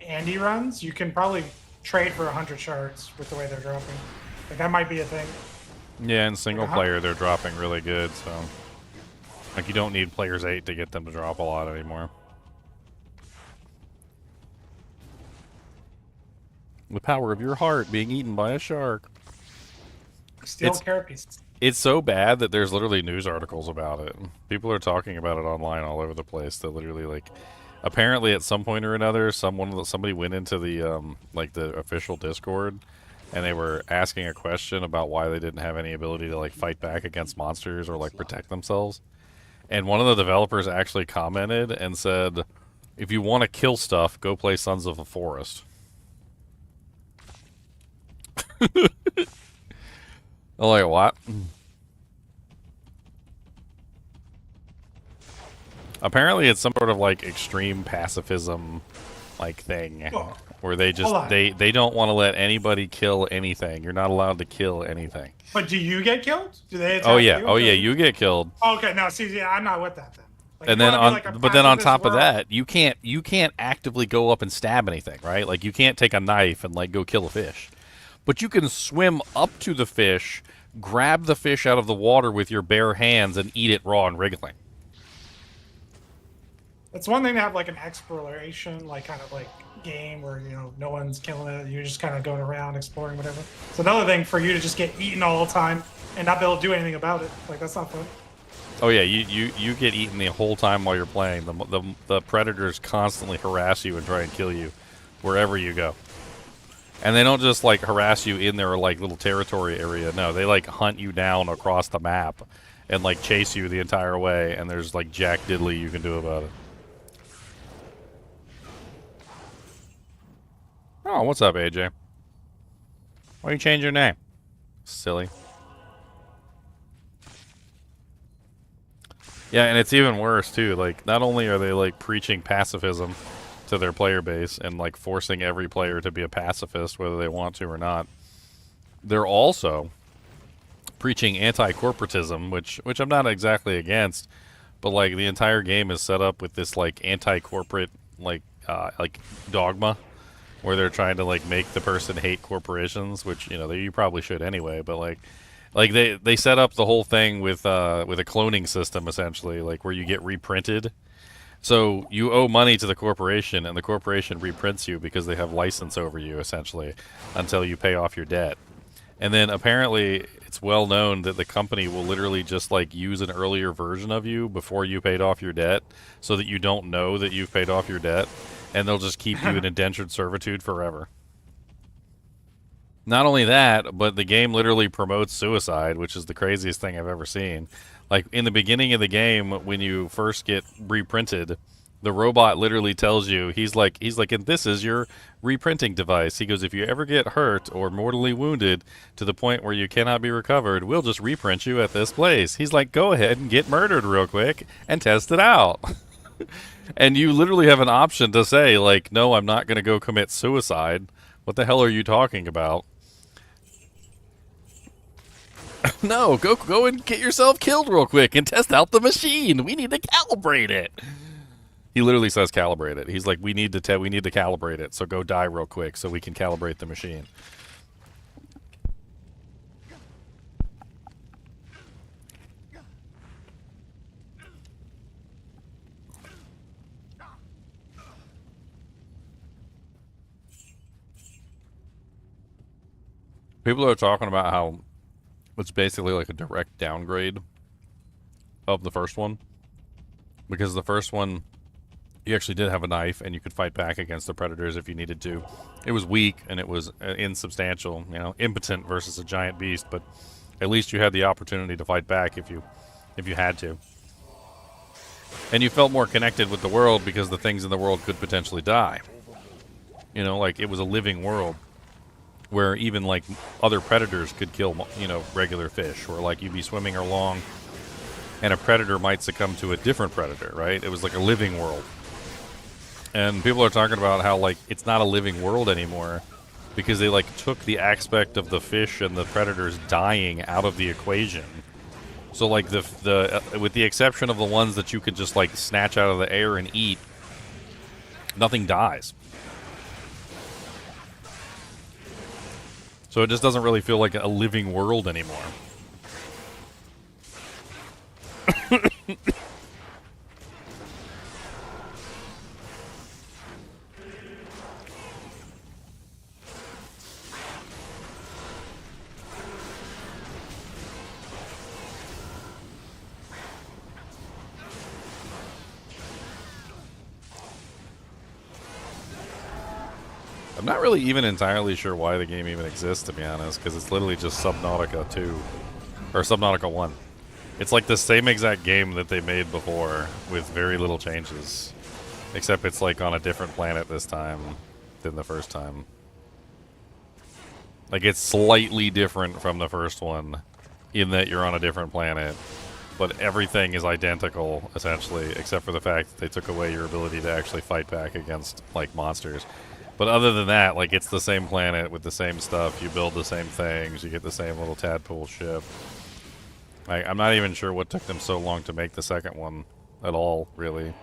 Andy runs, you can probably trade for 100 shards with the way they're dropping. Like that might be a thing. Yeah, in single player they're dropping really good, so like you don't need players 8 to get them to drop a lot anymore. The power of your heart being eaten by a shark. Steel carapace. It's so bad that there's literally news articles about it. People are talking about it online all over the place. That literally, like, apparently at some point or another, somebody went into the like the official Discord, and they were asking a question about why they didn't have any ability to like fight back against monsters or like protect themselves. And one of the developers actually commented and said, "If you want to kill stuff, go play Sons of the Forest." I'm like, what? Apparently it's some sort of like extreme pacifism like thing where they just they don't want to let anybody kill anything. You're not allowed to kill anything. But do you get killed? Do they attack Oh yeah, you? oh yeah, you get killed. Okay, no, see, yeah, I'm not with that then. Like, And then on top of that, you can't actively go up and stab anything, right? Like you can't take a knife and like go kill a fish. But you can swim up to the fish, grab the fish out of the water with your bare hands, and eat it raw and wriggling. It's one thing to have like an exploration, like kind of like game where no one's killing it. You're just kind of going around exploring whatever. It's another thing for you to just get eaten all the time and not be able to do anything about it. Like that's not fun. Oh yeah, you get eaten the whole time while you're playing. The predators constantly harass you and try and kill you wherever you go. And they don't just like harass you in their like little territory area. No, they like hunt you down across the map and like chase you the entire way. And there's like jack diddly you can do about it. Oh, what's up, AJ? Why you change your name? Silly. Yeah, and it's even worse too. Like, not only are they like preaching pacifism to their player base and like forcing every player to be a pacifist whether they want to or not, they're also preaching anti-corporatism, which I'm not exactly against, but like the entire game is set up with this like anti-corporate like dogma where they're trying to like make the person hate corporations, which you probably should anyway, but like they set up the whole thing with a cloning system essentially, like where you get reprinted. So you owe money to the corporation, and the corporation reprints you because they have license over you essentially until you pay off your debt. And then apparently it's well known that the company will literally just like use an earlier version of you before you paid off your debt so that you don't know that you've paid off your debt, and they'll just keep you in indentured servitude forever. Not only that, but the game literally promotes suicide, which is the craziest thing I've ever seen. Like in the beginning of the game, when you first get reprinted, the robot literally tells you, he's like, and this is your reprinting device. He goes, if you ever get hurt or mortally wounded to the point where you cannot be recovered, we'll just reprint you at this place. He's like, go ahead and get murdered real quick and test it out. And you literally have an option to say, like, no, I'm not going to go commit suicide. What the hell are you talking about? No, go and get yourself killed real quick and test out the machine. We need to calibrate it. He literally says calibrate it. He's like, we need to calibrate it. So go die real quick so we can calibrate the machine. People are talking about how it's basically like a direct downgrade of the first one, because the first one you actually did have a knife and you could fight back against the predators if you needed to. It was weak and it was insubstantial, impotent versus a giant beast, but at least you had the opportunity to fight back if you had to. And you felt more connected with the world because the things in the world could potentially die. Like it was a living world where even like other predators could kill, regular fish, or like you'd be swimming along and a predator might succumb to a different predator, right? It was like a living world. And people are talking about how like it's not a living world anymore because they like took the aspect of the fish and the predators dying out of the equation. So like the with the exception of the ones that you could just like snatch out of the air and eat, nothing dies. So it just doesn't really feel like a living world anymore. I'm not really even entirely sure why the game even exists, to be honest, because it's literally just Subnautica 2, or Subnautica 1. It's like the same exact game that they made before, with very little changes. Except it's like on a different planet this time than the first time. Like it's slightly different from the first one, in that you're on a different planet. But everything is identical, essentially, except for the fact that they took away your ability to actually fight back against, like, monsters. But other than that, like, it's the same planet with the same stuff. You build the same things. You get the same little tadpole ship. I'm not even sure what took them so long to make the second one at all, really.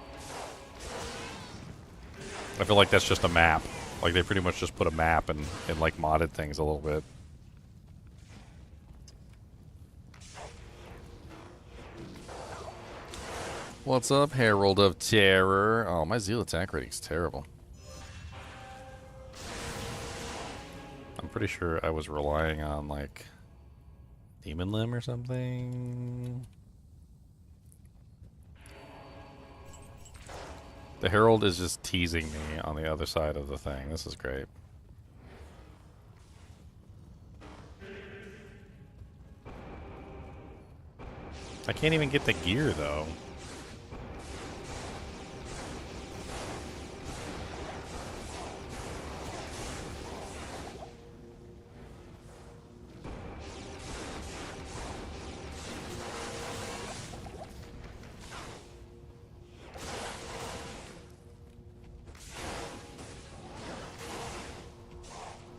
I feel like that's just a map. Like, they pretty much just put a map and like, modded things a little bit. What's up, Herald of Terror? Oh, my Zeal attack rating's terrible. I'm pretty sure I was relying on, like, Demon Limb or something. The Herald is just teasing me on the other side of the thing. This is great. I can't even get the gear, though.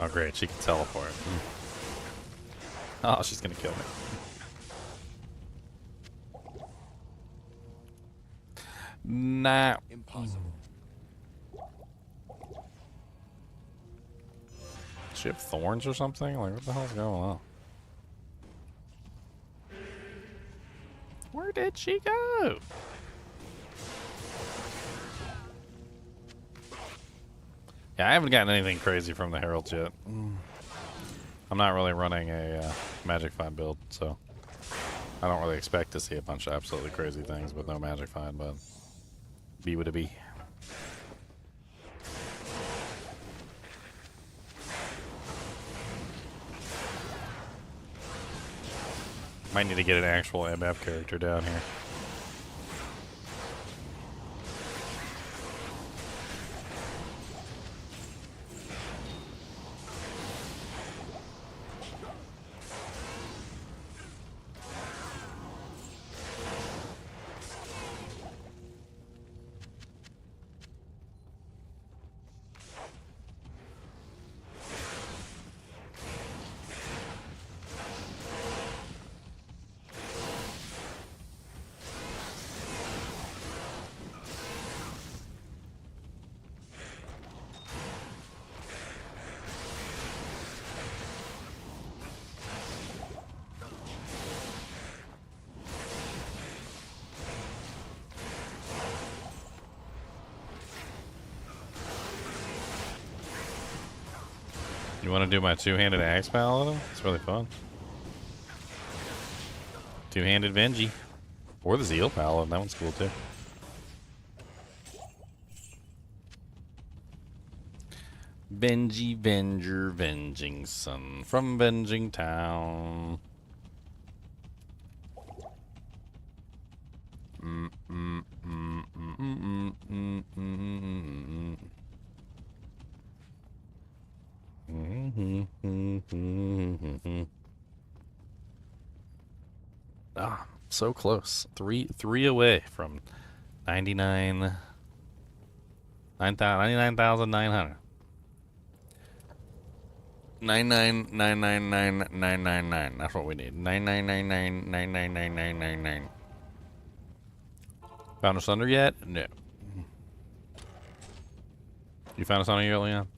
Oh, great. She can teleport. Oh, she's going to kill me. Nah. Impossible. Does she have thorns or something? Like, what the hell's going on? Where did she go? Yeah, I haven't gotten anything crazy from the heralds yet. I'm not really running a magic find build, so I don't really expect to see a bunch of absolutely crazy things with no magic find, but be what it be. Might need to get an actual MF character down here. You want to do my two-handed axe paladin? It's really fun. Two-handed Venji. Or the Zeal paladin. That one's cool too. Venji, Venger, Venging Son from Venging Town. Ah, so close. Three away from 99,900. 9999999. That's what we need. 999999999. Found a thunder yet? No. You found a thunder yet, Leon?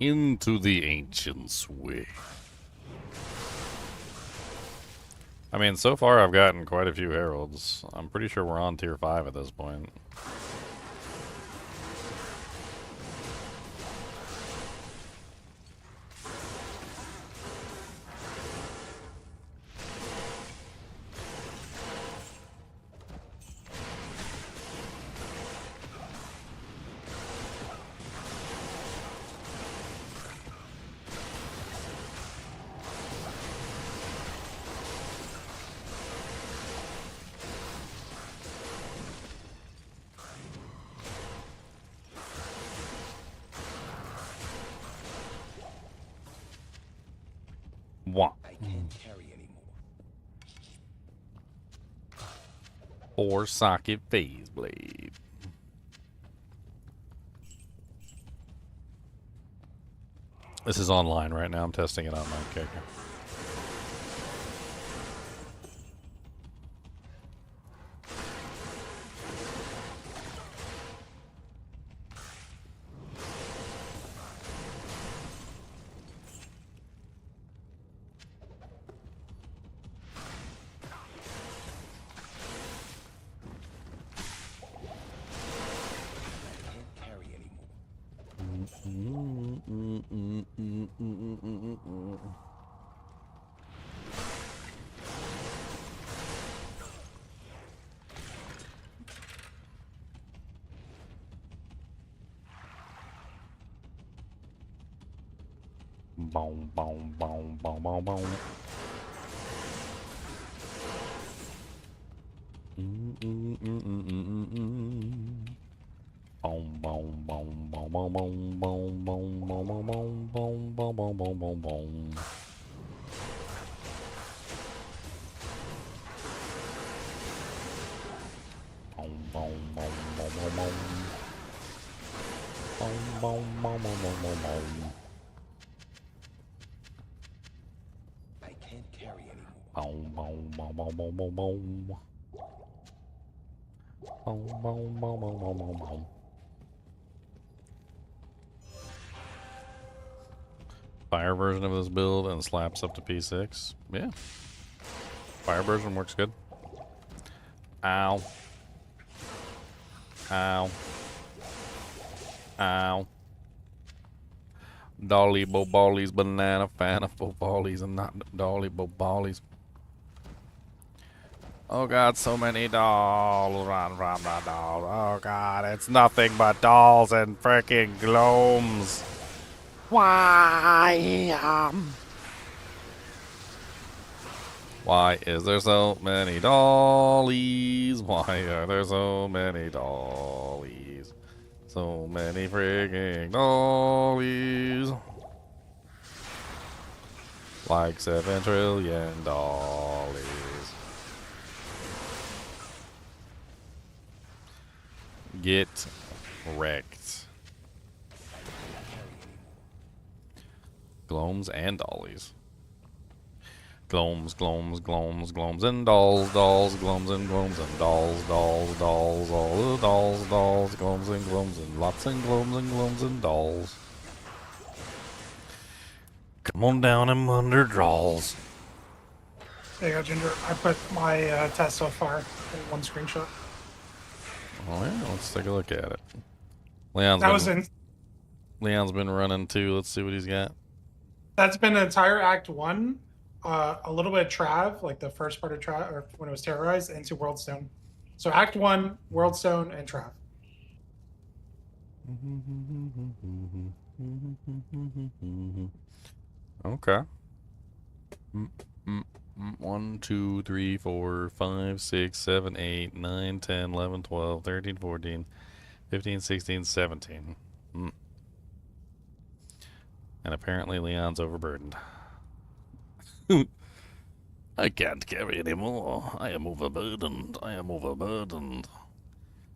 Into the Ancient's Way. I mean, so far I've gotten quite a few heralds. I'm pretty sure we're on tier 5 at this point. One. I can't carry anymore. 4-socket phase blade. This is online right now. I'm testing it on my character. Boom, boom, boom, boom, boom, boom. Boom, boom, boom, boom, boom, boom, boom, boom, boom, boom, boom, boom. boom, boom, boom, boom. Boom, boom, boom, boom, boom, boom. Boom, boom, boom, boom, boom, boom, boom. I can't carry anymore. Boom, boom, boom, boom, boom, boom, boom. Boom, boom, boom, boom, boom, boom, boom. Fire version of this build and slaps up to P6. Yeah. Fire version works good. Ow. Ow. Ow. Dolly Boballies, banana fan of Boballies and not Dolly Boballies. Oh god, so many dolls. Run from the dolls. Oh god, it's nothing but dolls and freaking gnomes. Why is there so many dollies? Why are there so many dollies? So many freaking dollies. Like 7 trillion dollies. Get wrecked. Glomes and dollies. Glomes, glomes, glomes, glomes, and dolls, dolls, glomes and glomes, and dolls, dolls, dolls, all the dolls, dolls, glomes and glomes, and lots and glomes and glomes and dolls. Come on down and under draws. There you go, Ginger. I put my test so far in one screenshot. Oh yeah, let's take a look at it. Leon's That was in. Leon's been running too. Let's see what he's got. That's been the entire Act 1. A little bit of Trav, like the first part of Trav, or when it was terrorized, into Worldstone. So Act 1, Worldstone, and Trav. Okay. 1, 2, 3, 4, 5, 6, 7, 8, 9, 10, 11, 12, 13, 14, 15, 16, 17. And apparently Leon's overburdened. I can't carry anymore. I am overburdened. I am overburdened.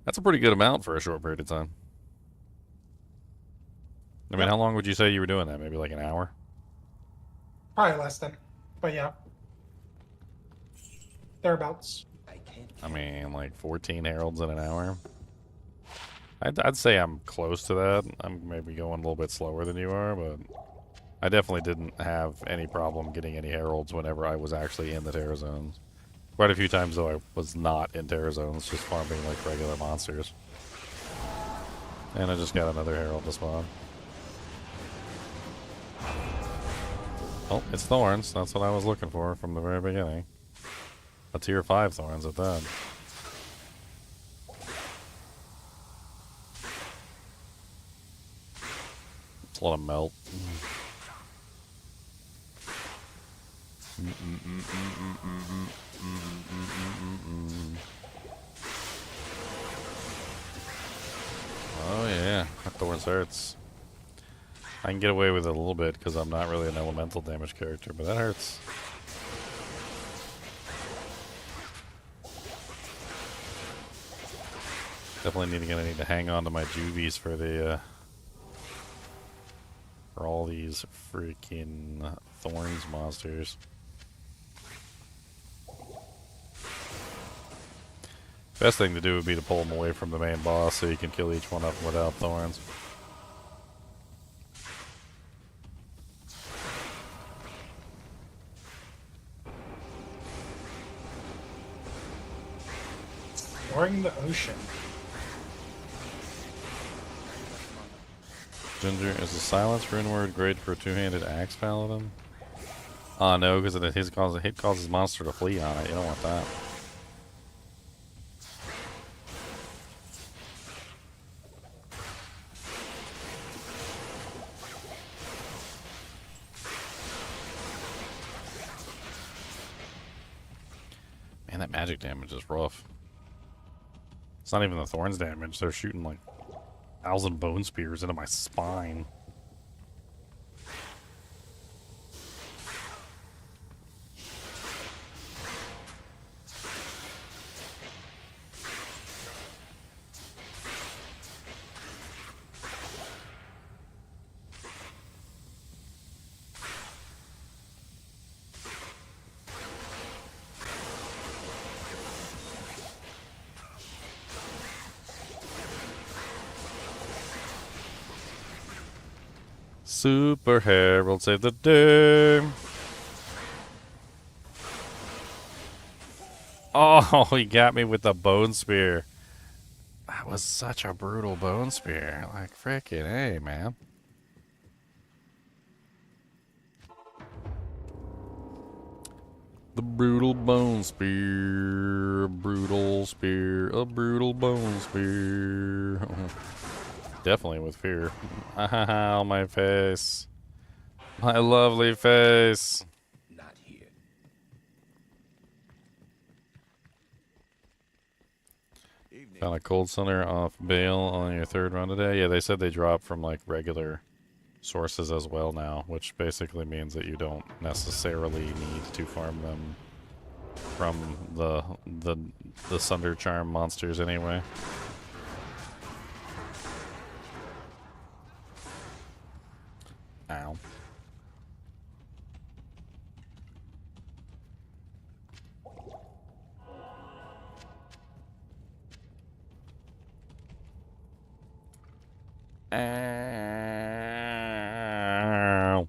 That's a pretty good amount for a short period of time. I mean, how long would you say you were doing that? Maybe like an hour? Probably less than. But yeah. Thereabouts. I mean, like 14 heralds in an hour? I'd say I'm close to that. I'm maybe going a little bit slower than you are, but I definitely didn't have any problem getting any heralds whenever I was actually in the terror zones. Quite a few times, though, I was not in terror zones, just farming like regular monsters. And I just got another herald to spawn. Oh, it's thorns. That's what I was looking for from the very beginning. A tier 5 thorns at that. It's a lot of melt. Oh yeah, that thorns hurts. I can get away with it a little bit because I'm not really an elemental damage character, but that hurts. Definitely gonna need to hang on to my juvies for the for all these freaking thorns monsters. Best thing to do would be to pull them away from the main boss so you can kill each one of them without thorns. Exploring the ocean. Ginger, is the silence rune word great for a two-handed axe paladin? No, because it causes monster to flee on it. You don't want that. Man, that magic damage is rough. It's not even the thorns damage. They're shooting like 1,000 bone spears into my spine. Super Herald save the day. Oh, he got me with the bone spear. That was such a brutal bone spear. Like, frickin' hey, man. The brutal bone spear. A brutal spear. A brutal bone spear. Definitely with fear. Ah, my face. My lovely face. Not here. Evening. Found a cold center off Bale on your third run today. Yeah, they said they drop from like regular sources as well now, which basically means that you don't necessarily need to farm them from the Sunder Charm monsters anyway. Ow. Ow.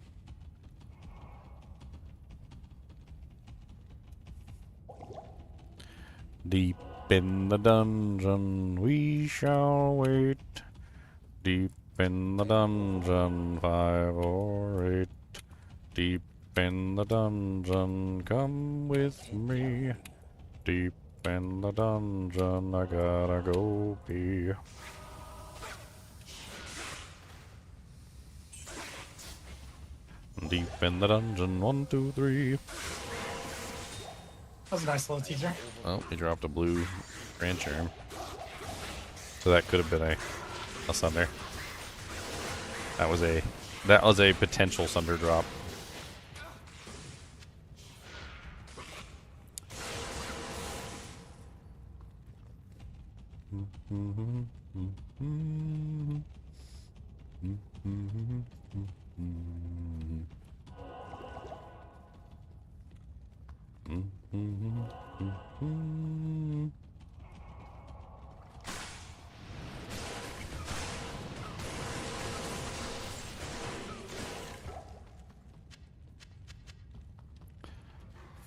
Deep in the dungeon we shall wait. Deep in the dungeon, 5 or 8. Deep in the dungeon, come with me. Deep in the dungeon, I gotta go pee. Deep in the dungeon, 1, 2, 3. That was a nice little teaser. Oh, he dropped a blue Grand Charm. So that could have been a Sunder. That was a potential Sunder drop.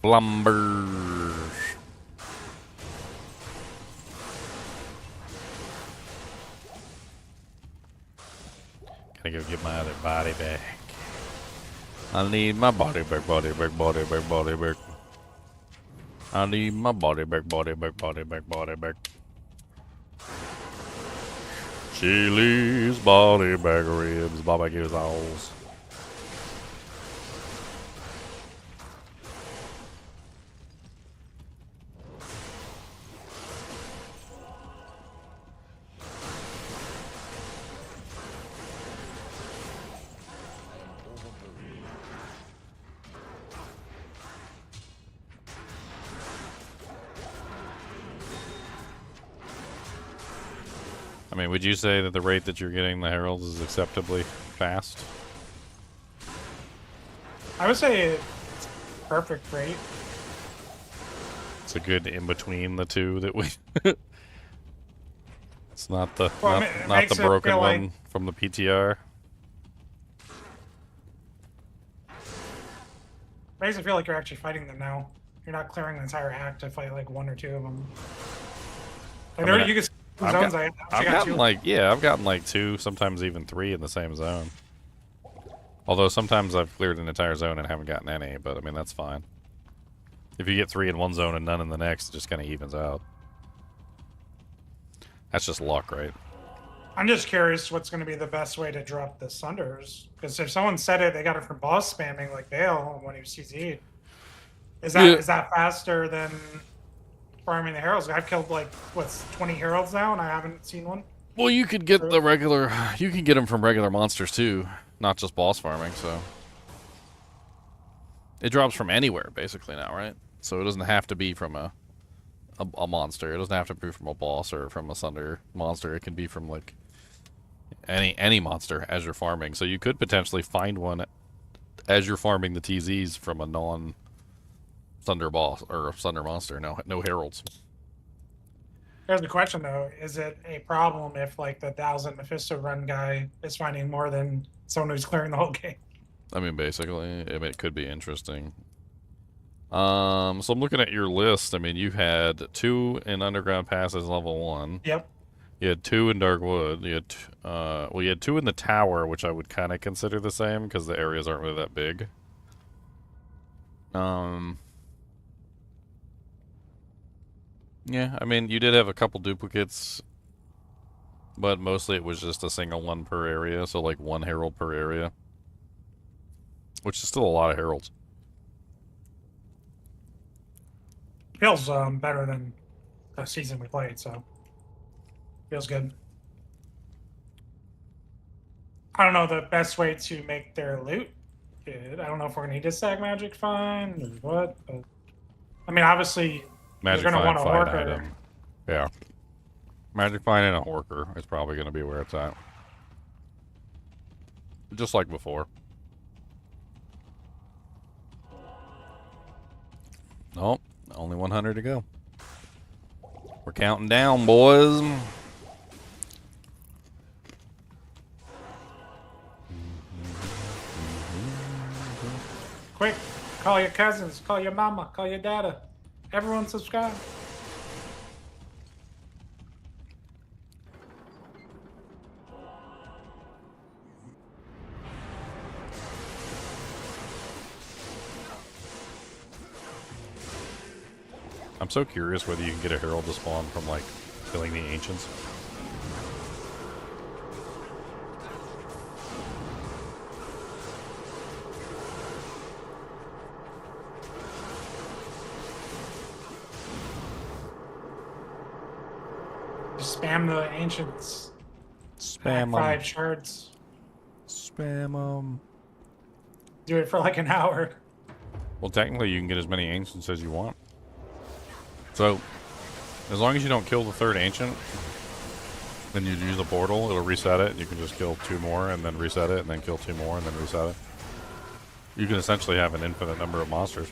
Flumbers. Gotta go get my other body back. I need my body back, body back, body back, body back. I need my body back, body back, body back, body back. Chili's body back ribs, barbecue sauce. I mean, would you say that the rate that you're getting the heralds is acceptably fast? I would say it's perfect rate. It's a good in between the two that we. It's not the Well, not, it not makes the it broken feel one like- from the PTR. Makes it feel like you're actually fighting them now. You're not clearing the entire act to fight like 1 or 2 of them. Like, I mean, you can see I've zones. got- I I've actually got gotten 2. I've gotten like 2, sometimes even 3 in the same zone. Although sometimes I've cleared an entire zone and haven't gotten any, but I mean that's fine. If you get 3 in one zone and none in the next, it just kind of evens out. That's just luck, right? I'm just curious what's going to be the best way to drop the Sunders. Because if someone said it, they got it from boss spamming like Bale when he was CZ'd. Is that faster than farming the heralds? I've killed like, 20 heralds now and I haven't seen one. Well, you could get the regular. You can get them from regular monsters too, not just boss farming. So it drops from anywhere basically now, right? So it doesn't have to be from a monster. It doesn't have to be from a boss or from a Sunder monster. It can be from like any monster as you're farming. So you could potentially find one as you're farming the TZs from a non-Sunder boss or Sunder monster. No heralds. Here's the question though: is it a problem if like the 1,000 Mephisto run guy is finding more than someone who's clearing the whole game? I mean, basically, it could be interesting. So I'm looking at your list. I mean, you had 2 in Underground Passes level 1. Yep. You had 2 in Darkwood. You had, well, you had 2 in the Tower, which I would kind of consider the same because the areas aren't really that big. Yeah, I mean, you did have a couple duplicates, but mostly it was just a single one per area, so like 1 herald per area, which is still a lot of heralds. Feels better than the season we played, so feels good. I don't know the best way to make their loot good. I don't know if we're gonna need to stack magic find or what, but I mean, obviously Magic you're gonna find, want a find worker. item. Yeah. Magic find and a horker is probably going to be where it's at. Just like before. Nope. Only 100 to go. We're counting down, boys. Quick, call your cousins, call your mama, call your dada. Everyone subscribe. I'm so curious whether you can get a herald to spawn from, like, killing the ancients. Just spam the ancients. Spam 5 shards. Spam them. Do it for like an hour. Well, technically, you can get as many ancients as you want. So, as long as you don't kill the 3rd ancient, then you use the portal, it'll reset it, and you can just kill 2 more, and then reset it, and then kill 2 more, and then reset it. You can essentially have an infinite number of monsters.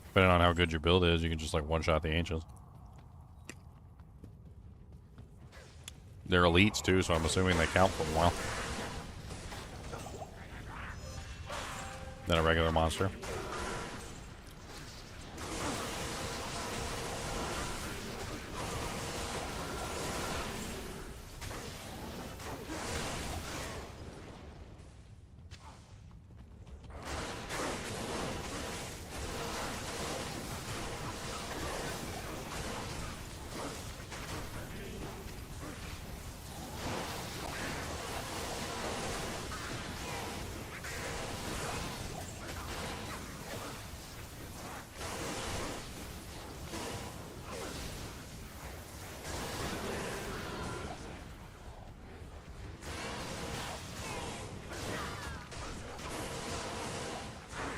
Depending on how good your build is, you can just, like, one-shot the ancients. They're elites, too, so I'm assuming they count for a while. Than a regular monster.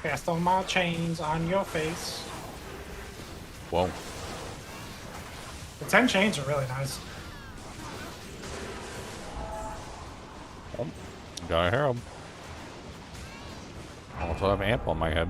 Cast on my chains on your face. Whoa. The 10 chains are really nice. Oh, got a herald. I also have amp on my head.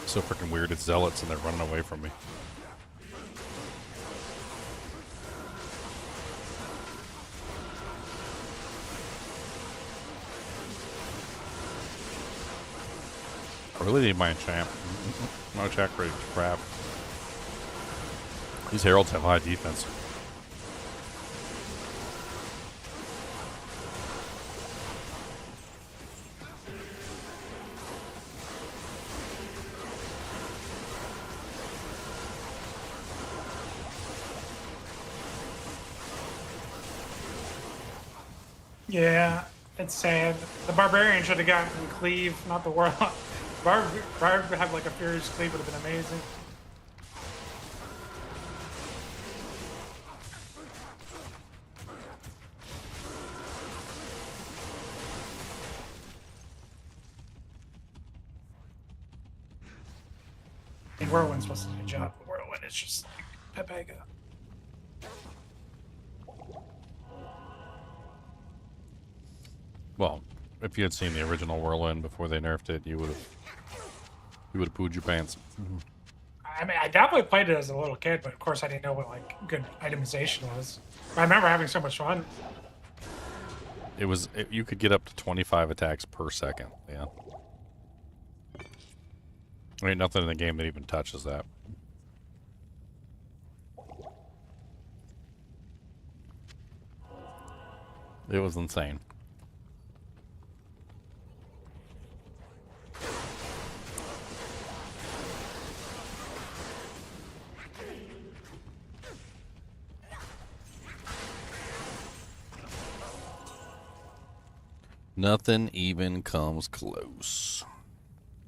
So freaking weird. It's zealots and they're running away from me. I really need my enchant. No check rate, crap. These heralds have high defense. Yeah, it's sad. The barbarian should have gotten cleave, not the warlock. Barb would have like a furious cleave, would have been amazing. mean, Whirlwind's supposed to do a job, but Whirlwind is just like Pepega. Well, if you had seen the original Whirlwind before they nerfed it, you would have pooed your pants. I mean, I definitely played it as a little kid, but of course I didn't know what like good itemization was. But I remember having so much fun. You could get up to 25 attacks per second. Yeah. There ain't nothing in the game that even touches that. It was insane. Nothing even comes close.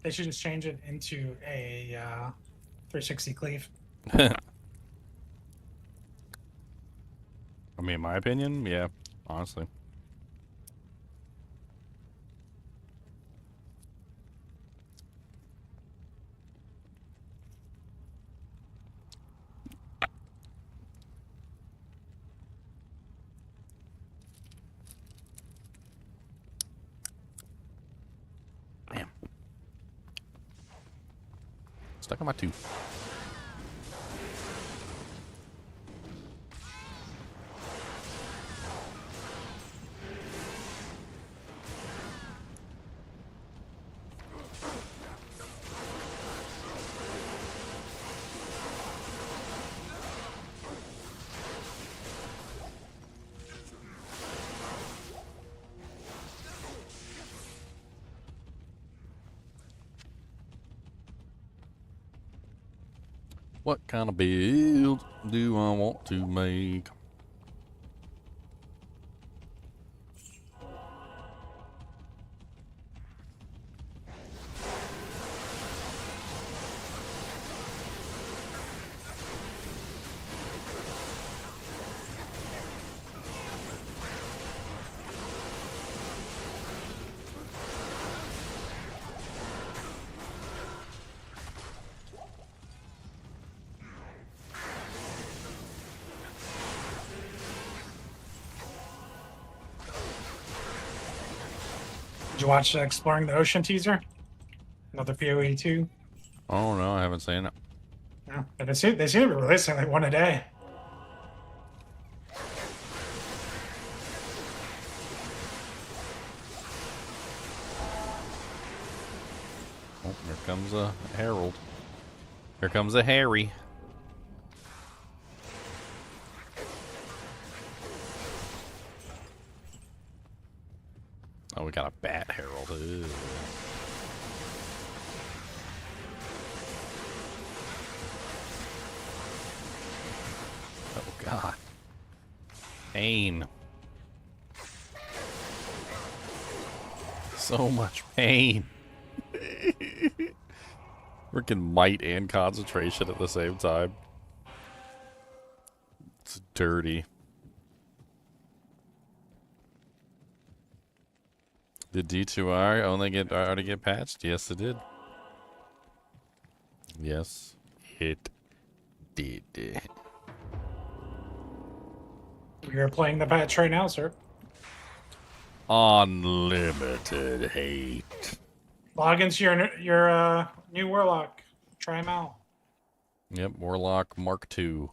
They should just change it into a 360 cleave. I mean, in my opinion, yeah, honestly. Damn. Stuck on my tooth. What kind of build do I want to make? Did you watch Exploring the Ocean teaser? Another PoE 2? Oh no, I haven't seen it. No, and they seem to be releasing like one a day. Oh, here comes a Herald. Here comes a Harry. Oh, we got a Bat Herald. Ew. Oh, God. Pain. So much pain. Freaking might and concentration at the same time. It's dirty. Did D2R already get patched? Yes, it did. Yes, it did. You're playing the patch right now, sir. Unlimited hate. Log into your new warlock. Try him out. Yep, Warlock Mark II.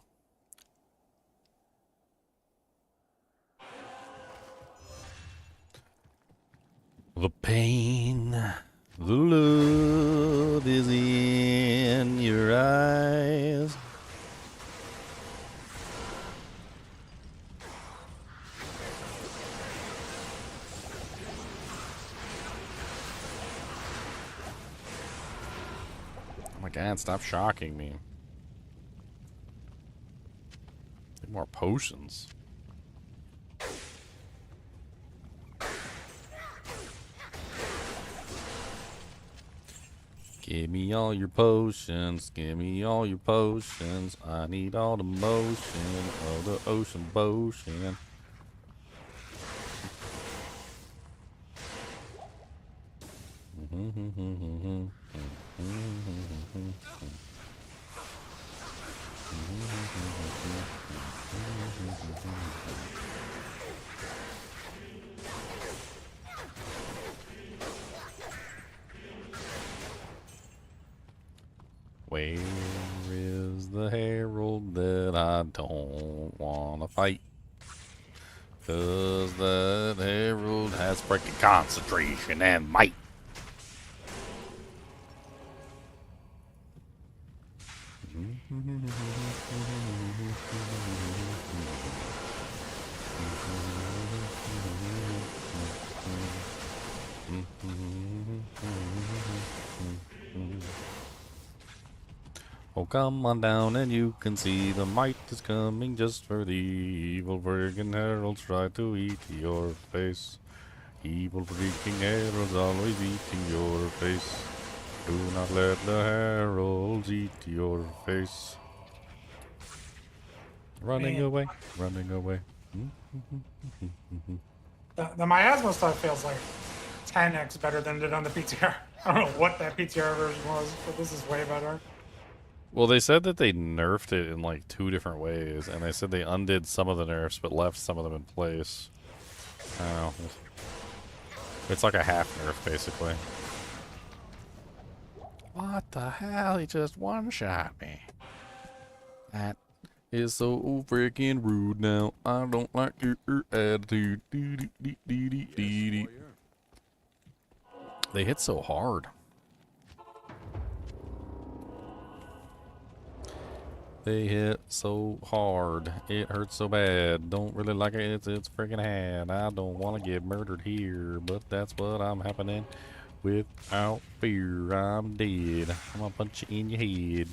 The pain, the love is in your eyes. Oh my God, stop shocking me. Need more potions. Give me all your potions, give me all your potions. I need all the motion of the ocean potion. Where is the herald that I don't wanna fight? 'Cause that herald has freaking concentration and might. Oh, come on down and you can see the might is coming just for the evil friggin' heralds try to eat your face. Evil freaking heralds always eating your face. Do not let the heralds eat your face. Running Man. away, running away. The miasma stuff feels like 10x better than it did on the PTR. I don't know what that PTR version was, but this is way better. Well, they said that they nerfed it in like 2 different ways, and they said they undid some of the nerfs but left some of them in place. I don't know. It's like a half nerf, basically. What the hell? He just one-shot me. That is so freaking rude now. I don't like your attitude. They hit so hard. They hit so hard. It hurts so bad. Don't really like it. It's freaking had. I don't want to get murdered here, but that's what I'm happening. Without fear, I'm dead. I'm gonna punch you in your head.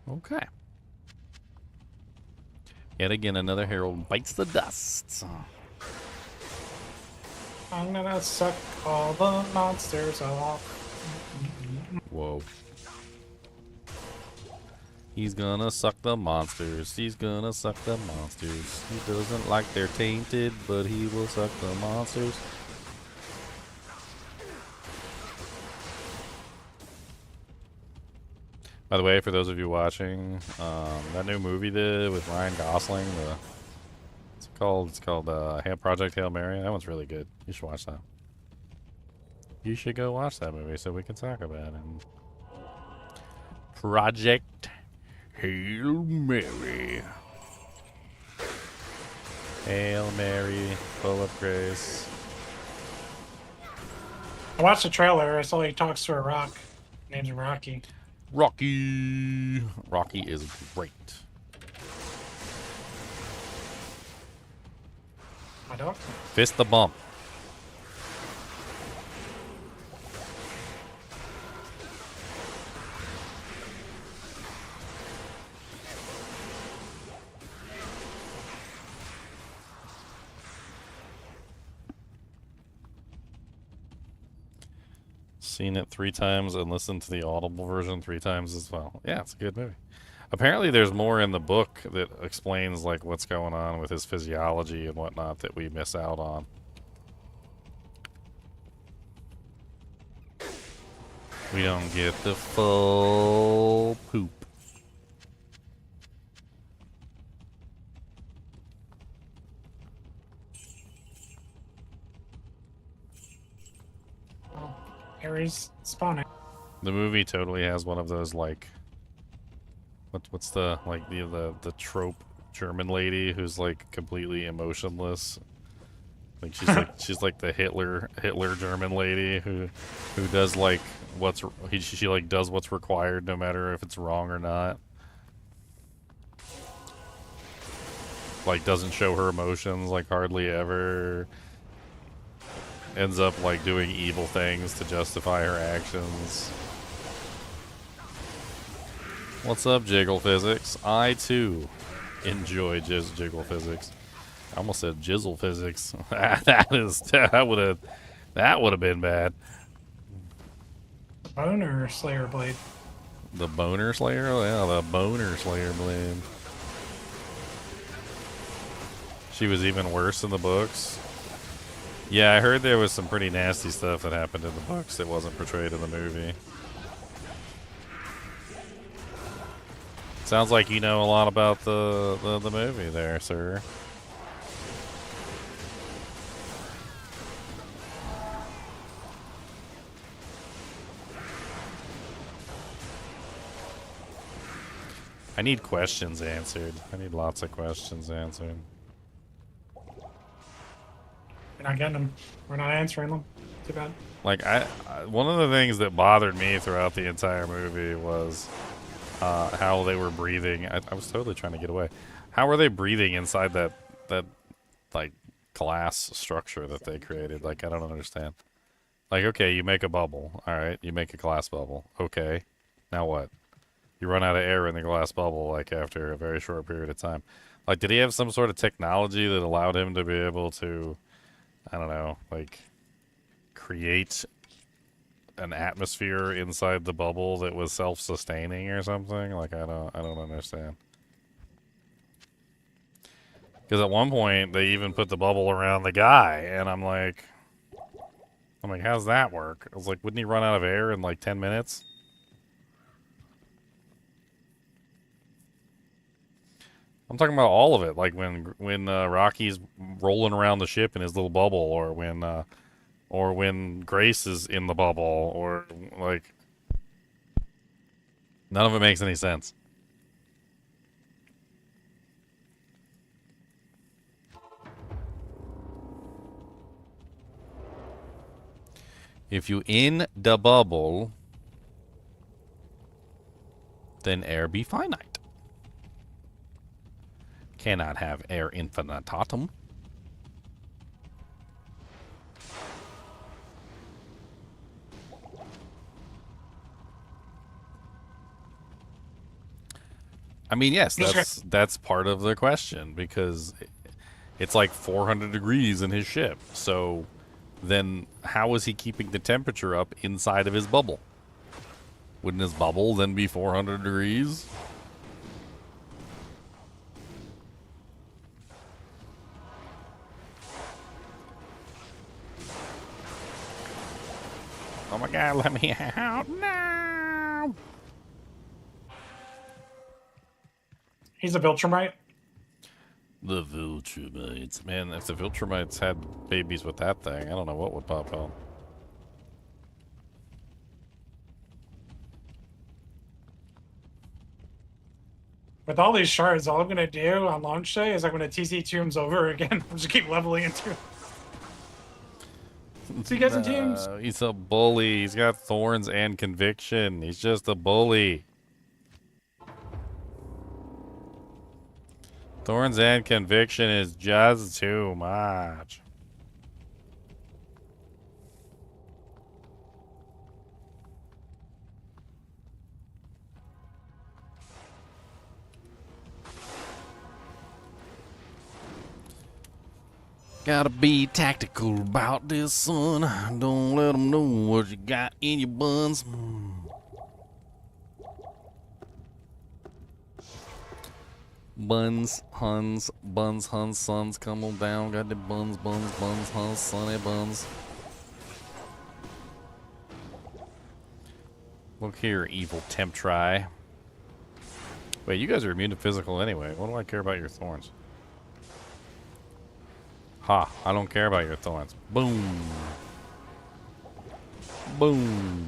Okay. Yet again, another herald bites the dust. I'm gonna suck all the monsters off. Whoa. He's gonna suck the monsters. He's gonna suck the monsters. He doesn't like they're tainted, but he will suck the monsters. By the way, for those of you watching, that new movie with Ryan Gosling, it's called Project Hail Mary. That one's really good. You should watch that. You should go watch that movie so we can talk about it. Project Hail Mary. Hail Mary, full of grace. I watched the trailer. I saw he talks to a rock. Name's him Rocky. Rocky. Rocky is great. My dog. Fist the bump. Seen it 3 times and listened to the Audible version 3 times as well. Yeah, it's a good movie. Apparently there's more in the book that explains like what's going on with his physiology and whatnot that we miss out on. We don't get the full poop. Oh, Ares spawning. The movie totally has one of those like what's the like the trope German lady who's like completely emotionless. Like she's like the Hitler German lady who does like she like does what's required no matter if it's wrong or not. Like doesn't show her emotions like hardly ever. Ends up like doing evil things to justify her actions. What's up, Jiggle Physics? I too enjoy Jiggle Physics. I almost said Jizzle Physics. that would have been bad. Bone or Slayer Blade? The Boner Slayer? Yeah, the Boner Slayer blade. She was even worse in the books. Yeah, I heard there was some pretty nasty stuff that happened in the books that wasn't portrayed in the movie. Sounds like you know a lot about the movie there, sir. I need questions answered. I need lots of questions answered. We're not getting them. We're not answering them. Too bad. Like, one of the things that bothered me throughout the entire movie was how they were breathing. I was totally trying to get away. How were they breathing inside that like glass structure that they created? Like, I don't understand. Like, okay, you make a bubble. All right, you make a glass bubble. Okay, now what? You run out of air in the glass bubble, like, after a very short period of time. Like, did he have some sort of technology that allowed him to be able to, I don't know, like, create an atmosphere inside the bubble that was self-sustaining or something? Like, I don't understand. Because at one point, they even put the bubble around the guy, and I'm like, how's that work? I was like, wouldn't he run out of air in, like, 10 minutes? I'm talking about all of it, like when Rocky's rolling around the ship in his little bubble, or when Grace is in the bubble, or like none of it makes any sense. If you in the bubble, then air be finite. Cannot have air infinitatum. I mean, yes, that's part of the question, because it's like 400 degrees in his ship. So then how is he keeping the temperature up inside of his bubble? Wouldn't his bubble then be 400 degrees? Oh my god, let me out now! He's a Viltrumite. The Viltrumites. Man, if the Viltrumites had babies with that thing, I don't know what would pop out. With all these shards, all I'm going to do on launch day is I'm going to TC tombs over again. I'm just keep leveling into it. See you guys in teams. He's a bully. He's got thorns and conviction. He's just a bully. Thorns and conviction is just too much. Gotta be tactical about this, son. Don't let them know what you got in your buns. Buns, huns, sons, come on down. Got the buns, huns, sunny buns. Look here, evil Temptry. Wait, you guys are immune to physical anyway. What do I care about your thorns? Ha, I don't care about your thorns. Boom. Boom.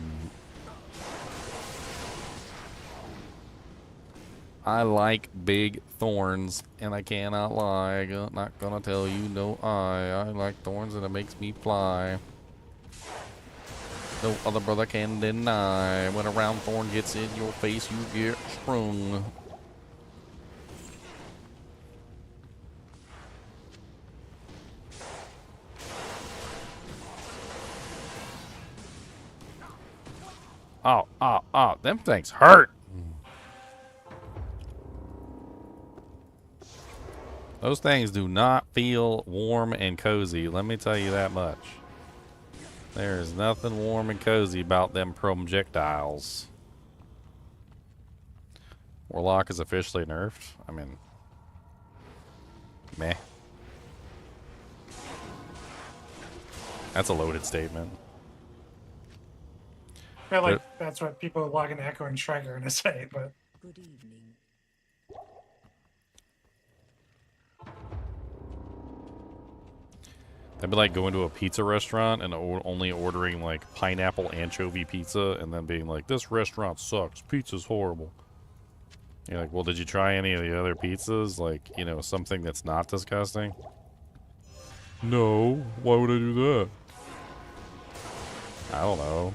I like big thorns, and I cannot lie. I'm not gonna tell you no I like thorns, and it makes me fly. No other brother can deny. When a round thorn gets in your face, you get sprung. Oh, them things hurt. Those things do not feel warm and cozy, let me tell you that much. There is nothing warm and cozy about them projectiles. Warlock is officially nerfed. I mean, meh. That's a loaded statement. I feel like that's what people logging Echo and Shrek are going to say, but Good evening. That'd be like going to a pizza restaurant and only ordering like pineapple anchovy pizza and then being like, this restaurant sucks. Pizza's horrible. You're like, well, did you try any of the other pizzas? Like, you know, something that's not disgusting? No. Why would I do that? I don't know.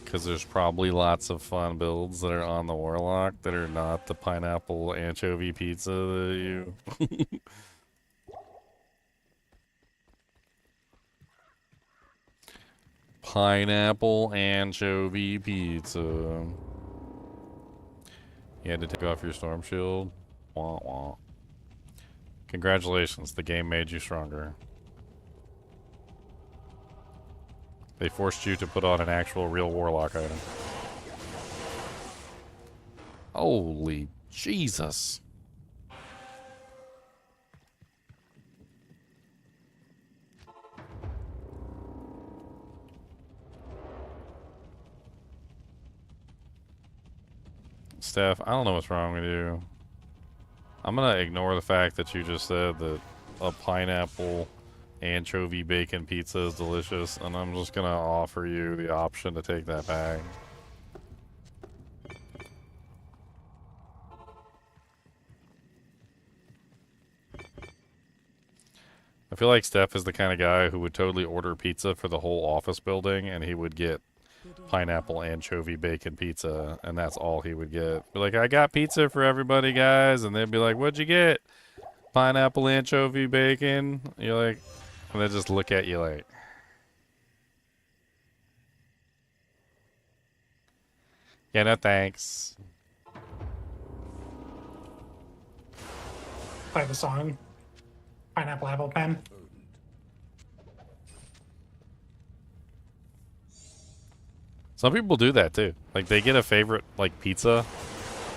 Because there's probably lots of fun builds that are on the Warlock that are not the pineapple anchovy pizza that you... Pineapple anchovy pizza. You had to take off your storm shield. Wah wah. Congratulations, the game made you stronger. They forced you to put on an actual real warlock item. Holy Jesus. Steph, I don't know what's wrong with you. I'm gonna ignore the fact that you just said that a pineapple anchovy bacon pizza is delicious, and I'm just gonna offer you the option to take that back. I feel like Steph is the kind of guy who would totally order pizza for the whole office building, and he would get pineapple anchovy bacon pizza, and that's all he would get. Be like, I got pizza for everybody, guys, and they'd be like, what'd you get? Pineapple anchovy bacon. You're like, and they just look at you like, yeah, no thanks. play the song. Pineapple Apple Pen. Some people do that too. Like they get a favorite like pizza,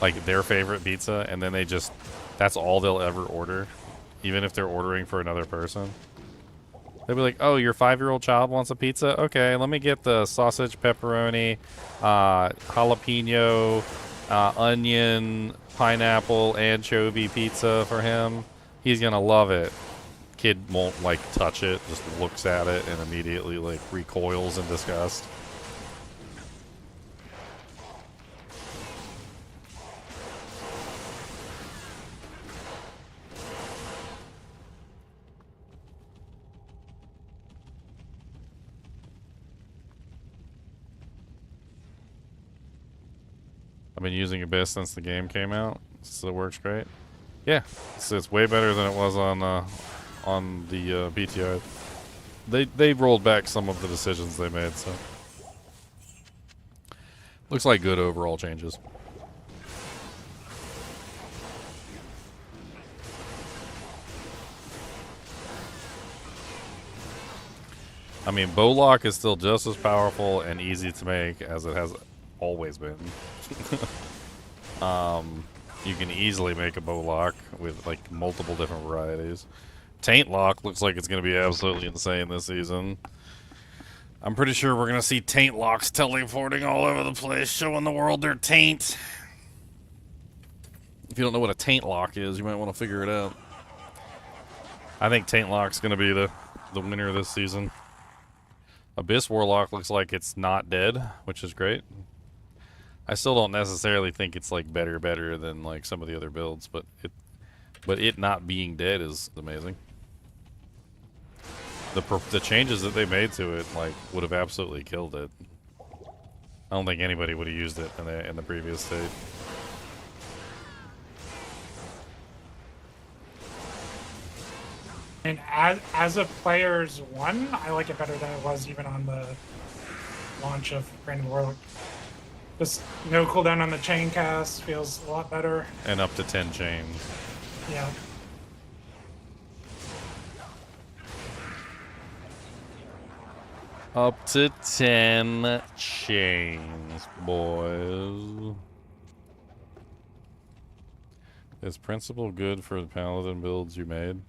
like their favorite pizza, and then they just that's all they'll ever order, even if they're ordering for another person. They'll be like, "Oh, your 5-year-old child wants a pizza? Okay, let me get the sausage, pepperoni, jalapeno, onion, pineapple, anchovy pizza for him. He's gonna love it." Kid won't like touch it, just looks at it and immediately like recoils in disgust. I've been using Abyss since the game came out, so it works great. Yeah, it's way better than it was on the BTI. They rolled back some of the decisions they made, so looks like good overall changes. I mean, Bowlock is still just as powerful and easy to make as it has always been. You can easily make a Bowlock with like multiple different varieties. Taint Lock looks like it's going to be absolutely insane this season. I'm pretty sure we're going to see Taint Locks teleporting all over the place, showing the world their taint. If you don't know what a Taint Lock is, you might want to figure it out. I think Taint Lock's going to be the winner this season. Abyss Warlock looks like it's not dead, which is great. I still don't necessarily think it's like better than like some of the other builds, but it not being dead is amazing. The changes that they made to it like would have absolutely killed it. I don't think anybody would have used it in the previous state. And as a player's one, I like it better than it was even on the launch of Random Warlock. Just no cooldown on the chain cast feels a lot better. And up to 10 chain. Yeah. Up to 10 chains, boys. Is principle good for the paladin builds you made?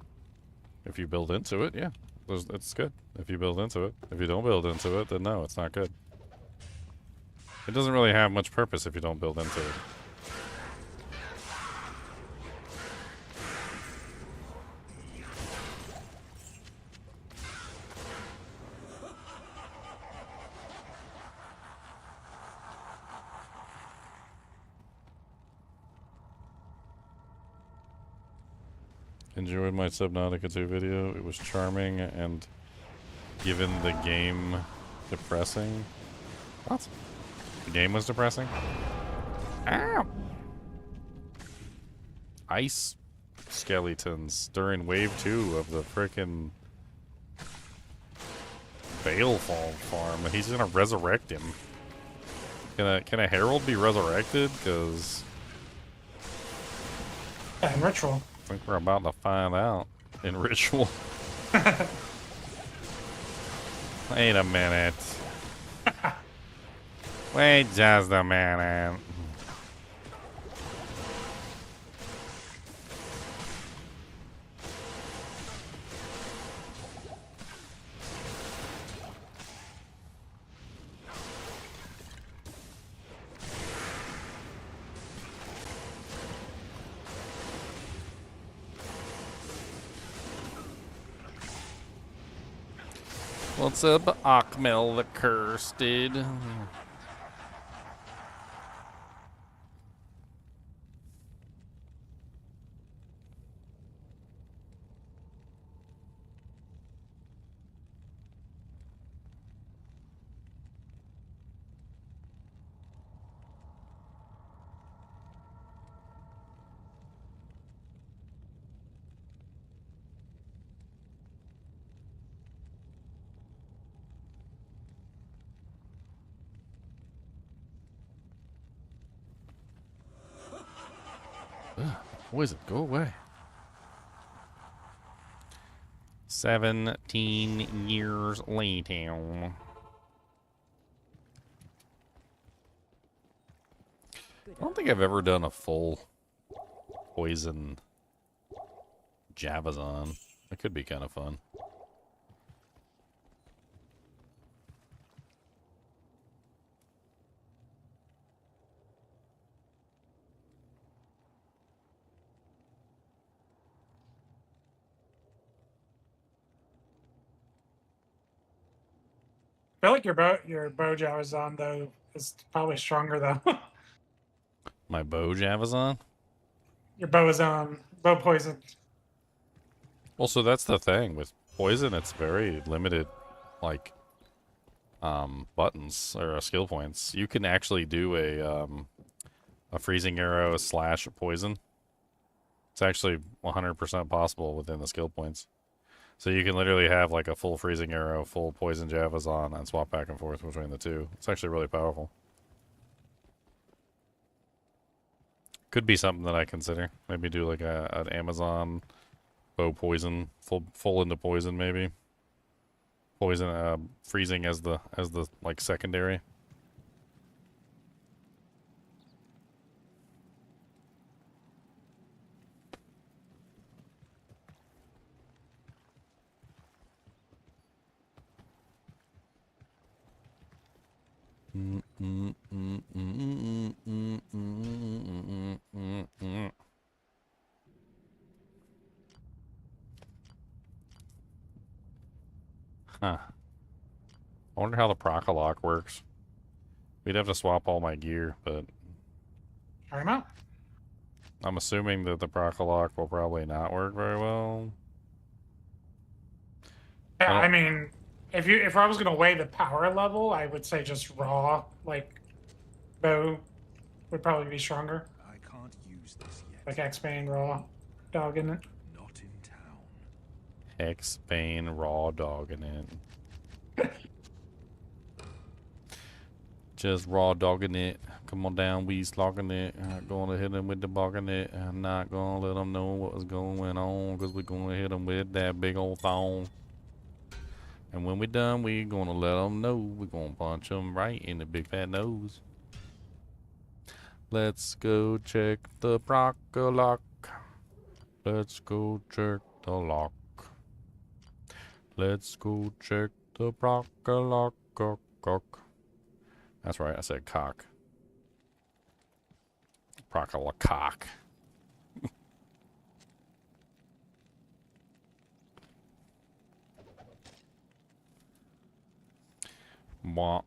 If you build into it, yeah. It's good. If you build into it. If you don't build into it, then no, it's not good. It doesn't really have much purpose if you don't build into it. Enjoyed my Subnautica 2 video. It was charming and given the game depressing. What? The game was depressing? Ow! Ice skeletons during wave 2 of the frickin' Balefall farm. He's gonna resurrect him. Can a herald be resurrected? Cause Yeah, in ritual. I think we're about to find out in ritual. Wait a minute. Wait just a minute. What's up, Akmel the Cursed? Poison, go away. 17 years later. I don't think I've ever done a full poison Javazon. That could be kind of fun. I feel like your bow Javazon though is probably stronger though. My bow Javazon? Your bow is on bow poison. Well, so that's the thing with poison, it's very limited, like, buttons or skill points. You can actually do a freezing arrow / poison. It's actually 100% possible within the skill points. So you can literally have like a full freezing arrow, full poison Javazon, and swap back and forth between the two. It's actually really powerful. Could be something that I consider. Maybe do like an Amazon bow poison, full into poison maybe. Poison freezing as the like secondary. Huh. I wonder how the Procolock works. We'd have to swap all my gear, but Try him out. I'm assuming that the Procolock will probably not work very well. Yeah, I I mean, if I was gonna weigh the power level, I would say just raw like bow would probably be stronger. I can't use this yet. Like X-Bane raw dog in it. Not in town. X-Bane raw dogging it. Just raw dogging it. Come on down, we slogging it. Not gonna hit him with the bogging it. I'm not gonna let them know what's going on, because we're gonna hit them with that big old thong. And when we're done, we're gonna let them know. We're gonna punch them right in the big fat nose. Let's go check the lock. Let's go check the lock. Let's go check the lock. Cock. That's right, I said cock. Cock. Mwah.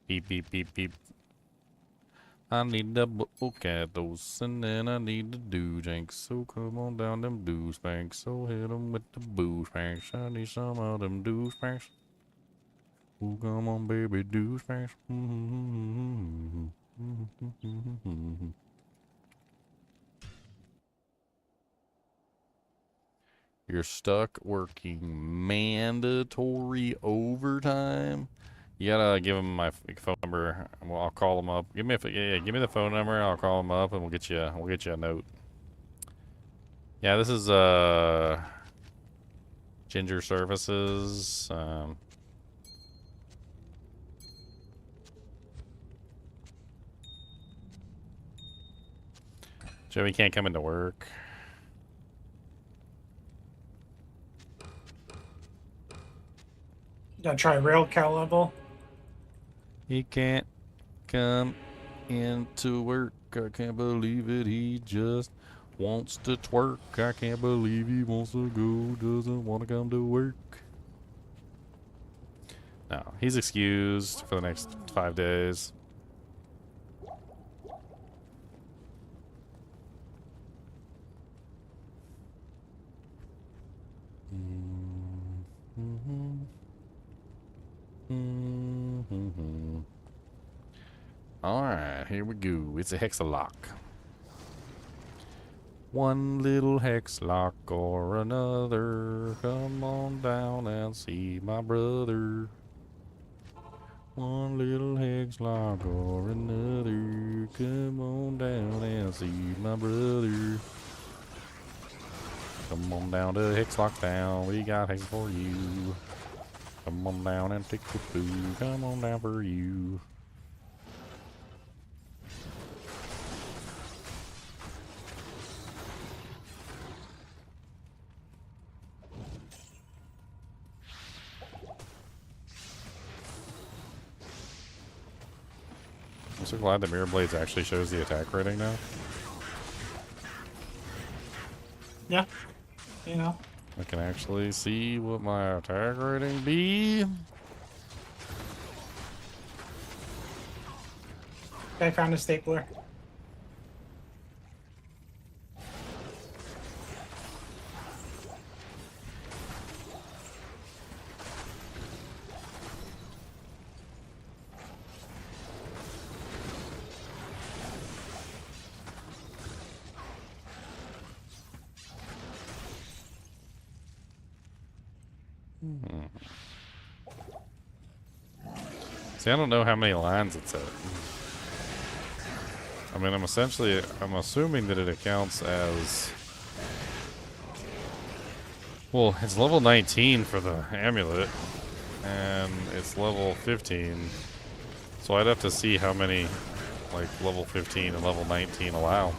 Beep, beep, beep, beep. I need the book at those, and then I need the doujanks. So come on down them douchebanks. So hit them with the douchebanks. I need some of them douchebanks. Oh, come on, baby, douchebanks. You're stuck working mandatory overtime. You gotta give him my phone number. Well, I'll call him up. Give me give me the phone number. I'll call him up, and we'll get you a note. Yeah, this is Ginger Services. Joey can't come into work. Gotta try rail cow level. He can't come into work. I can't believe it. He just wants to twerk. I can't believe he wants to go. Doesn't want to come to work. No, he's excused for the next 5 days. Alright, here we go. It's a hexalock. One little hexlock or another. Come on down and see my brother. One little hexlock or another. Come on down and see my brother. Come on down to Hexlock Town. We got hex for you. Come on down and take the food. Come on down for you. I'm so glad the Mirror Blades actually shows the attack rating now. Yeah. You know. I can actually see what my attack rating be. I found a stapler. See, I don't know how many lines it's at. I mean, I'm assuming that it accounts as... Well, it's level 19 for the amulet, and it's level 15. So I'd have to see how many, like, level 15 and level 19 allow.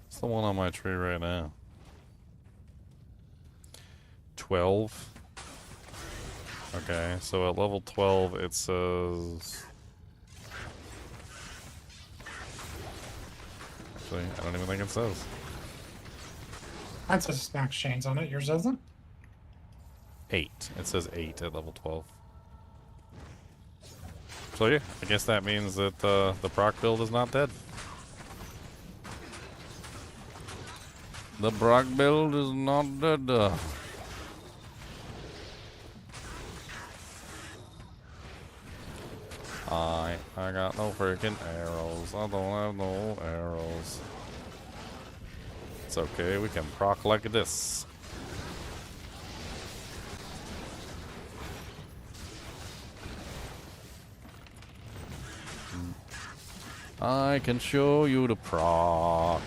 It's the one on my tree right now. 12. Okay, so at level 12 it says... Actually, I don't even think it says. That says max chains on it. Yours doesn't? 8. It says 8 at level 12. So yeah, I guess that means that the proc build is not dead. The proc build is not dead. I got no freaking arrows. I don't have no arrows. It's okay, we can proc like this. I can show you the proc.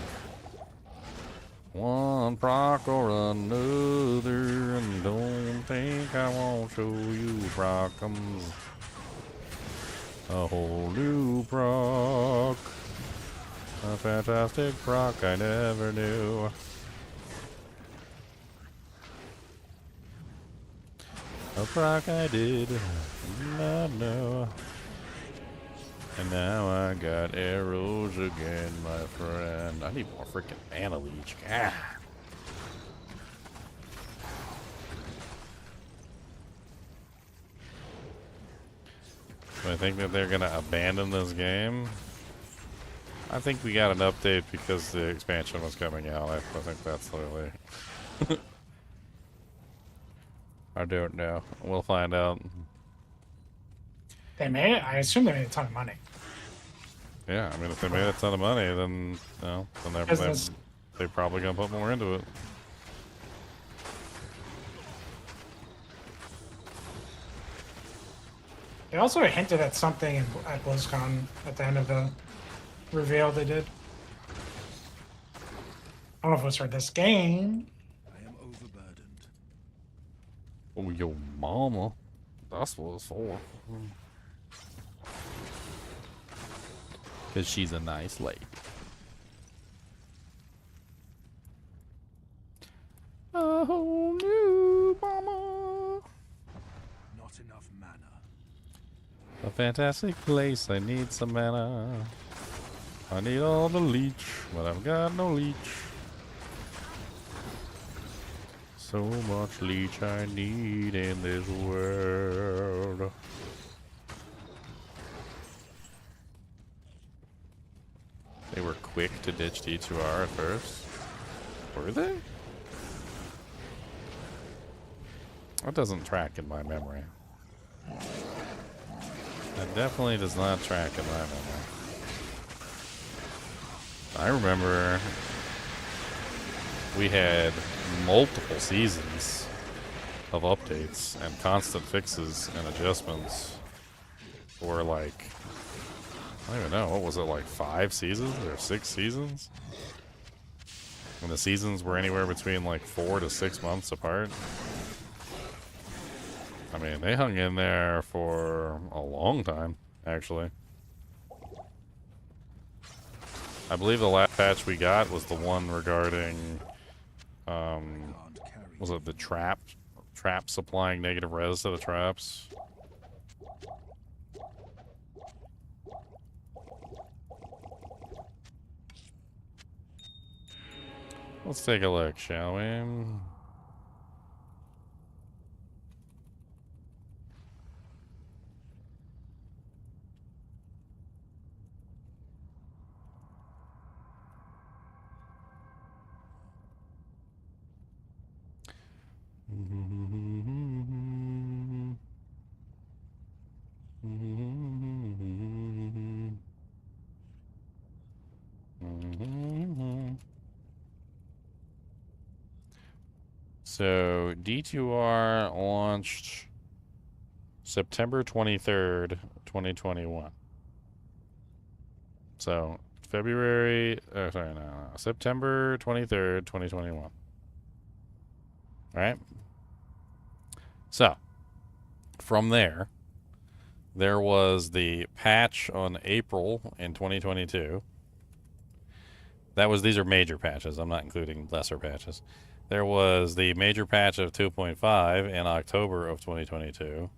One proc or another, and don't think I won't show you procums. A whole new proc. A fantastic proc I never knew. A proc I did not know. And now I got arrows again, my friend. I need more freaking mana leech. God. Do I think that they're gonna abandon this game? I think we got an update because the expansion was coming out. I think that's literally. I don't know. We'll find out. They made it. I assume they made a ton of money. Yeah, I mean, if they made a ton of money, then then they're probably gonna put more into it. They also hinted at something at BlizzCon at the end of the reveal they did. I don't know if it was for this game. I am overburdened. Oh, yo, mama. That's what it's for. Because she's a nice lady. A whole new mama. Not enough mana. A fantastic place. I need some mana. I need all the leech, but I've got no leech. So much leech I need in this world. They were quick to ditch D2R at first. Were they? That doesn't track in my memory. That definitely does not track in my memory. I remember we had multiple seasons of updates and constant fixes and adjustments for like, I don't even know, what was it, like 5 seasons or 6 seasons? And the seasons were anywhere between like 4 to 6 months apart. I mean, they hung in there for a long time, actually. I believe the last patch we got was the one regarding, was it the trap supplying negative res to the traps? Let's take a look, shall we? So D2R launched September 23rd, 2021. So September 23rd, 2021. All right. So from there was the patch on April in 2022. These are major patches. I'm not including lesser patches. There was the major patch of 2.5 in October of 2022.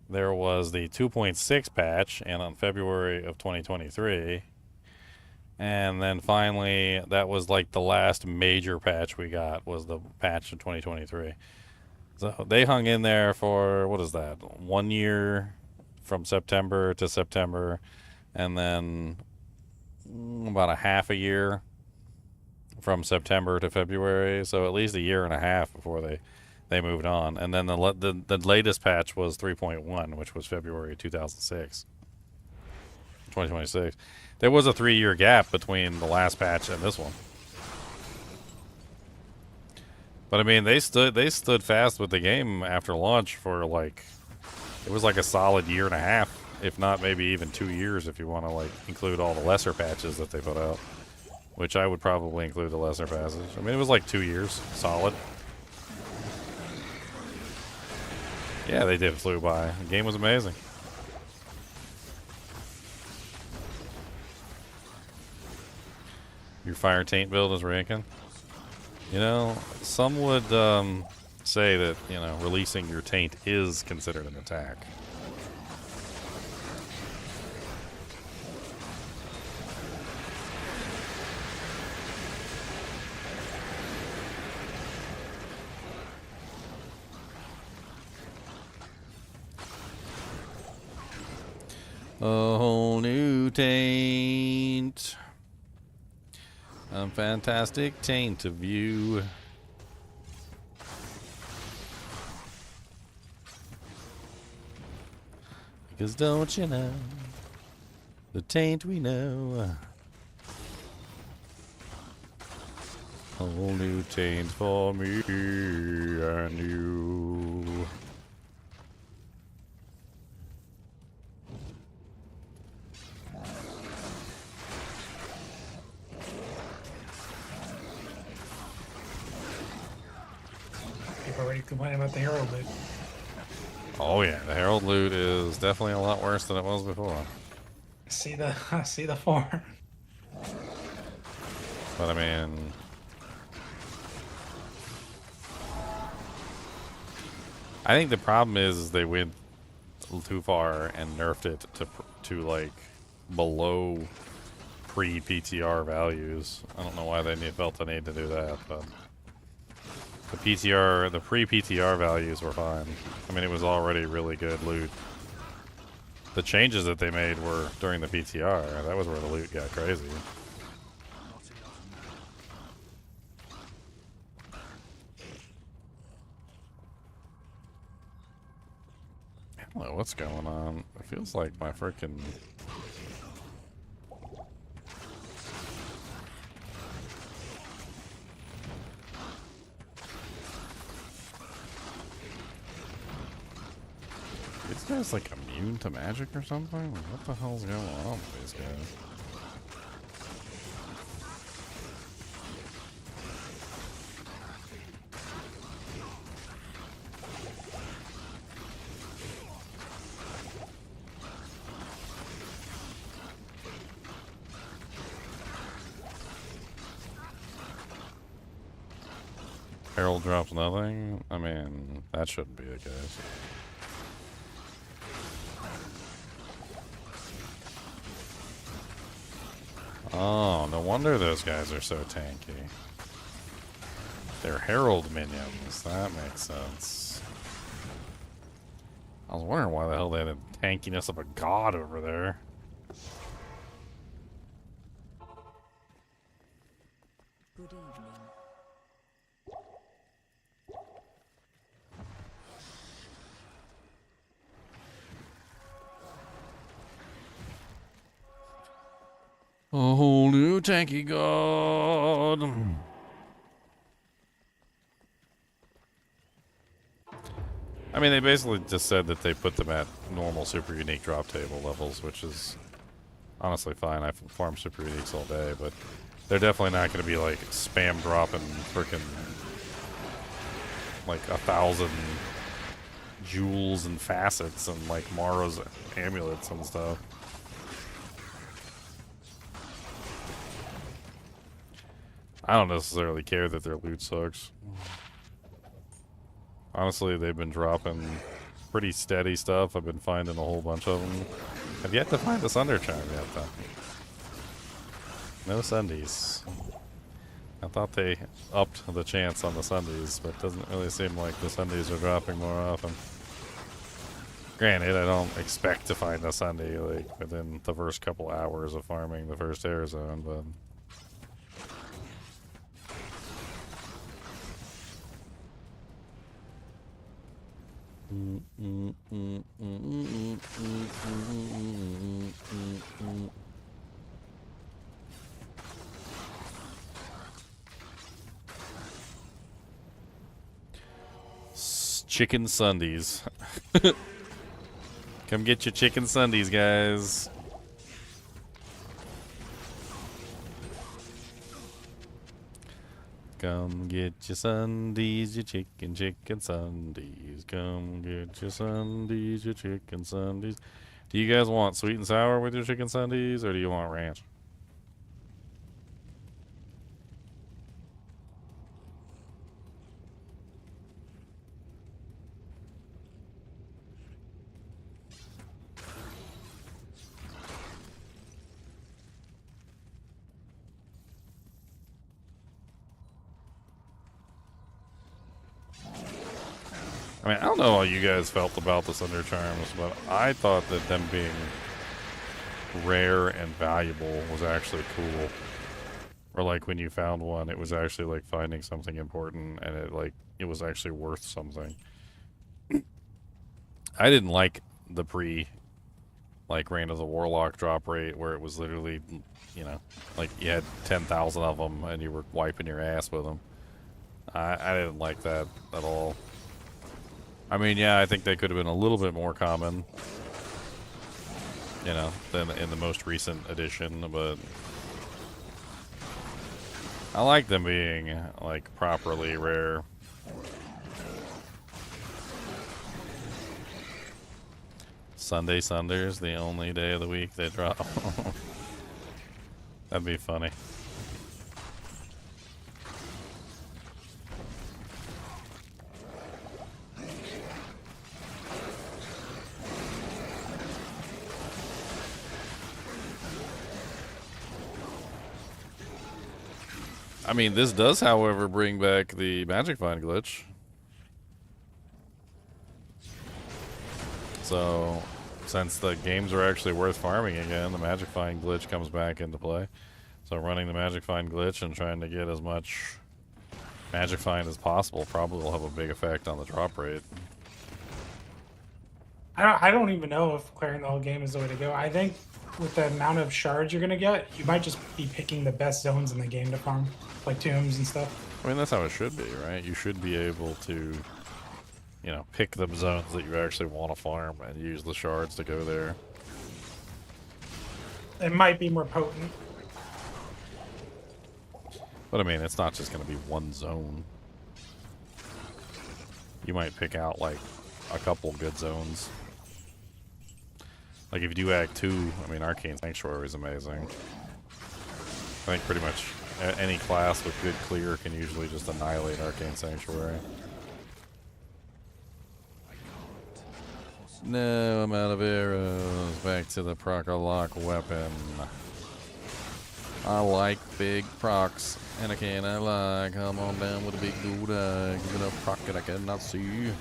There was the 2.6 patch on February of 2023. And then finally, that was like the last major patch we got, was the patch of 2023. So they hung in there for, what is that, 1 year from September to September, and then about a half a year from September to February, so at least a year and a half before they moved on. And then the latest patch was 3.1, which was February 2026. There was a 3-year gap between the last patch and this one. But I mean, they stood fast with the game after launch for like, it was like a solid year and a half, if not maybe even 2 years if you want to like include all the lesser patches that they put out. which I would probably include the Lesser Passage. I mean, it was like 2 years, solid. Yeah, they did flew by. The game was amazing. Your Fire Taint build is ranking. You know, some would say that, you know, releasing your Taint is considered an attack. A whole new Taint. A fantastic Taint of you. Because don't you know, the Taint we know. A whole new Taint for me and you. People already complaining about the Herald loot. Oh yeah, the Herald loot is definitely a lot worse than it was before. I see the form. But I mean, I think the problem is they went too far and nerfed it to like below pre-PTR values. I don't know why they felt the need to do that, but the pre-PTR values were fine. I mean, it was already really good loot. The changes that they made were during the PTR. That was where the loot got crazy. I don't know what's going on. It feels like my freaking... These guys like immune to magic or something? Like, what the hell's going on with these guys? Herald drops nothing? I mean, that shouldn't be the case. Oh, no wonder those guys are so tanky. They're Herald minions. That makes sense. I was wondering why the hell they had the tankiness of a god over there. Good evening. A whole new tanky god. I mean, they basically just said that they put them at normal super unique drop table levels, which is honestly fine. I farm super uniques all day, but they're definitely not going to be like spam dropping freaking like 1,000 jewels and facets and like Mara's amulets and stuff. I don't necessarily care that their loot sucks. Honestly, they've been dropping pretty steady stuff. I've been finding a whole bunch of them. I've yet to find the Sunder Charm yet, though. No Sundies. I thought they upped the chance on the Sundies, but it doesn't really seem like the Sundies are dropping more often. Granted, I don't expect to find a Sunday like within the first couple hours of farming the first air zone, but... Chicken Sundays. Come get your chicken Sundays, guys. Come get your sundaes, your chicken sundaes. Come get your sundaes, your chicken sundaes. Do you guys want sweet and sour with your chicken sundaes, or do you want ranch? I mean, I don't know how you guys felt about the Thunder Charms, but I thought that them being rare and valuable was actually cool. Or like when you found one, it was actually like finding something important, and it was actually worth something. I didn't like the like Reign of the Warlock drop rate, where it was literally, you know, like you had 10,000 of them and you were wiping your ass with them. I didn't like that at all. I mean, yeah, I think they could have been a little bit more common, you know, than in the most recent edition, but I like them being, like, properly rare. Sunday Sunder's the only day of the week they drop. That'd be funny. I mean, this does, however, bring back the Magic Find glitch. So, since the games are actually worth farming again, the Magic Find glitch comes back into play. So running the Magic Find glitch and trying to get as much Magic Find as possible probably will have a big effect on the drop rate. I don't even know if clearing the whole game is the way to go. I think with the amount of shards you're gonna get, you might just be picking the best zones in the game to farm, like tombs and stuff. I mean, that's how it should be, right? You should be able to, you know, pick the zones that you actually want to farm and use the shards to go there. It might be more potent. But I mean, it's not just going to be one zone. You might pick out, like, a couple good zones. Like, if you do Act 2, I mean, Arcane Sanctuary is amazing. I think pretty much any class with good clear can usually just annihilate Arcane Sanctuary. No, I'm out of arrows. Back to the proc-a-lock weapon. I like big procs, and I cannot lie. Come on down with a big gold eye. Give it a proc that I cannot see.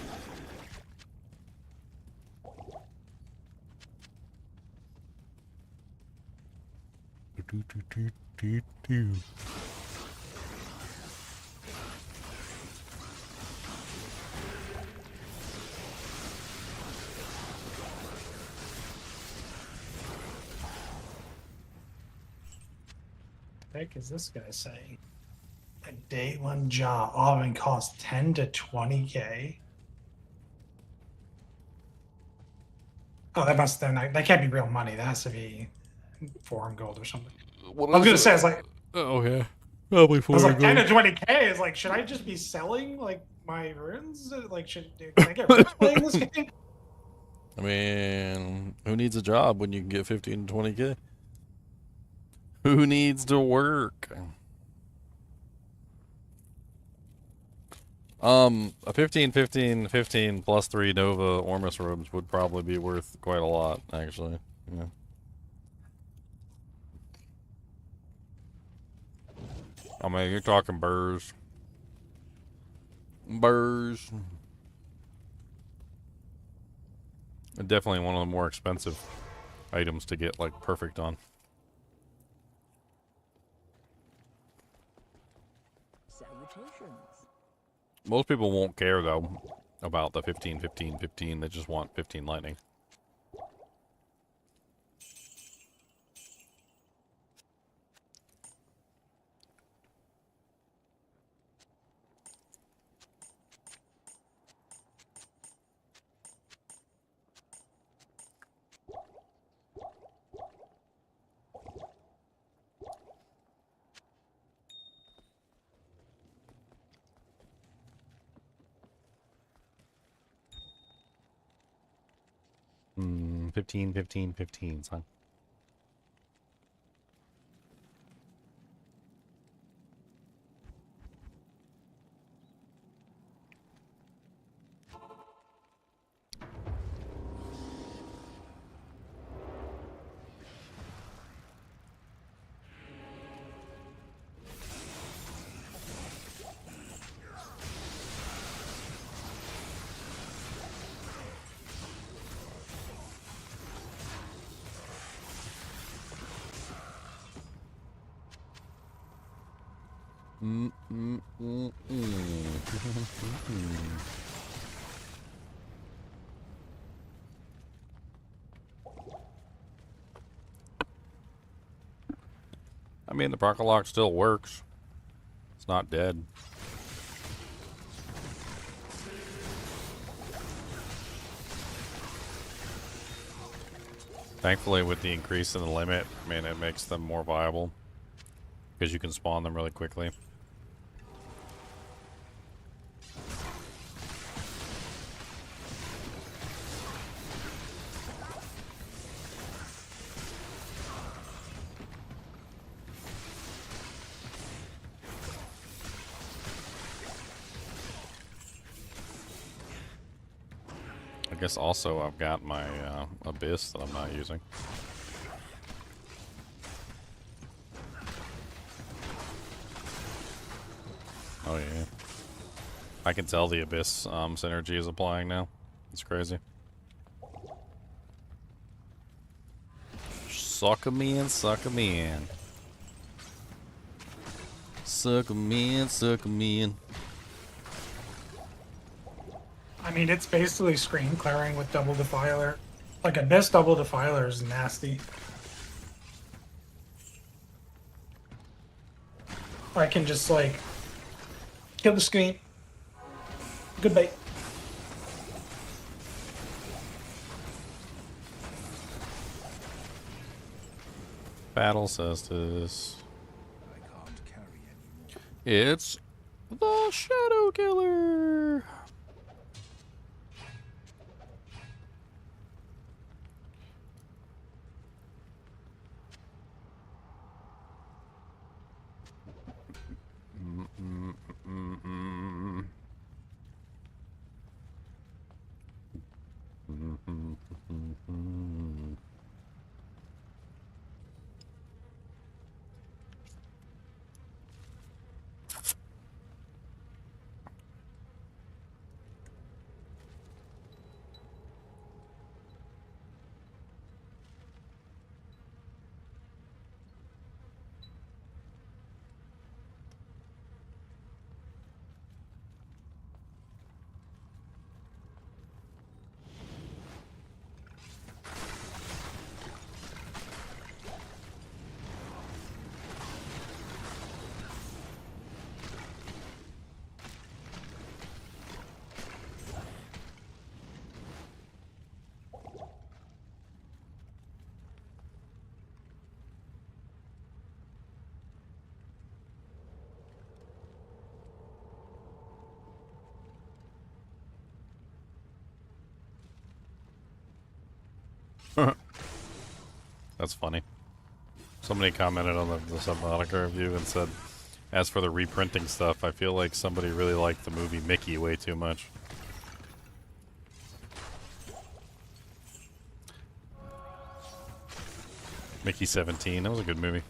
The heck is this guy saying? A day one job often costs 10 to 20K. Oh, that must then that can't be real money. That has to be foreign gold or something. What I was gonna say, it's like, oh yeah, probably I was like 10 gold. to 20K is like, should I just be selling like my runes? Like, can I get rich playing this game? I mean, who needs a job when you can get 15 to 20K? Who needs to work? A 15, 15, 15 plus 3 Nova Ormus robes would probably be worth quite a lot, actually. Yeah. I mean, you're talking burrs. Burrs. Definitely one of the more expensive items to get, like, perfect on. Salutations. Most people won't care, though, about the 15, 15, 15. They just want 15 lightning. 15, 15, 15, son. I mean, the Brockalock still works. It's not dead. Thankfully, with the increase in the limit, I mean, it makes them more viable. Because you can spawn them really quickly. I guess also I've got my Abyss that I'm not using. Oh yeah. I can tell the Abyss synergy is applying now. It's crazy. Suck 'em in, suck 'em in. Suck 'em in, suck 'em in. I mean, it's basically screen clearing with double defiler. Like Abyss double defiler is nasty. I can just like kill the screen. Good bait. Battle says this. I can't carry anymore. It's the Shadow Killer. That's funny. Somebody commented on the Subnautica review and said, as for the reprinting stuff, I feel like somebody really liked the movie Mickey way too much. Mickey 17, that was a good movie.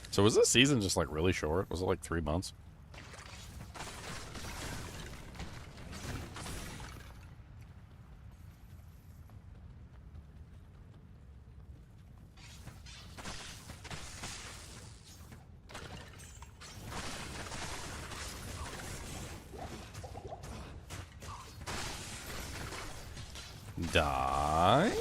So was this season just like really short? Was it like 3 months? Die.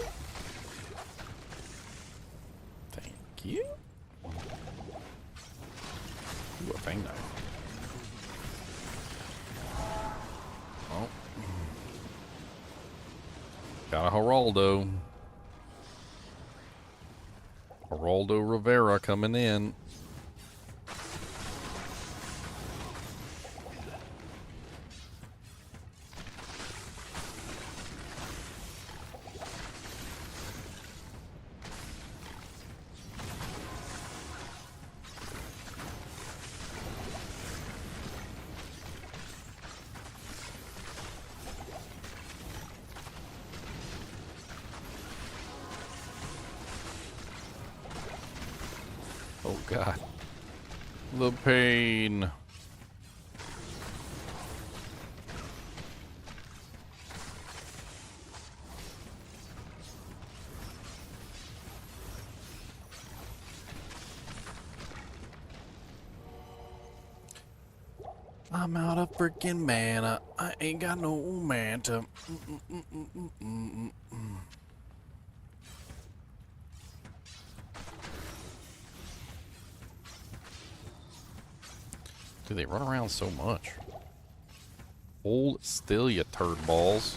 Got a Geraldo. Geraldo Rivera coming in. Oh God. The pain. I'm out of freaking mana. I ain't got no mana. Dude, they run around so much. Hold still, you turd balls.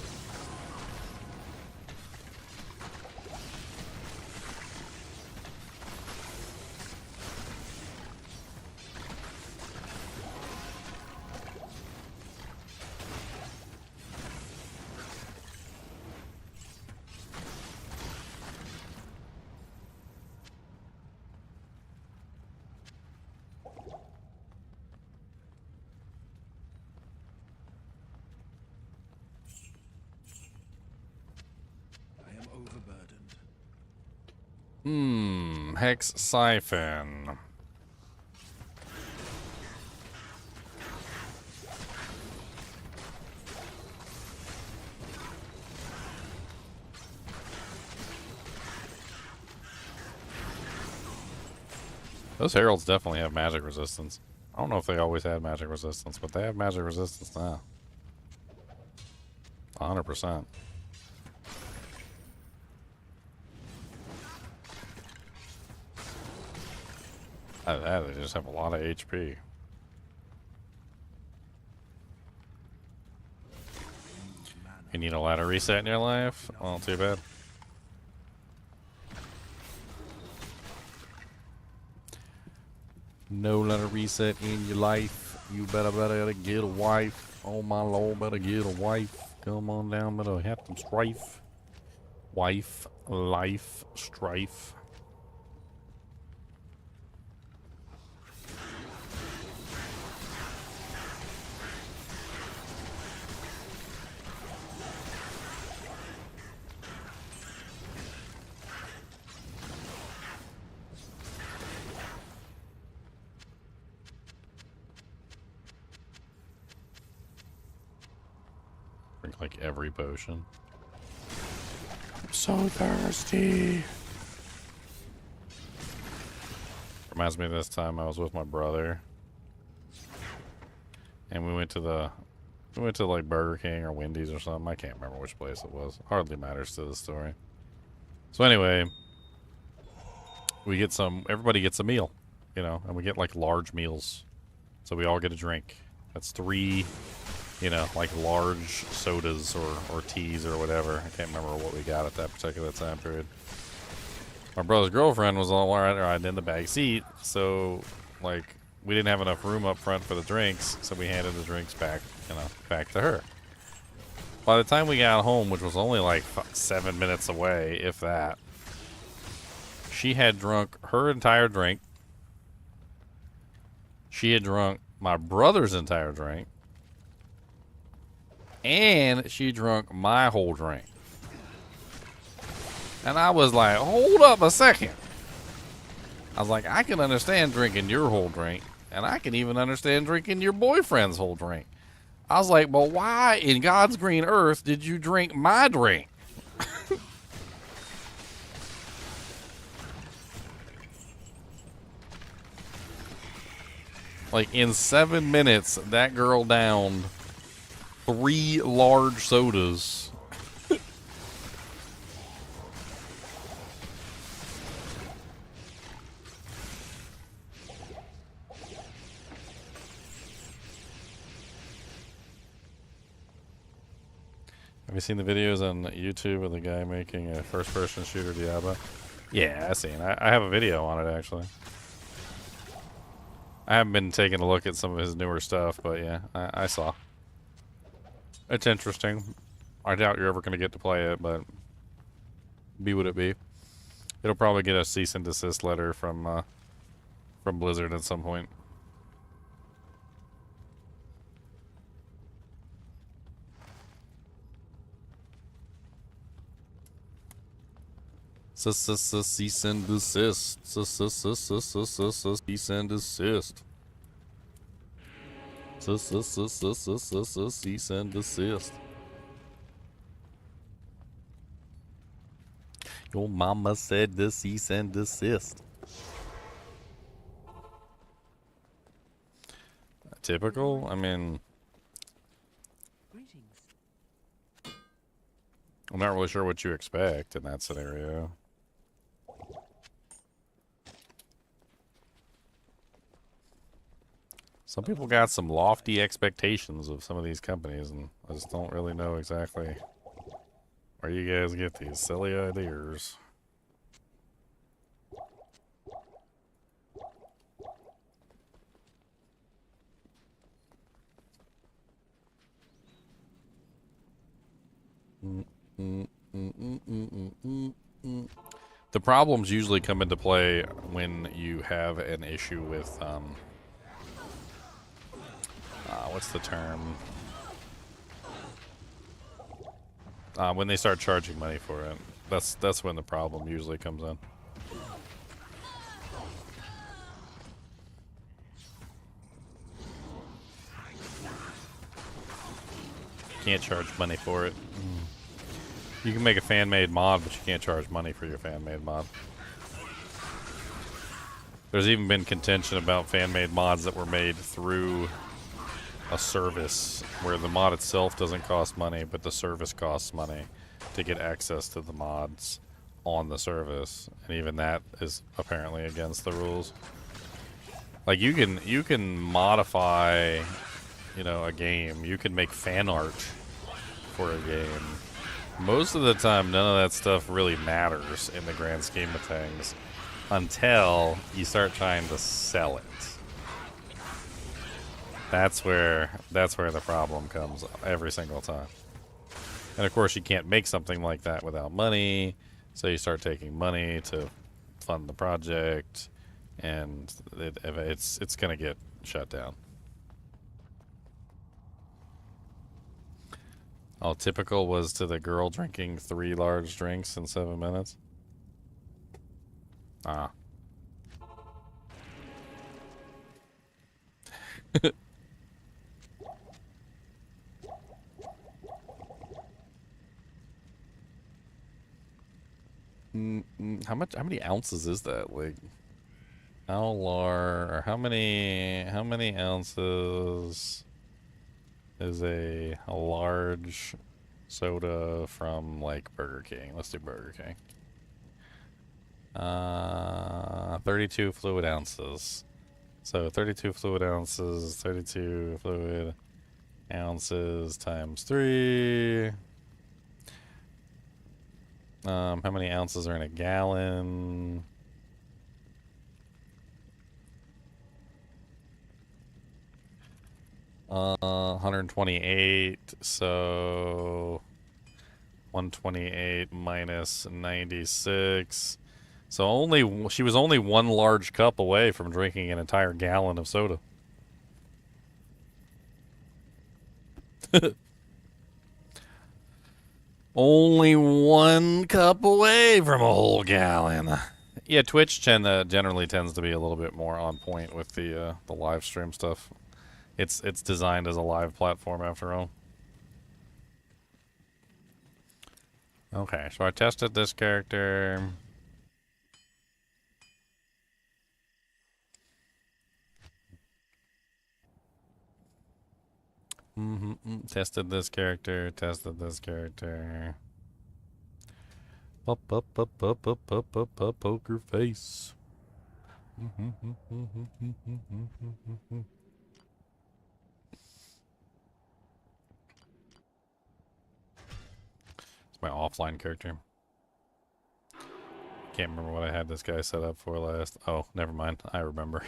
Hex Siphon. Those heralds definitely have magic resistance. I don't know if they always had magic resistance, but they have magic resistance now. 100%. They just have a lot of HP. You need a ladder reset in your life? Well, too bad. No ladder reset in your life. You better get a wife. Oh my lord, better get a wife. Come on down, better have some strife. Wife, life, strife. Drink like every potion. I'm so thirsty. Reminds me of this time I was with my brother. And we went to like Burger King or Wendy's or something. I can't remember which place it was. Hardly matters to the story. So anyway, everybody gets a meal, you know, and we get like large meals. So we all get a drink. That's 3, you know, like large sodas or teas or whatever. I can't remember what we got at that particular time period. My brother's girlfriend was all right in the back seat, so like we didn't have enough room up front for the drinks, so we handed the drinks back, you know, back to her. By the time we got home, which was only like 7 minutes away, if that, she had drunk her entire drink. She had drunk my brother's entire drink. And she drunk my whole drink. And I was like, hold up a second. I was like, I can understand drinking your whole drink. And I can even understand drinking your boyfriend's whole drink. I was like, but why in God's green earth did you drink my drink? Like, in 7 minutes, that girl downed 3 large sodas. Have you seen the videos on YouTube of the guy making a first-person shooter Diablo? Yeah, I've seen. I have a video on it actually. I haven't been taking a look at some of his newer stuff, but yeah, I saw. It's interesting. I doubt you're ever going to get to play it, but be what it be. It'll probably get a cease and desist letter from Blizzard at some point. Cease and desist. Cease and desist. Cease and desist. Your mama said to cease and desist. Typical? I mean, Greetings. I'm not really sure what you expect in that scenario. Some people got some lofty expectations of some of these companies, and I just don't really know exactly where you guys get these silly ideas. The problems usually come into play when you have an issue with, what's the term? When they start charging money for it. That's when the problem usually comes in. Can't charge money for it. You can make a fan-made mod, but you can't charge money for your fan-made mod. There's even been contention about fan-made mods that were made through a service where the mod itself doesn't cost money, but the service costs money to get access to the mods on the service, and even that is apparently against the rules. Like you can modify, you know, a game. You can make fan art for a game. Most of the time, none of that stuff really matters in the grand scheme of things until you start trying to sell it. That's where the problem comes every single time. And of course, you can't make something like that without money, so you start taking money to fund the project, and it's gonna get shut down. All typical was to the girl drinking 3 large drinks in 7 minutes. Ah. How many ounces is that? Like, how many ounces is a large soda from, like, Burger King? Let's do Burger King. 32 fluid ounces. So 32 fluid ounces times 3. How many ounces are in a gallon? Uh, 128. So 128 minus 96. So she was only 1 large cup away from drinking an entire gallon of soda. Only 1 cup away from a whole gallon. Yeah, Twitch generally tends to be a little bit more on point with the live stream stuff. It's designed as a live platform after all. Okay, so I tested this character. Tested this character. Poker face. My offline character. Can't remember what I had this guy set up for last. Oh, never mind. I remember.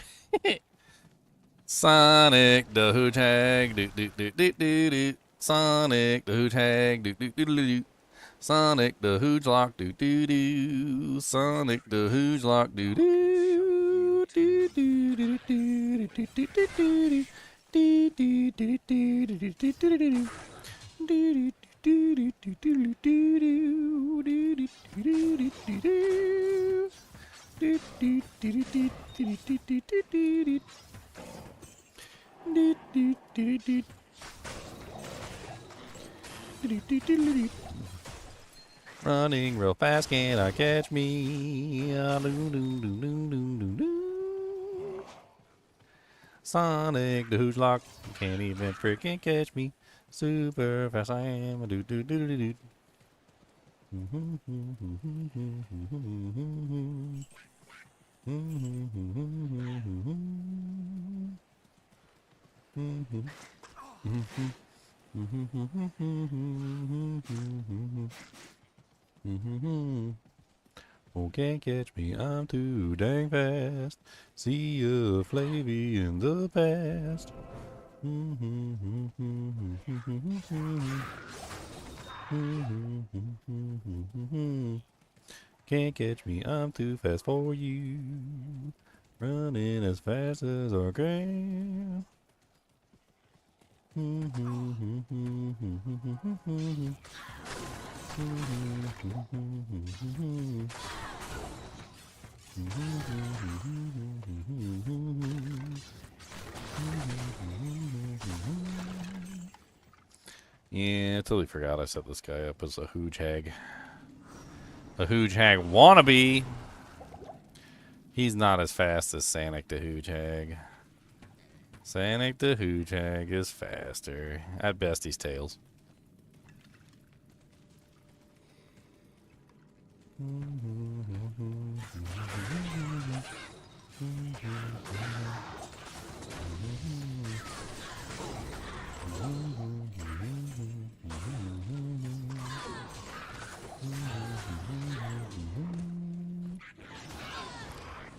Sonic the Hedgehog, do do do do do do. Sonic the Hedgehog, do do do do do. Sonic the Hedgehog, do do do. Sonic the Hedgehog, do do do do do do do do do do. Do do do do do do do do do. Do do do do do do do do do do do do do. Do do do do do do do do do do. Do, do, do, do. Do, do, do, do, do. Running real fast, can I catch me? Ah, doo, doo, doo, doo, doo, doo, doo. Sonic the Hedgehog can't even freaking catch me. Super fast I am. Do, do, do, do, do. Oh, can't catch me, I'm too dang fast. See a Flavy in the past. Can't catch me, I'm too fast for you. Running as fast as I can. Yeah, I totally forgot I set this guy up as a hooge hag. A hooge hag wannabe. He's not as fast as Sonic the Hooge Hag. Sonic the Hooge Hag is faster. At best, he's tails.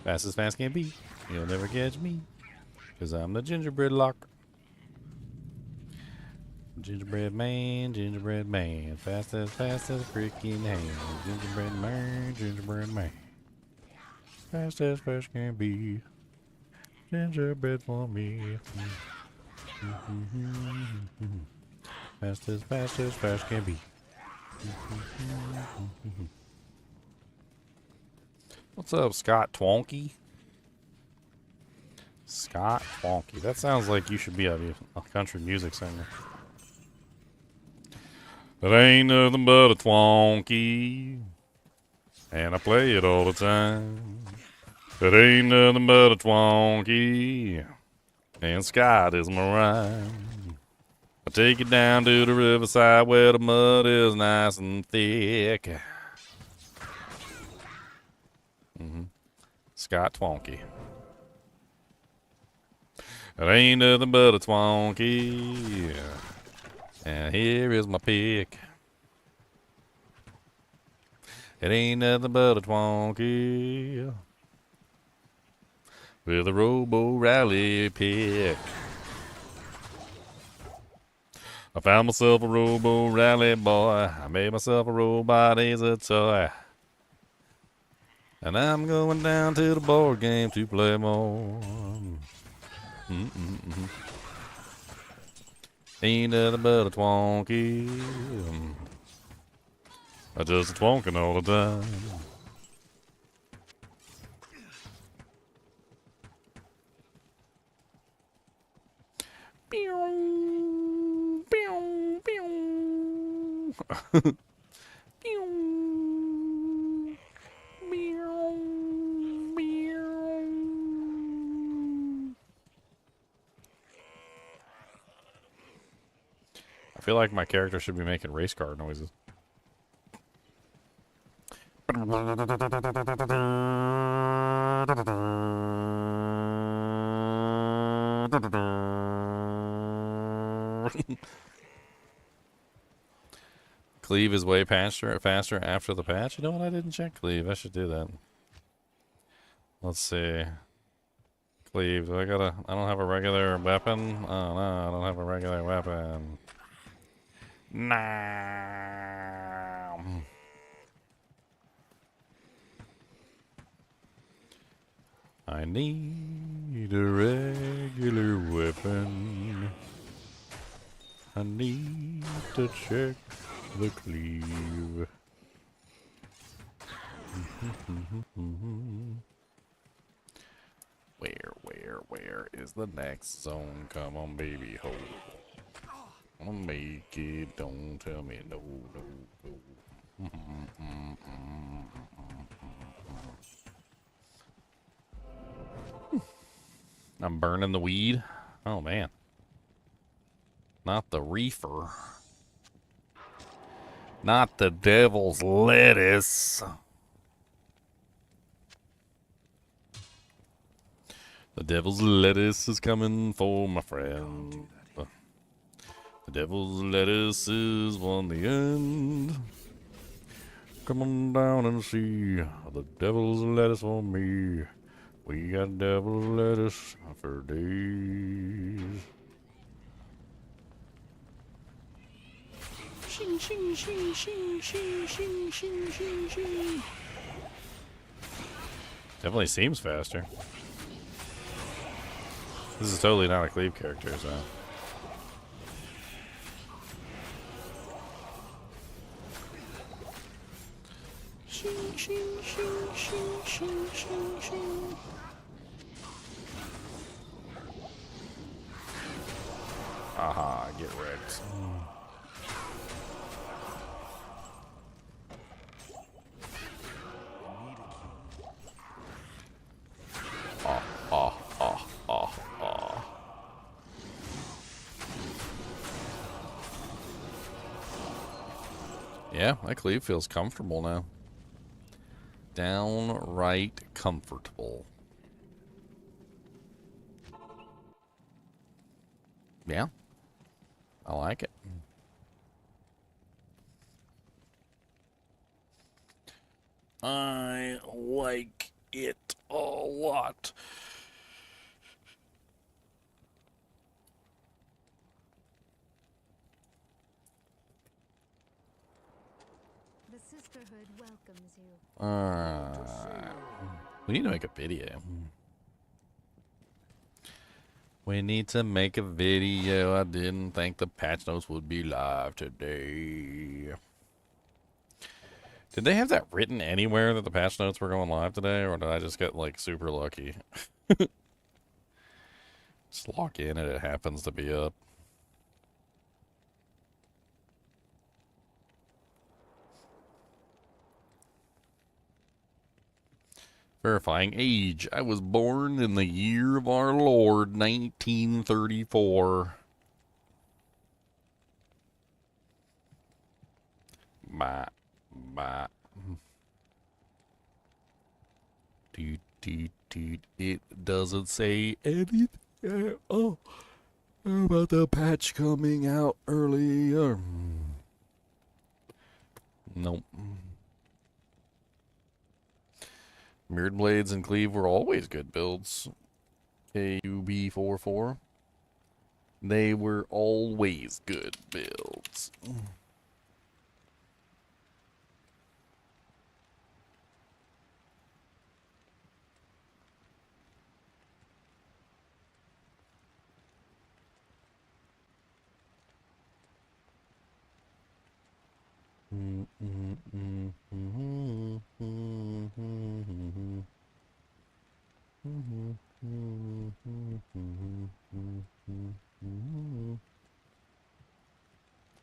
Fast as fast can be. You'll never catch me. Cause I'm the gingerbread lock. Gingerbread man. Fast as freaking hand. Gingerbread man. Fast as fast can be. Gingerbread for me. Fast as fast can be. What's up, Scott Twonky? Scott Twonky. That sounds like you should be a country music singer. It ain't nothing but a twonky, and I play it all the time. It ain't nothing but a twonky, and Scott is my rhyme. I take you down to the riverside where the mud is nice and thick. Scott Twonky. It ain't nothing but a twonky, and here is my pick. It ain't nothing but a twonky with a Robo Rally pick. I found myself a Robo Rally boy. I made myself a robot as a toy. And I'm going down to the board game to play more. Ain't nothing but a twonky. I just a twonking all the time. Pew, pew, pew. Pew, meow, meow. I feel like my character should be making race car noises. Cleave is way faster after the patch. You know what? I didn't check Cleave. I should do that. Let's see. Cleave. I don't have a regular weapon. Oh no, I don't have a regular weapon. Nah. I need a regular weapon. I need to check the cleave. Where is the next zone? Come on, baby, ho. I'll make it. Don't tell me no. I'm burning the weed. Oh man. Not the reefer. Not the devil's lettuce. The devil's lettuce is coming for my friend. The devil's lettuce is on the end. Come on down and see the devil's lettuce for me. We got devil's lettuce for days. Shing, shing, shing, shing, shing, shing, shing, shing, shing. Definitely seems faster. This is totally not a cleave character, so. Shing, shing, shing, shing, shing, shing, shing. Aha, get wrecked. Yeah, that cleave feels comfortable now. Downright comfortable. Yeah, I like it. I like it a lot. The sisterhood welcomes you. We need to make a video. We need to make a video. I didn't think the patch notes would be live today. Did they have that written anywhere that the patch notes were going live today, or did I just get like super lucky? Just log in and it happens to be up. Verifying age. I was born in the year of our Lord, 1934. Bye. It doesn't say anything about the patch coming out earlier. Nope. Mirrored Blades and Cleave were always good builds. KUB44. They were always good builds.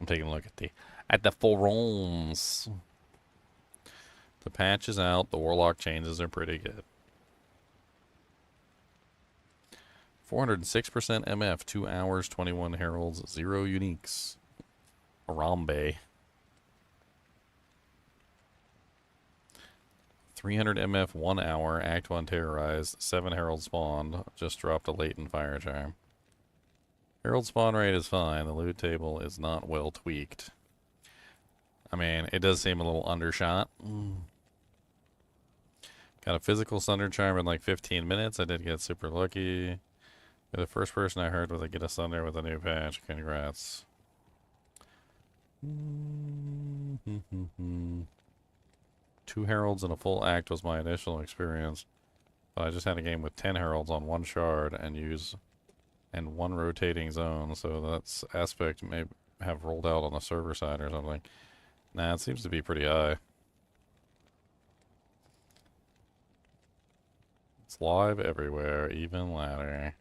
I'm taking a look at the forums. The patch is out. The warlock changes are pretty good. 406% MF, 2 hours, 21 heralds, 0 uniques. Arambe. 300 MF, 1 hour, Act 1 terrorized, 7 herald spawned, just dropped a latent fire charm. Herald spawn rate is fine, the loot table is not well tweaked. I mean, it does seem a little undershot. Got a physical Sunder Charm in like 15 minutes. I did get super lucky. You're the first person I heard was get a Sunder with a new patch. Congrats. Two Heralds and a full act was my initial experience. But I just had a game with 10 Heralds on one shard and one rotating zone, so that's aspect may have rolled out on the server side or something. Nah, it seems to be pretty high. It's live everywhere, even ladder.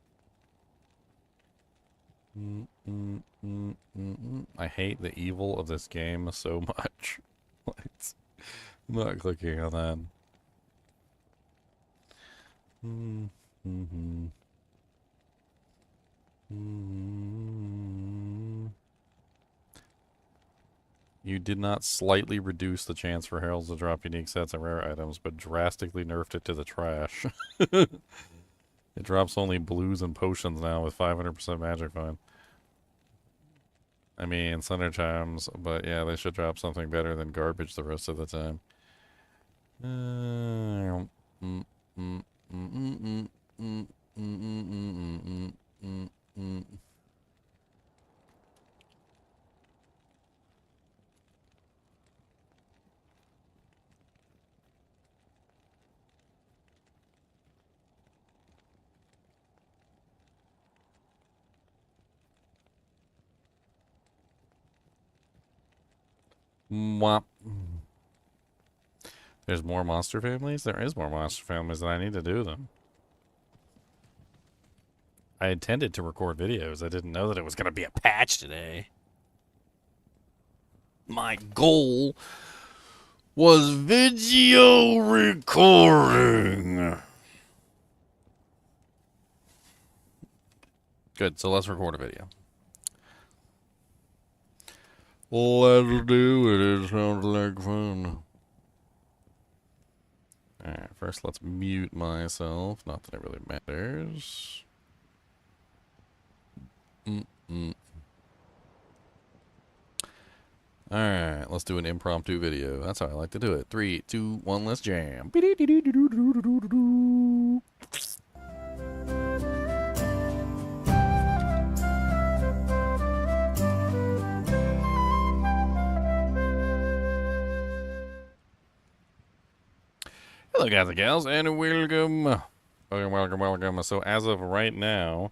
I hate the evil of this game so much. It's not clicking on that. You did not slightly reduce the chance for heralds to drop unique sets and rare items, but drastically nerfed it to the trash. It drops only blues and potions now with 500% magic find. I mean, Thunder Chimes, but yeah, they should drop something better than garbage the rest of the time. Mwah. There's more monster families? There is more monster families than I need to do them. I intended to record videos. I didn't know that it was going to be a patch today. My goal was video recording. Good, so let's record a video. Let's do it. It sounds like fun. Alright, first let's mute myself. Not that it really matters. Alright, let's do an impromptu video. That's how I like to do it. 3, 2, 1, let's jam. Hello guys and gals, and welcome. Welcome. So as of right now,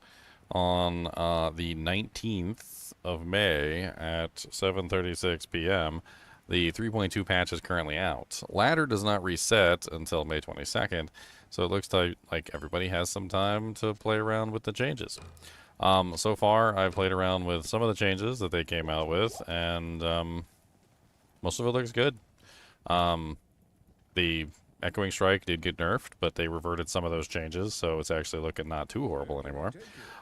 on the 19th of May at 7:36 p.m., the 3.2 patch is currently out. Ladder does not reset until May 22nd, so it looks like everybody has some time to play around with the changes. So far, I've played around with some of the changes that they came out with, and most of it looks good. The Echoing Strike did get nerfed, but they reverted some of those changes, so it's actually looking not too horrible anymore.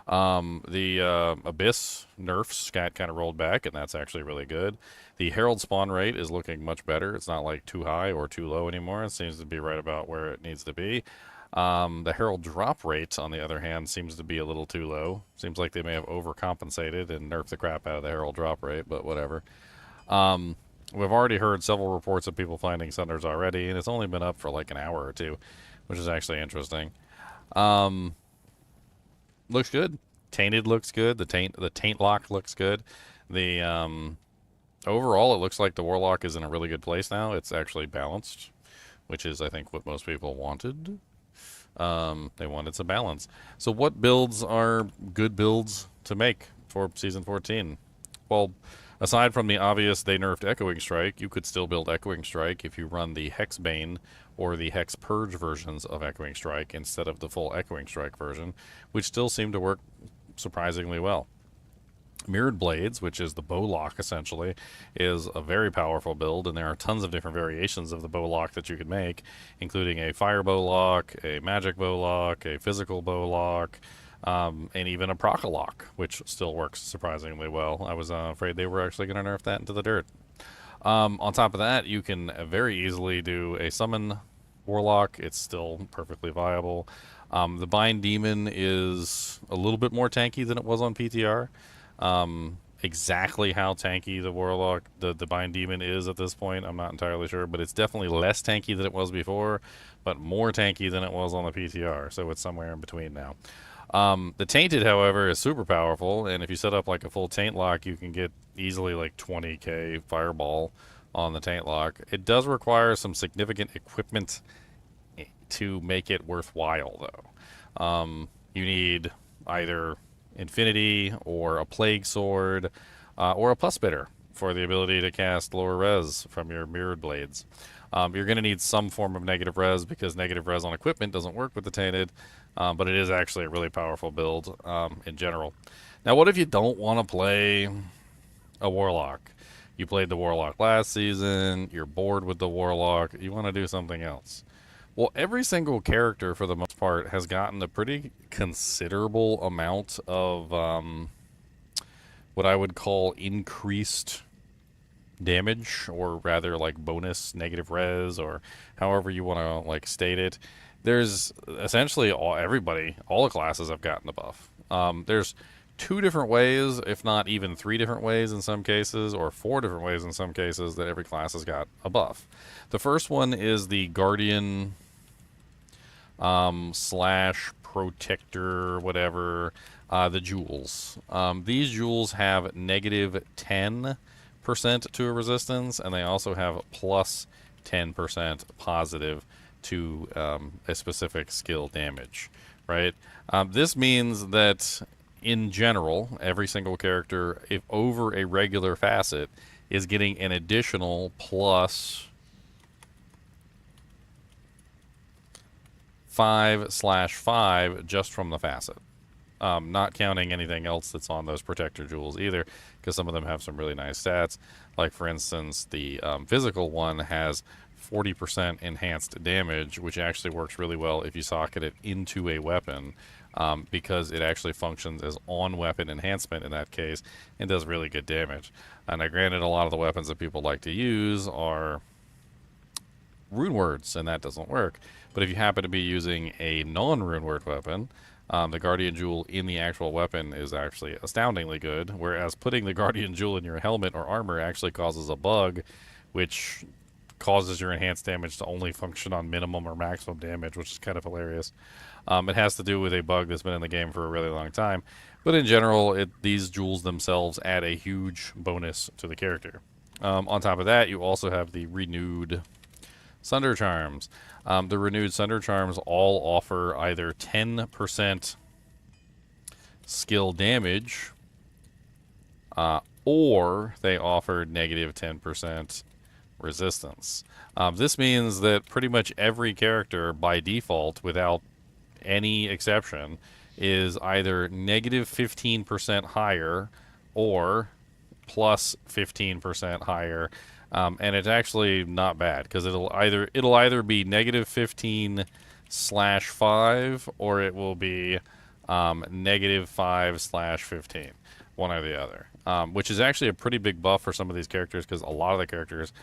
The Abyss nerfs got kind of rolled back, and that's actually really good. The Herald spawn rate is looking much better. It's not like too high or too low anymore. It seems to be right about where it needs to be. The Herald drop rate, on the other hand, seems to be a little too low. Seems like they may have overcompensated and nerfed the crap out of the Herald drop rate, but whatever. We've already heard several reports of people finding Sunders already, and it's only been up for like an hour or two, which is actually interesting. Looks good. Tainted looks good. The taint lock looks good. The overall, it looks like the warlock is in a really good place now. It's actually balanced, which is, I think, what most people wanted. They wanted some balance. So what builds are good builds to make for Season 14? Well, aside from the obvious they nerfed Echoing Strike, you could still build Echoing Strike if you run the Hexbane or the Hex Purge versions of Echoing Strike instead of the full Echoing Strike version, which still seem to work surprisingly well. Mirrored Blades, which is the bowlock essentially, is a very powerful build, and there are tons of different variations of the bowlock that you could make, including a fire bowlock, a magic bowlock, a physical bowlock, and even a proc-a-lock, which still works surprisingly well. I was afraid they were actually going to nerf that into the dirt. On top of that, you can very easily do a summon warlock. It's still perfectly viable. The Bind Demon is a little bit more tanky than it was on PTR. exactly how tanky the warlock, the Divine Demon is at this point. I'm not entirely sure, but it's definitely less tanky than it was before, but more tanky than it was on the PTR. So it's somewhere in between now. The Tainted, however, is super powerful, and if you set up like a full Taint lock, you can get easily like 20k fireball on the Taint lock. It does require some significant equipment to make it worthwhile, though. You need either Infinity or a Plague Sword or a Pus Spitter for the ability to cast lower res from your Mirrored Blades. You're going to need some form of negative res because negative res on equipment doesn't work with the Tainted, but it is actually a really powerful build in general. Now, what if you don't want to play a Warlock? You played the Warlock last season, you're bored with the Warlock, you want to do something else. Well, every single character, for the most part, has gotten a pretty considerable amount of what I would call increased damage, or rather like bonus negative res, or however you want to like state it. There's essentially all the classes have gotten a buff. There's 2 different ways, if not even 3 different ways in some cases, or 4 different ways in some cases, that every class has got a buff. The first one is the Guardian slash Protector, whatever, the jewels. These jewels have negative 10% to a resistance, and they also have plus 10% positive to a specific skill damage, right? This means that in general, every single character, if over a regular facet, is getting an additional plus 5/5 just from the facet. Not counting anything else that's on those protector jewels either, because some of them have some really nice stats. Like, for instance, the physical one has 40% enhanced damage, which actually works really well if you socket it into a weapon, because it actually functions as on-weapon enhancement in that case and does really good damage. And now, granted, a lot of the weapons that people like to use are rune words, and that doesn't work. But if you happen to be using a non-rune word weapon, the Guardian Jewel in the actual weapon is actually astoundingly good, whereas putting the Guardian Jewel in your helmet or armor actually causes a bug, which causes your enhanced damage to only function on minimum or maximum damage, which is kind of hilarious. It has to do with a bug that's been in the game for a really long time, but in general, these jewels themselves add a huge bonus to the character. On top of that, you also have the renewed Sunder Charms. The renewed Sunder Charms all offer either 10% skill damage, or they offer negative 10% resistance. This means that pretty much every character by default, without any exception, is either negative 15% higher or plus 15% higher. And it's actually not bad, because it'll either be negative 15/5 or it will be negative 5/15, one or the other, which is actually a pretty big buff for some of these characters, because a lot of the characters,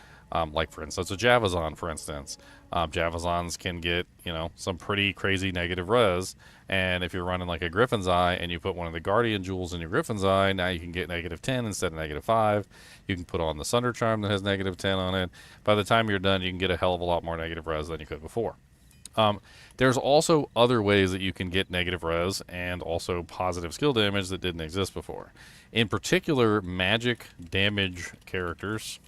like for instance a Javazon, for instance, Javazons can get some pretty crazy negative res, and if you're running like a Griffin's Eye and you put one of the Guardian Jewels in your Griffin's Eye, now you can get negative 10 instead of negative 5. You can put on the Sunder Charm that has negative 10 on it. By the time you're done, you can get a hell of a lot more negative res than you could before. There's also other ways that you can get negative res and also positive skill damage that didn't exist before. In particular, magic damage characters,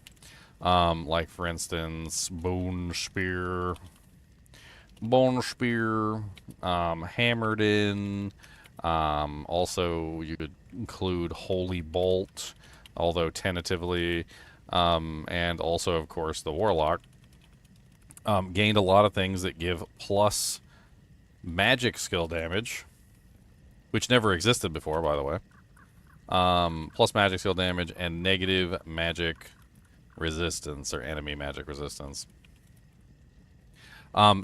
like for instance Bone Spear, Hammered In. Also, you could include Holy Bolt, although tentatively, and also, of course, the Warlock. Gained a lot of things that give plus magic skill damage, which never existed before, by the way. Plus magic skill damage and negative magic resistance, or enemy magic resistance.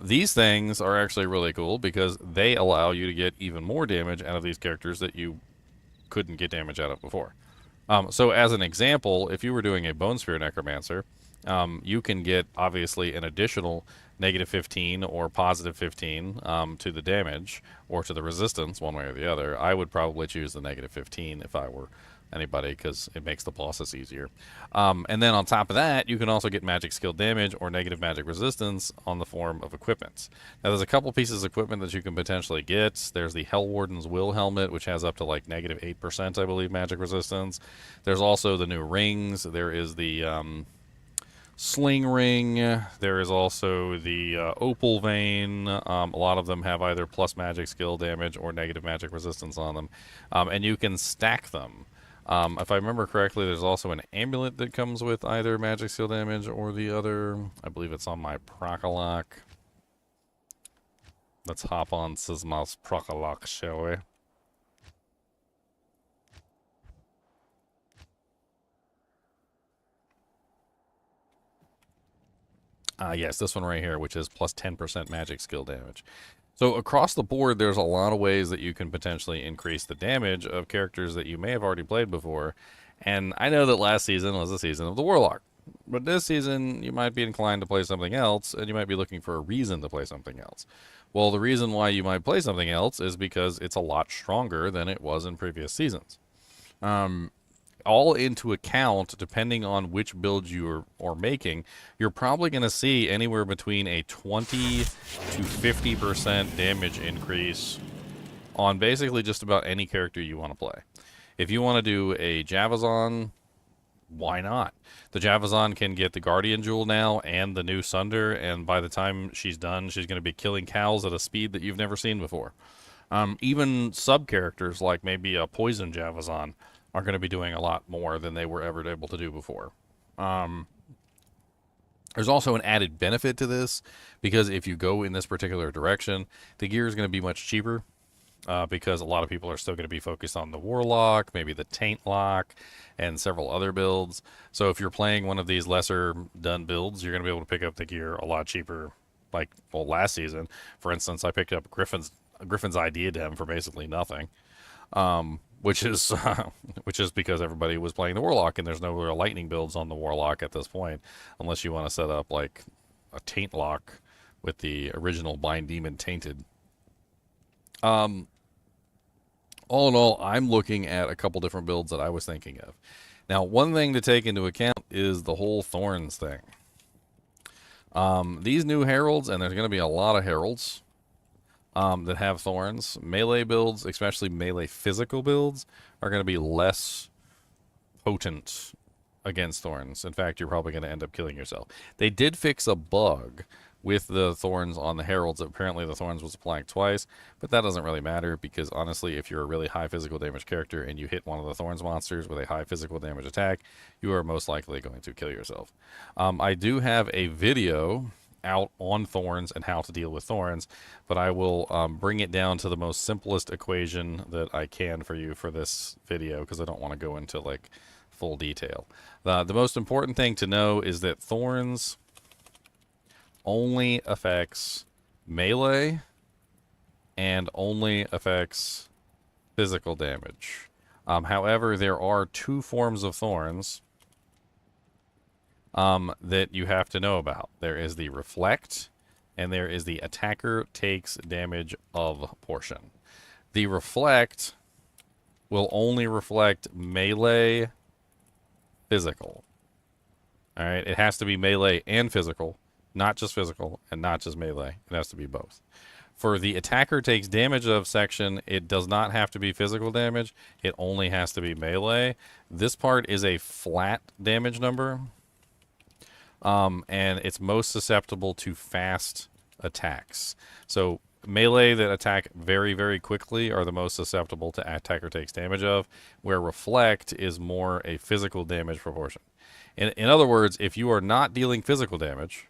These things are actually really cool because they allow you to get even more damage out of these characters that you couldn't get damage out of before. So as an example, if you were doing a Bone Spear Necromancer, you can get obviously an additional negative 15 or positive 15 to the damage or to the resistance, one way or the other. I would probably choose the negative 15 if I were anybody because it makes the bosses easier. And then on top of that, you can also get magic skill damage or negative magic resistance on the form of equipment. Now, there's a couple pieces of equipment that you can potentially get. There's the Hell Warden's Will helmet, which has up to like negative 8%, I believe, magic resistance. There's also the new rings. There is the sling ring. There is also the opal vein. A lot of them have either plus magic skill damage or negative magic resistance on them, and you can stack them. If I remember correctly, there's also an amulet that comes with either magic skill damage or the other. I believe it's on my Procolock. Let's hop on Sisma's Procolock, shall we? Yes, this one right here, which is plus 10% magic skill damage. So across the board, there's a lot of ways that you can potentially increase the damage of characters that you may have already played before. And I know that last season was the season of the warlock. But this season, you might be inclined to play something else, and you might be looking for a reason to play something else. Well, the reason why you might play something else is because it's a lot stronger than it was in previous seasons. All into account, depending on which build you are making, you're probably going to see anywhere between a 20 to 50% damage increase on basically just about any character you want to play. If you want to do a Javazon, why not? The Javazon can get the Guardian Jewel now and the new Sunder, and by the time she's done, she's going to be killing cows at a speed that you've never seen before. Even sub-characters like maybe a Poison Javazon are going to be doing a lot more than they were ever able to do before. There's also an added benefit to this, because if you go in this particular direction, the gear is going to be much cheaper, because a lot of people are still going to be focused on the warlock, maybe the Taint lock, and several other builds. So if you're playing one of these lesser done builds, you're going to be able to pick up the gear a lot cheaper. Like, well, last season, for instance, I picked up Griffin's Diadem for basically nothing. Which is because everybody was playing the warlock, and there's no real lightning builds on the warlock at this point, unless you want to set up like a Taint lock with the original Blind Demon Tainted. All in all, I'm looking at a couple different builds that I was thinking of. Now, one thing to take into account is the whole Thorns thing. These new heralds, and there's going to be a lot of heralds that have thorns. Melee builds, especially melee physical builds, are going to be less potent against thorns. In fact, you're probably going to end up killing yourself. They did fix a bug with the thorns on the heralds. Apparently the thorns was applying twice, but that doesn't really matter, because honestly, if you're a really high physical damage character and you hit one of the thorns monsters with a high physical damage attack, you are most likely going to kill yourself. I do have a video out on thorns and how to deal with thorns, but I will bring it down to the most simplest equation that I can for you for this video, because I don't want to go into like full detail. The most important thing to know is that thorns only affects melee and only affects physical damage. However, there are two forms of thorns that you have to know about. There is the reflect, and there is the attacker takes damage of portion. The reflect will only reflect melee physical. Alright, it has to be melee and physical, not just physical and not just melee. It has to be both. For the attacker takes damage of section, it does not have to be physical damage. It only has to be melee. This part is a flat damage number. And it's most susceptible to fast attacks. So melee that attack very, very quickly are the most susceptible to attacker takes damage of, where reflect is more a physical damage proportion. In other words, if you are not dealing physical damage,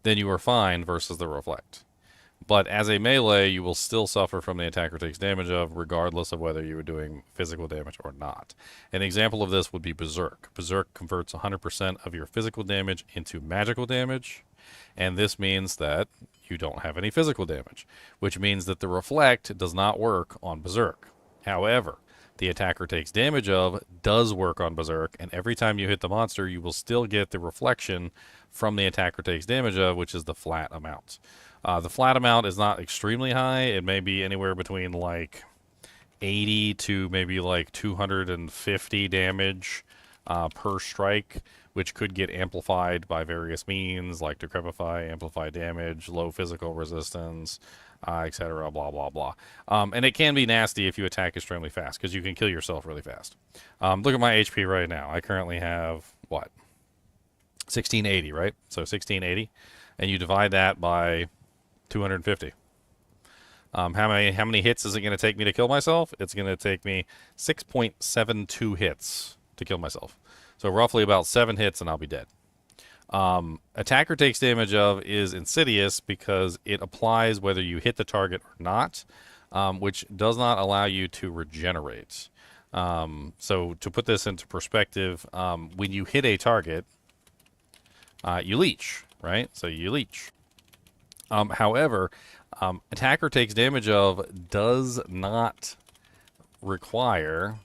then you are fine versus the reflect. But as a melee, you will still suffer from the attacker takes damage of, regardless of whether you are doing physical damage or not. An example of this would be Berserk. Berserk converts 100% of your physical damage into magical damage, and this means that you don't have any physical damage, which means that the reflect does not work on Berserk. However, the attacker takes damage of does work on Berserk, and every time you hit the monster, you will still get the reflection from the attacker takes damage of, which is the flat amount. The flat amount is not extremely high. It may be anywhere between like 80 to maybe like 250 damage per strike, which could get amplified by various means like decrepify, amplify damage, low physical resistance, etc. Blah blah blah. And it can be nasty if you attack extremely fast because you can kill yourself really fast. Look at my HP right now. I currently have what? 1680, right? So 1680, and you divide that by 250. How many hits is it going to take me to kill myself? It's going to take me 6.72 hits to kill myself. So roughly about 7 hits and I'll be dead. Attacker takes damage of is insidious because it applies whether you hit the target or not, which does not allow you to regenerate. So to put this into perspective, when you hit a target, you leech, right? So you leech. However, attacker takes damage of does not require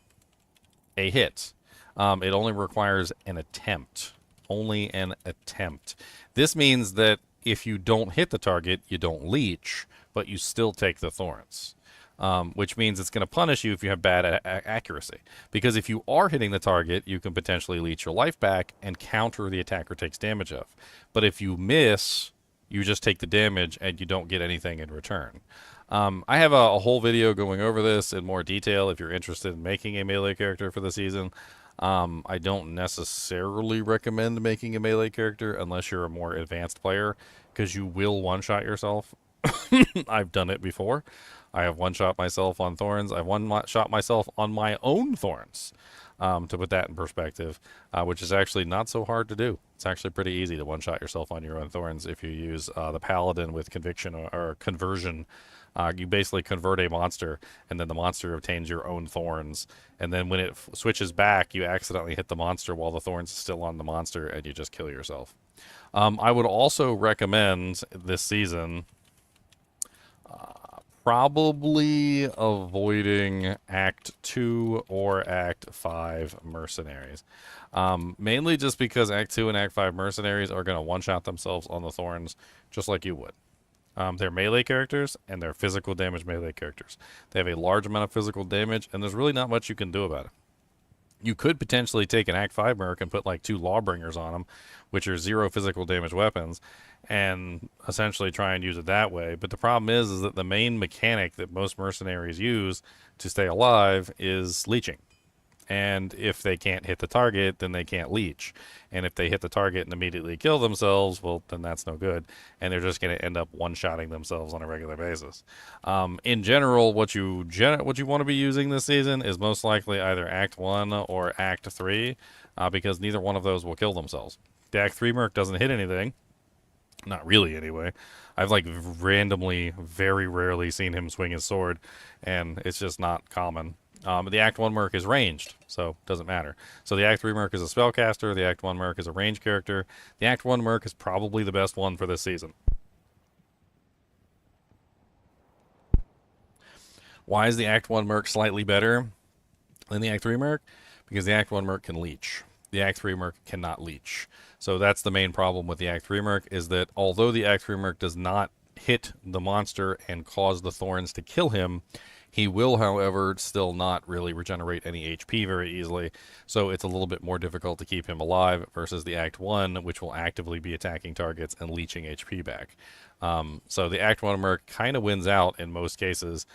a hit. It only requires an attempt. Only an attempt. This means that if you don't hit the target, you don't leech, but you still take the thorns. Which means it's going to punish you if you have bad accuracy. Because if you are hitting the target, you can potentially leech your life back and counter the attacker takes damage of. But if you miss, you just take the damage and you don't get anything in return. I have a whole video going over this in more detail if you're interested in making a melee character for the season. I don't necessarily recommend making a melee character unless you're a more advanced player, because you will one-shot yourself. I've done it before. I have one-shot myself on thorns. I've one-shot myself on my own thorns, to put that in perspective, which is actually not so hard to do. It's actually pretty easy to one-shot yourself on your own thorns if you use the paladin with conviction or conversion. You basically convert a monster, and then the monster obtains your own thorns. And then when it switches back, you accidentally hit the monster while the thorns is still on the monster, and you just kill yourself. I would also recommend this season probably avoiding Act 2 or Act 5 mercenaries. Mainly just because Act 2 and Act 5 mercenaries are going to one-shot themselves on the thorns just like you would. They're melee characters, and they're physical damage melee characters. They have a large amount of physical damage, and there's really not much you can do about it. You could potentially take an Act 5 merc and put like 2 Lawbringers on them, which are 0 physical damage weapons, and essentially try and use it that way. But the problem is that the main mechanic that most mercenaries use to stay alive is leeching. And if they can't hit the target, then they can't leech. And if they hit the target and immediately kill themselves, well, then that's no good. And they're just going to end up one-shotting themselves on a regular basis. In general, what you want to be using this season is most likely either Act 1 or Act 3, because neither one of those will kill themselves. The Act 3 merc doesn't hit anything. Not really, anyway. I've like randomly, very rarely seen him swing his sword, and it's just not common. The Act 1 merc is ranged, so it doesn't matter. So the Act 3 merc is a spellcaster, the Act 1 merc is a ranged character. The Act 1 merc is probably the best one for this season. Why is the Act 1 merc slightly better than the Act 3 merc? Because the Act 1 merc can leech. The Act 3 merc cannot leech. So that's the main problem with the Act 3 merc, is that although the Act 3 merc does not hit the monster and cause the thorns to kill him, he will, however, still not really regenerate any HP very easily, so it's a little bit more difficult to keep him alive versus the Act 1, which will actively be attacking targets and leeching HP back. So the Act 1 merc kind of wins out in most cases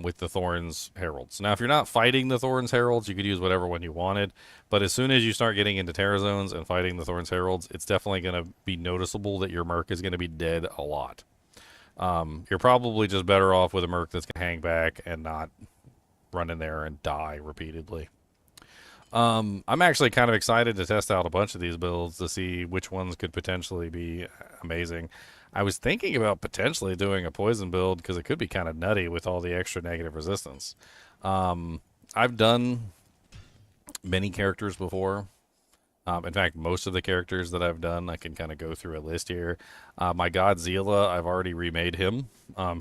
with the Thorns Heralds. Now, if you're not fighting the Thorns Heralds, you could use whatever one you wanted, but as soon as you start getting into Terra Zones and fighting the Thorns Heralds, it's definitely going to be noticeable that your merc is going to be dead a lot. You're probably just better off with a merc that's going to hang back and not run in there and die repeatedly. I'm actually kind of excited to test out a bunch of these builds to see which ones could potentially be amazing. I was thinking about potentially doing a poison build because it could be kind of nutty with all the extra negative resistance. I've done many characters before. In fact, most of the characters that I've done, I can kind of go through a list here. My Godzilla, I've already remade him.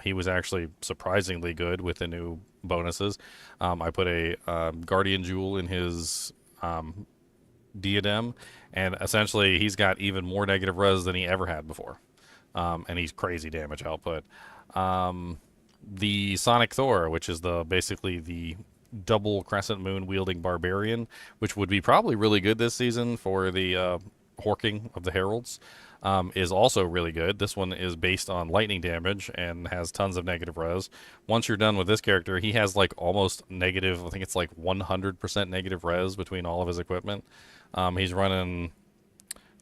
He was actually surprisingly good with the new bonuses. I put a Guardian Jewel in his diadem, and essentially he's got even more negative res than he ever had before. And he's crazy damage output. the Sonic Thor, which is the basically the double crescent moon wielding barbarian, which would be probably really good this season for the horking of the heralds, is also really good. This one is based on lightning damage and has tons of negative res. Once you're done with this character, he has like almost negative, I think it's like 100% negative res between all of his equipment. He's running,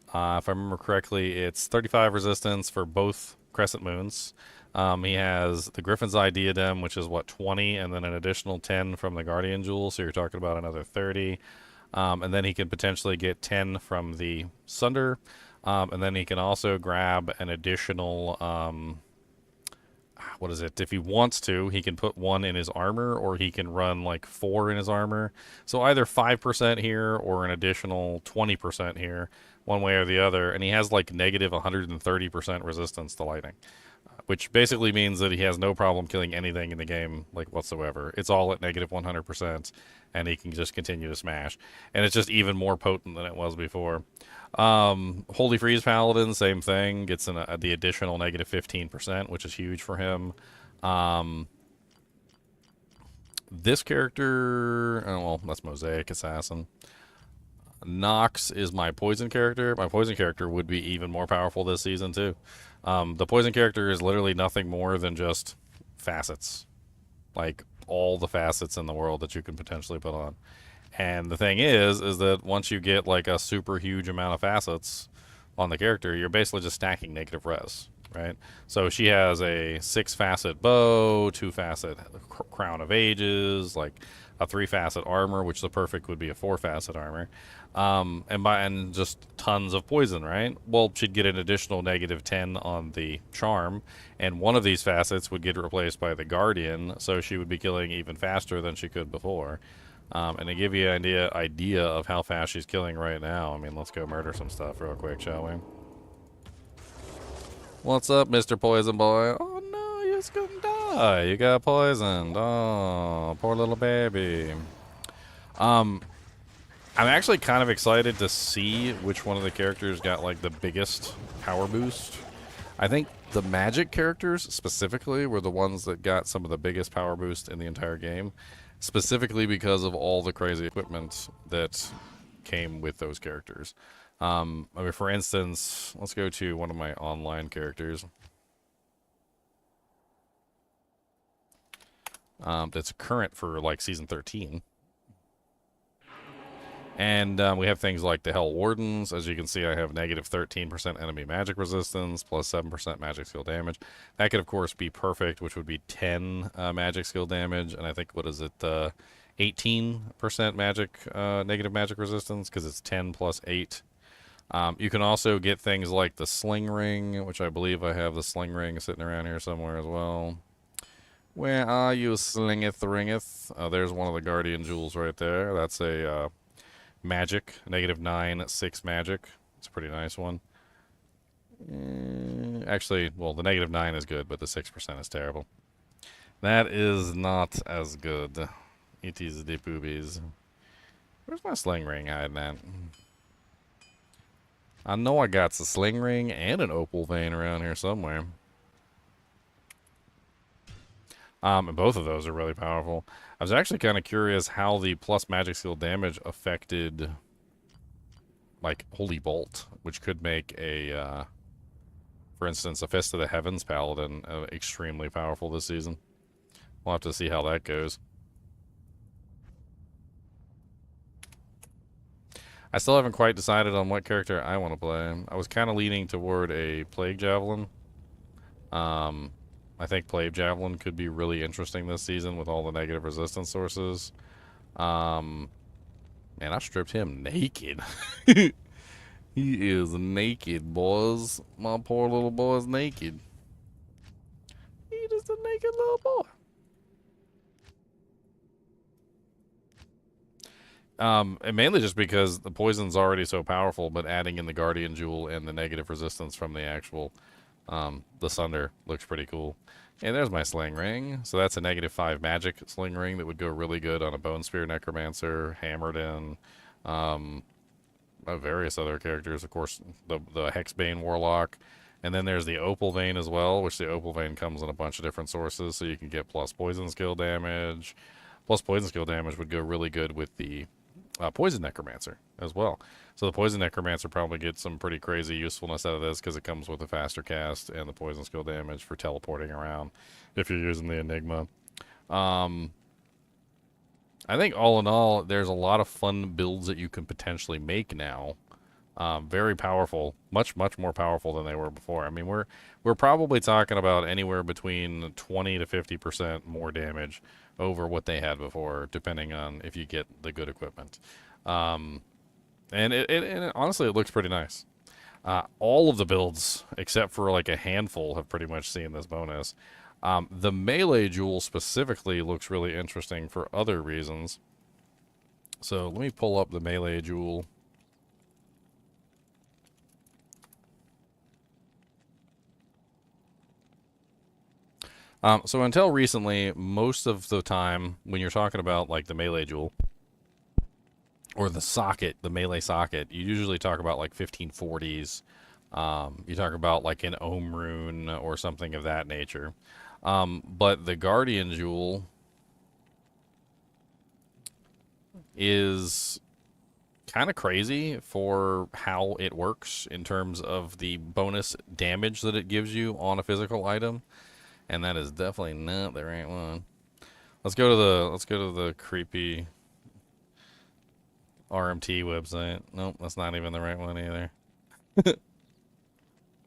if I remember correctly, it's 35 resistance for both crescent moons. He has the Griffin's Eye Diadem, which is what, 20, and then an additional 10 from the Guardian Jewel, so you're talking about another 30. And then he can potentially get 10 from the Sunder. And then he can also grab an additional, what is it? If he wants to, he can put 1 in his armor, or he can run like 4 in his armor. So either 5% here or an additional 20% here, one way or the other. And he has like negative 130% resistance to lightning, which basically means that he has no problem killing anything in the game, like, whatsoever. It's all at negative 100%, and he can just continue to smash. And it's just even more potent than it was before. Holy Freeze Paladin, same thing. Gets the additional negative 15%, which is huge for him. This character, oh, well, that's Mosaic Assassin. Nox is my poison character. My poison character would be even more powerful this season, too. The poison character is literally nothing more than just facets. Like, all the facets in the world that you can potentially put on. And the thing is that once you get, like, a super huge amount of facets on the character, you're basically just stacking negative res, right? So she has a 6-facet bow, 2-facet Crown of Ages, like a 3-facet armor, which the perfect would be a 4-facet armor. And just tons of poison, right? Well, she'd get an additional negative 10 on the charm, and one of these facets would get replaced by the Guardian, so she would be killing even faster than she could before. And to give you an idea of how fast she's killing right now, I mean, let's go murder some stuff real quick, shall we? What's up, Mr. Poison Boy? Oh no, you're just gonna die. You got poisoned. Oh, poor little baby. I'm actually kind of excited to see which one of the characters got, like, the biggest power boost. I think the magic characters, specifically, were the ones that got some of the biggest power boost in the entire game. Specifically because of all the crazy equipment that came with those characters. I mean, for instance, let's go to one of my online characters. That's current for, like, Season 13. And we have things like the Hell Wardens. As you can see, I have negative 13% enemy magic resistance, plus 7% magic skill damage. That could, of course, be perfect, which would be 10 magic skill damage. And I think, what is it, 18% negative magic resistance, because it's 10 plus 8. You can also get things like the Sling Ring, which I believe I have the Sling Ring sitting around here somewhere as well. Where are you, Slingeth Ringeth? There's one of the Guardian Jewels right there. That's a... magic, negative 9, 6 magic. It's a pretty nice one. Actually, well, the negative 9 is good, but the 6% is terrible. That is not as good. It is the boobies. Where's my sling ring hiding at? I know I got the sling ring and an opal vein around here somewhere. And both of those are really powerful. I was actually kind of curious how the plus magic skill damage affected, like, Holy Bolt, which could make a, for instance, a Fist of the Heavens Paladin extremely powerful this season. We'll have to see how that goes. I still haven't quite decided on what character I want to play. I was kind of leaning toward a Plague Javelin. I think Plague Javelin could be really interesting this season with all the negative resistance sources. Man, I stripped him naked. He is naked, boys. My poor little boy's naked. He just a naked little boy. And mainly just because the poison's already so powerful, but adding in the Guardian Jewel and the negative resistance from the actual, the Sunder looks pretty cool. And there's my Sling Ring. So that's a negative 5 magic Sling Ring that would go really good on a Bone Spear Necromancer, Hammerden, various other characters. Of course, the Hexbane Warlock. And then there's the Opal Vein as well, which the Opal Vein comes in a bunch of different sources, so you can get plus poison skill damage. Plus poison skill damage would go really good with the Poison Necromancer as well. So the Poison Necromancer probably gets some pretty crazy usefulness out of this because it comes with a faster cast and the poison skill damage for teleporting around if you're using the Enigma. I think all in all, there's a lot of fun builds that you can potentially make now. Very powerful, much more powerful than they were before. I mean, we're probably talking about anywhere between 20 to 50% more damage over what they had before, depending on if you get the good equipment. And it honestly, it looks pretty nice. All of the builds, except for like a handful, have pretty much seen this bonus. The melee jewel specifically looks really interesting for other reasons. So let me pull up the melee jewel. So until recently, most of the time when you're talking about like the melee jewel or the socket, the melee socket, you usually talk about like 1540s. You talk about like an Ohm rune or something of that nature. But the Guardian Jewel is kind of crazy for how it works in terms of the bonus damage that it gives you on a physical item, and that is definitely not the right one. Let's go to the creepy RMT website. Nope, that's not even the right one either.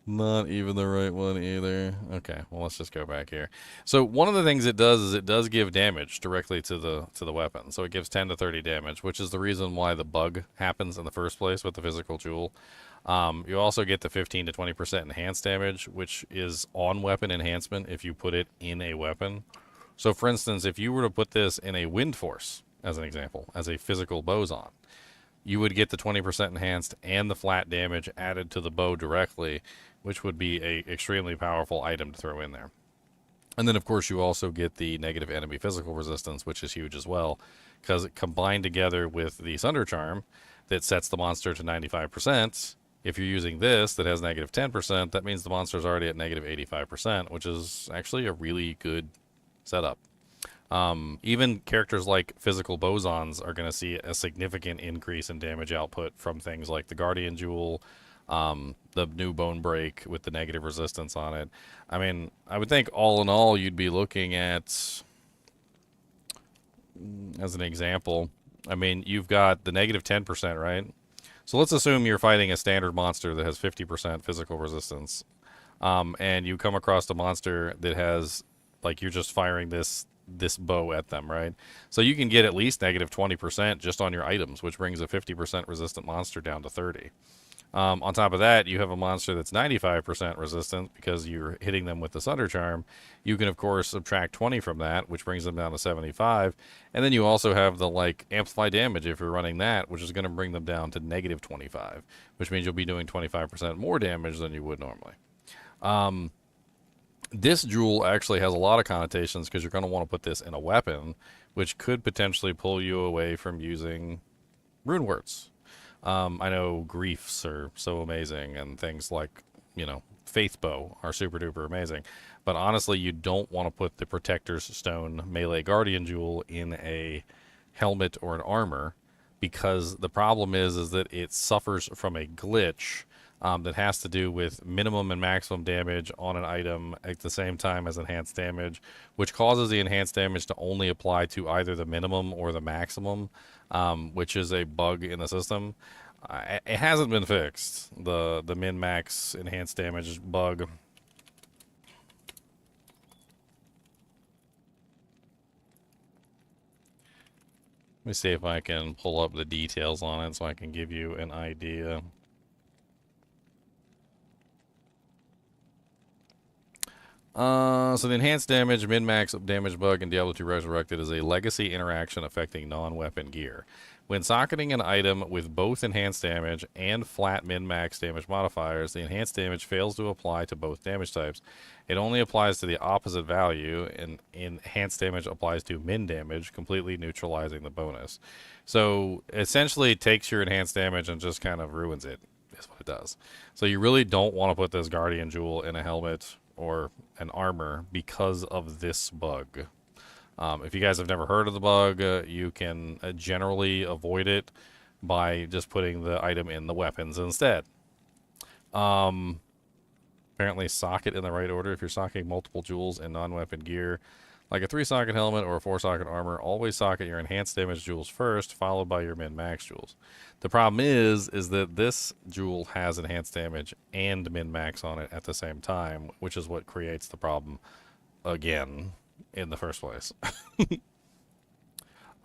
Not even the right one either. Okay, well, let's just go back here. So one of the things it does is it does give damage directly to the weapon. So it gives 10 to 30 damage, which is the reason why the bug happens in the first place with the physical jewel. You also get the 15 to 20% enhanced damage, which is on weapon enhancement if you put it in a weapon. So for instance, if you were to put this in a Wind Force, as an example, as a physical boson, you would get the 20% enhanced and the flat damage added to the bow directly, which would be a extremely powerful item to throw in there. And then, of course, you also get the negative enemy physical resistance, which is huge as well, because it combined together with the Sunder Charm that sets the monster to 95%. If you're using this that has negative 10%, that means the monster's already at negative 85%, which is actually a really good setup. Even characters like physical bosons are going to see a significant increase in damage output from things like the Guardian Jewel, the new Bone Break with the negative resistance on it. I mean, I would think all in all, you'd be looking at, as an example, I mean, you've got the negative 10%, right? So let's assume you're fighting a standard monster that has 50% physical resistance, and you come across a monster that has, like, you're just firing this bow at them, right? So you can get at least negative 20% just on your items, which brings a 50% resistant monster down to 30. On top of that, you have a monster that's 95% resistant because you're hitting them with the Sunder Charm. You can, of course, subtract 20 from that, which brings them down to 75. And then you also have the, like, amplify damage if you're running that, which is going to bring them down to negative 25, which means you'll be doing 25% more damage than you would normally. This jewel actually has a lot of connotations because you're going to want to put this in a weapon, which could potentially pull you away from using rune words. I know griefs are so amazing, and things like, you know, Faith Bow are super duper amazing. But honestly, you don't want to put the Protector's Stone melee Guardian Jewel in a helmet or an armor, because the problem is that it suffers from a glitch that has to do with minimum and maximum damage on an item at the same time as enhanced damage, which causes the enhanced damage to only apply to either the minimum or the maximum, which is a bug in the system. It hasn't been fixed, the min-max enhanced damage bug. Let me see if I can pull up the details on it so I can give you an idea. So the enhanced damage, min-max damage bug in Diablo II Resurrected is a legacy interaction affecting non-weapon gear. When socketing an item with both enhanced damage and flat min-max damage modifiers, the enhanced damage fails to apply to both damage types. It only applies to the opposite value, and enhanced damage applies to min damage, completely neutralizing the bonus. So essentially it takes your enhanced damage and just kind of ruins it. is what it does. So you really don't want to put this Guardian Jewel in a helmet or an armor because of this bug. If you guys have never heard of the bug, you can generally avoid it by just putting the item in the weapons instead. Apparently socket in the right order. If you're socketing multiple jewels in non-weapon gear, like a 3-socket helmet or a 4-socket armor, always socket your enhanced damage jewels first, followed by your min-max jewels. The problem is that this jewel has enhanced damage and min-max on it at the same time, which is what creates the problem again in the first place.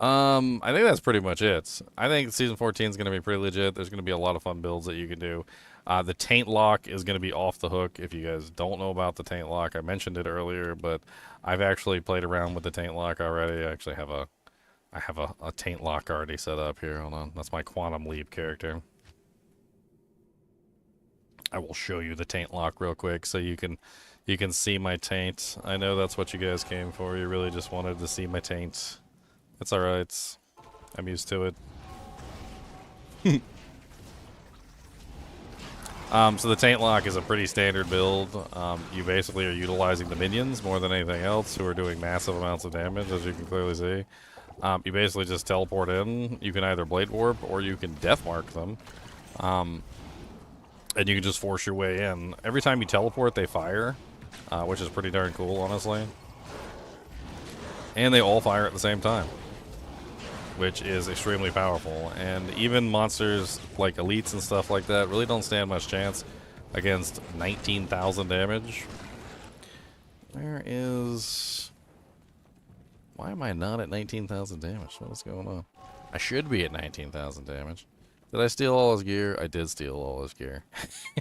I think that's pretty much it. I think Season 14 is going to be pretty legit. There's going to be a lot of fun builds that you can do. The Taint lock is going to be off the hook. If you guys don't know about the Taint lock, I mentioned it earlier, but I've actually played around with the Taint lock already. I actually have a Taint lock already set up here. Hold on. That's my Quantum Leap character. I will show you the Taint lock real quick so you can see my Taint. I know that's what you guys came for. You really just wanted to see my Taint. It's alright. I'm used to it. So the Taint lock is a pretty standard build. You basically are utilizing the minions more than anything else, who are doing massive amounts of damage, as you can clearly see. You basically just teleport in. You can either Blade Warp or you can Death Mark them. And you can just force your way in. Every time you teleport, they fire, which is pretty darn cool, honestly. And they all fire at the same time, which is extremely powerful. And even monsters like elites and stuff like that really don't stand much chance against 19,000 damage. Where is... Why am I not at 19,000 damage? What is going on? I should be at 19,000 damage. Did I steal all his gear? I did steal all his gear.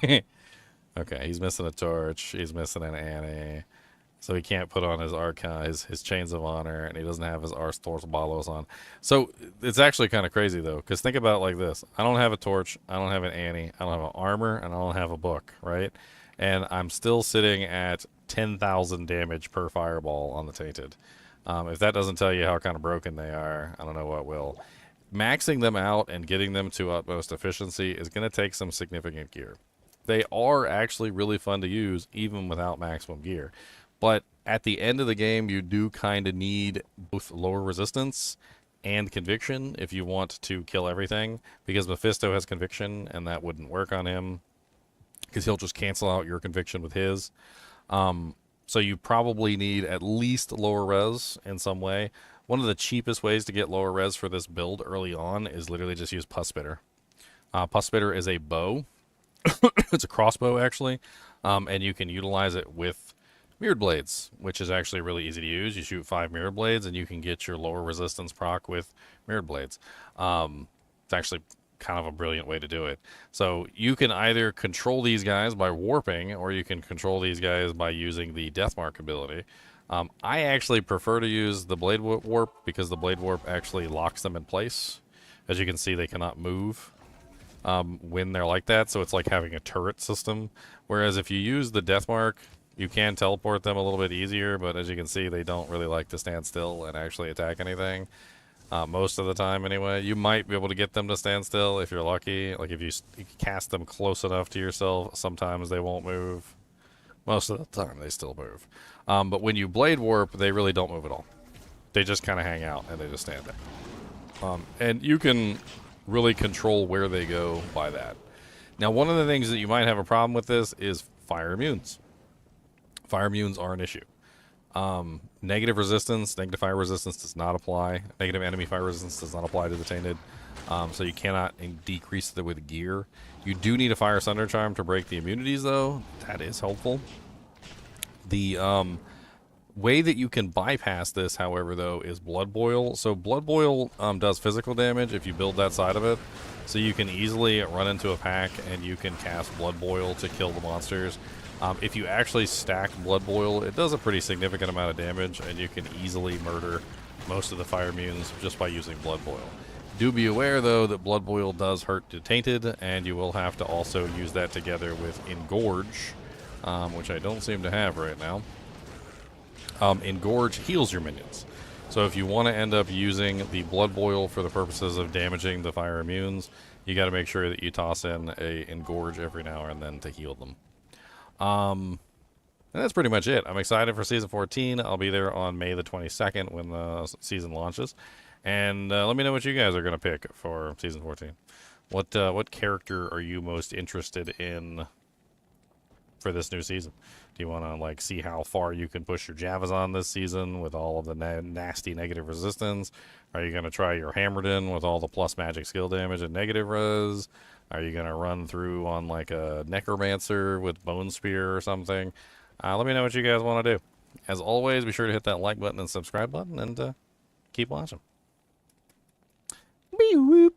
Okay, he's missing a torch. He's missing an Annie. So he can't put on his archives, his chains of honor, and he doesn't have his Ars Balos on. So it's actually kind of crazy, though, because think about it like this. I don't have a torch, I don't have an Annie, I don't have an armor, and I don't have a book, right? And I'm still sitting at 10,000 damage per fireball on the Tainted. If that doesn't tell you how kind of broken they are, I don't know what will. Maxing them out and getting them to utmost efficiency is going to take some significant gear. They are actually really fun to use, even without maximum gear. But at the end of the game, you do kind of need both lower resistance and conviction if you want to kill everything, because Mephisto has conviction, and that wouldn't work on him, because he'll just cancel out your conviction with his. So you probably need at least lower res in some way. One of the cheapest ways to get lower res for this build early on is literally just use Pus Spitter. Pus Spitter is a bow. It's a crossbow, actually, and you can utilize it with Mirrored Blades, which is actually really easy to use. You shoot 5 Mirrored Blades, and you can get your lower resistance proc with Mirrored Blades. It's actually kind of a brilliant way to do it. So you can either control these guys by warping, or you can control these guys by using the Death Mark ability. I actually prefer to use the Blade Warp, because the Blade Warp actually locks them in place. As you can see, they cannot move when they're like that, so it's like having a turret system. Whereas if you use the Death Mark, you can teleport them a little bit easier, but as you can see, they don't really like to stand still and actually attack anything. Most of the time, anyway. You might be able to get them to stand still if you're lucky. Like, if you cast them close enough to yourself, sometimes they won't move. Most of the time, they still move. But when you Blade Warp, they really don't move at all. They just kind of hang out, and they just stand there. And you can really control where they go by that. Now, one of the things that you might have a problem with this is fire immunes. Fire immunes are an issue. Negative resistance, negative fire resistance does not apply. Negative enemy fire resistance does not apply to the Tainted. So you cannot decrease it with gear. You do need a Fire Sunder Charm to break the immunities, though. That is helpful. The way that you can bypass this, however, though, is Blood Boil. So Blood Boil does physical damage if you build that side of it. So you can easily run into a pack and you can cast Blood Boil to kill the monsters. If you actually stack Blood Boil, it does a pretty significant amount of damage, and you can easily murder most of the fire immunes just by using Blood Boil. Do be aware, though, that Blood Boil does hurt the Tainted, and you will have to also use that together with Engorge, which I don't seem to have right now. Engorge heals your minions. So if you want to end up using the Blood Boil for the purposes of damaging the fire immunes, you got to make sure that you toss in a engorge every now and then to heal them. And that's pretty much it. I'm excited for season 14. I'll be there on May the 22nd when the season launches. And let me know what you guys are going to pick for season 14. What character are you most interested in for this new season? Do you want to like see how far you can push your Javazon this season with all of the nasty negative resistance? Are you going to try your Hammerden with all the plus magic skill damage and negative res? Are you going to run through on like a Necromancer with Bone Spear or something? Let me know what you guys want to do. As always, be sure to hit that like button and subscribe button, and keep watching. Whoop.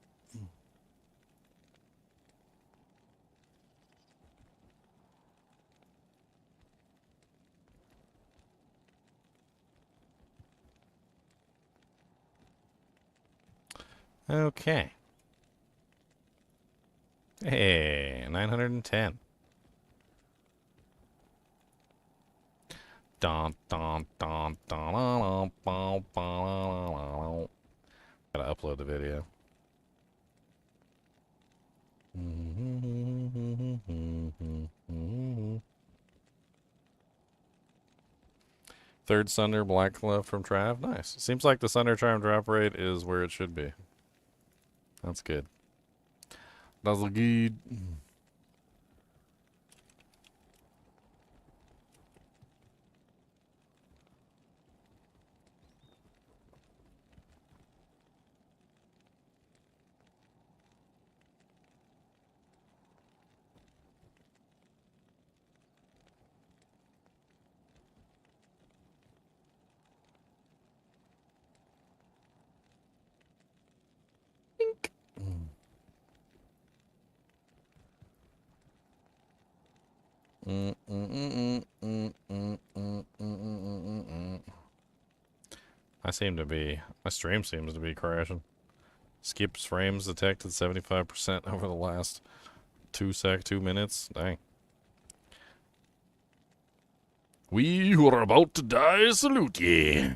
Okay. Hey, 910. Dun, dun, dun, dun, dun, dun, dun, dun. Gotta upload the video. Third Sunder Black Glove from Trav. Nice. Seems like the Sunder Charm drop rate is where it should be. That's good. That's good. My stream seems to be crashing. Skips frames detected 75% over the last 2 minutes. Dang. We who are about to die salute ye.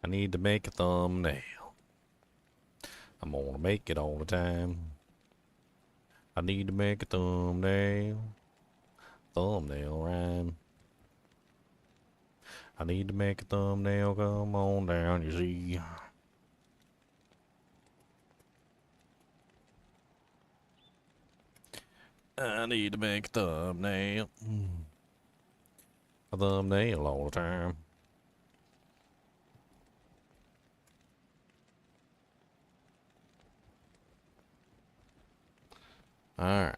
I need to make a thumbnail. I'm gonna make it all the time. I need to make a thumbnail. Thumbnail rhyme. I need to make a thumbnail. Come on down, you see. I need to make a thumbnail. A thumbnail all the time. Alright.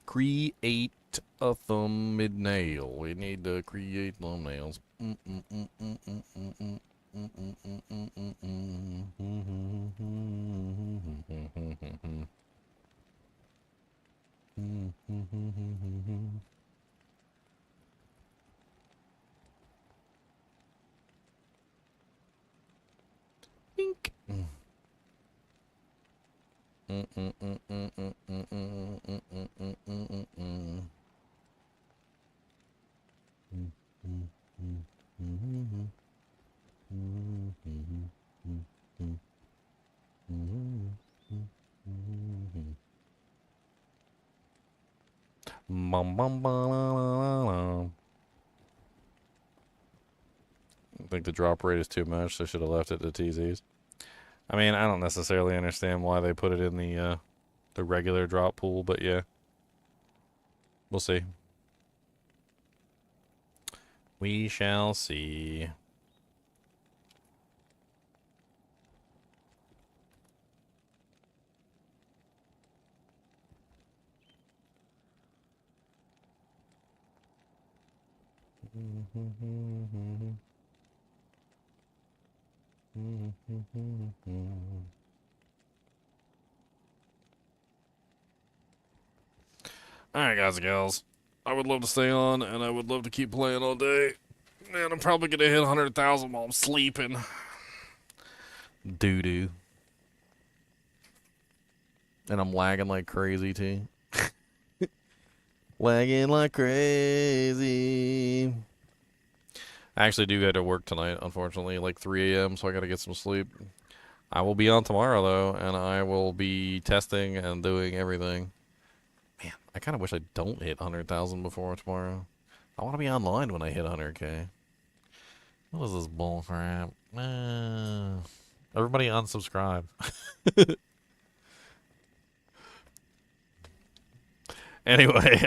Create a thumbnail. We need to create thumbnails. Bink. Bum, bum, bum. I think the drop rate is too much. They should have left it to TZs. I mean, I don't necessarily understand why they put it in the regular drop pool, but yeah. We'll see. We shall see. Alright, guys and gals. I would love to stay on, and I would love to keep playing all day. Man, I'm probably gonna hit 100,000 while I'm sleeping. Doo-doo. And I'm lagging like crazy, too. Lagging like crazy. I actually do go to work tonight, unfortunately, like 3 a.m., so I gotta get some sleep. I will be on tomorrow, though, and I will be testing and doing everything. Man, I kind of wish I don't hit 100,000 before tomorrow. I want to be online when I hit 100K. What is this bullcrap? Everybody unsubscribe. Anyway,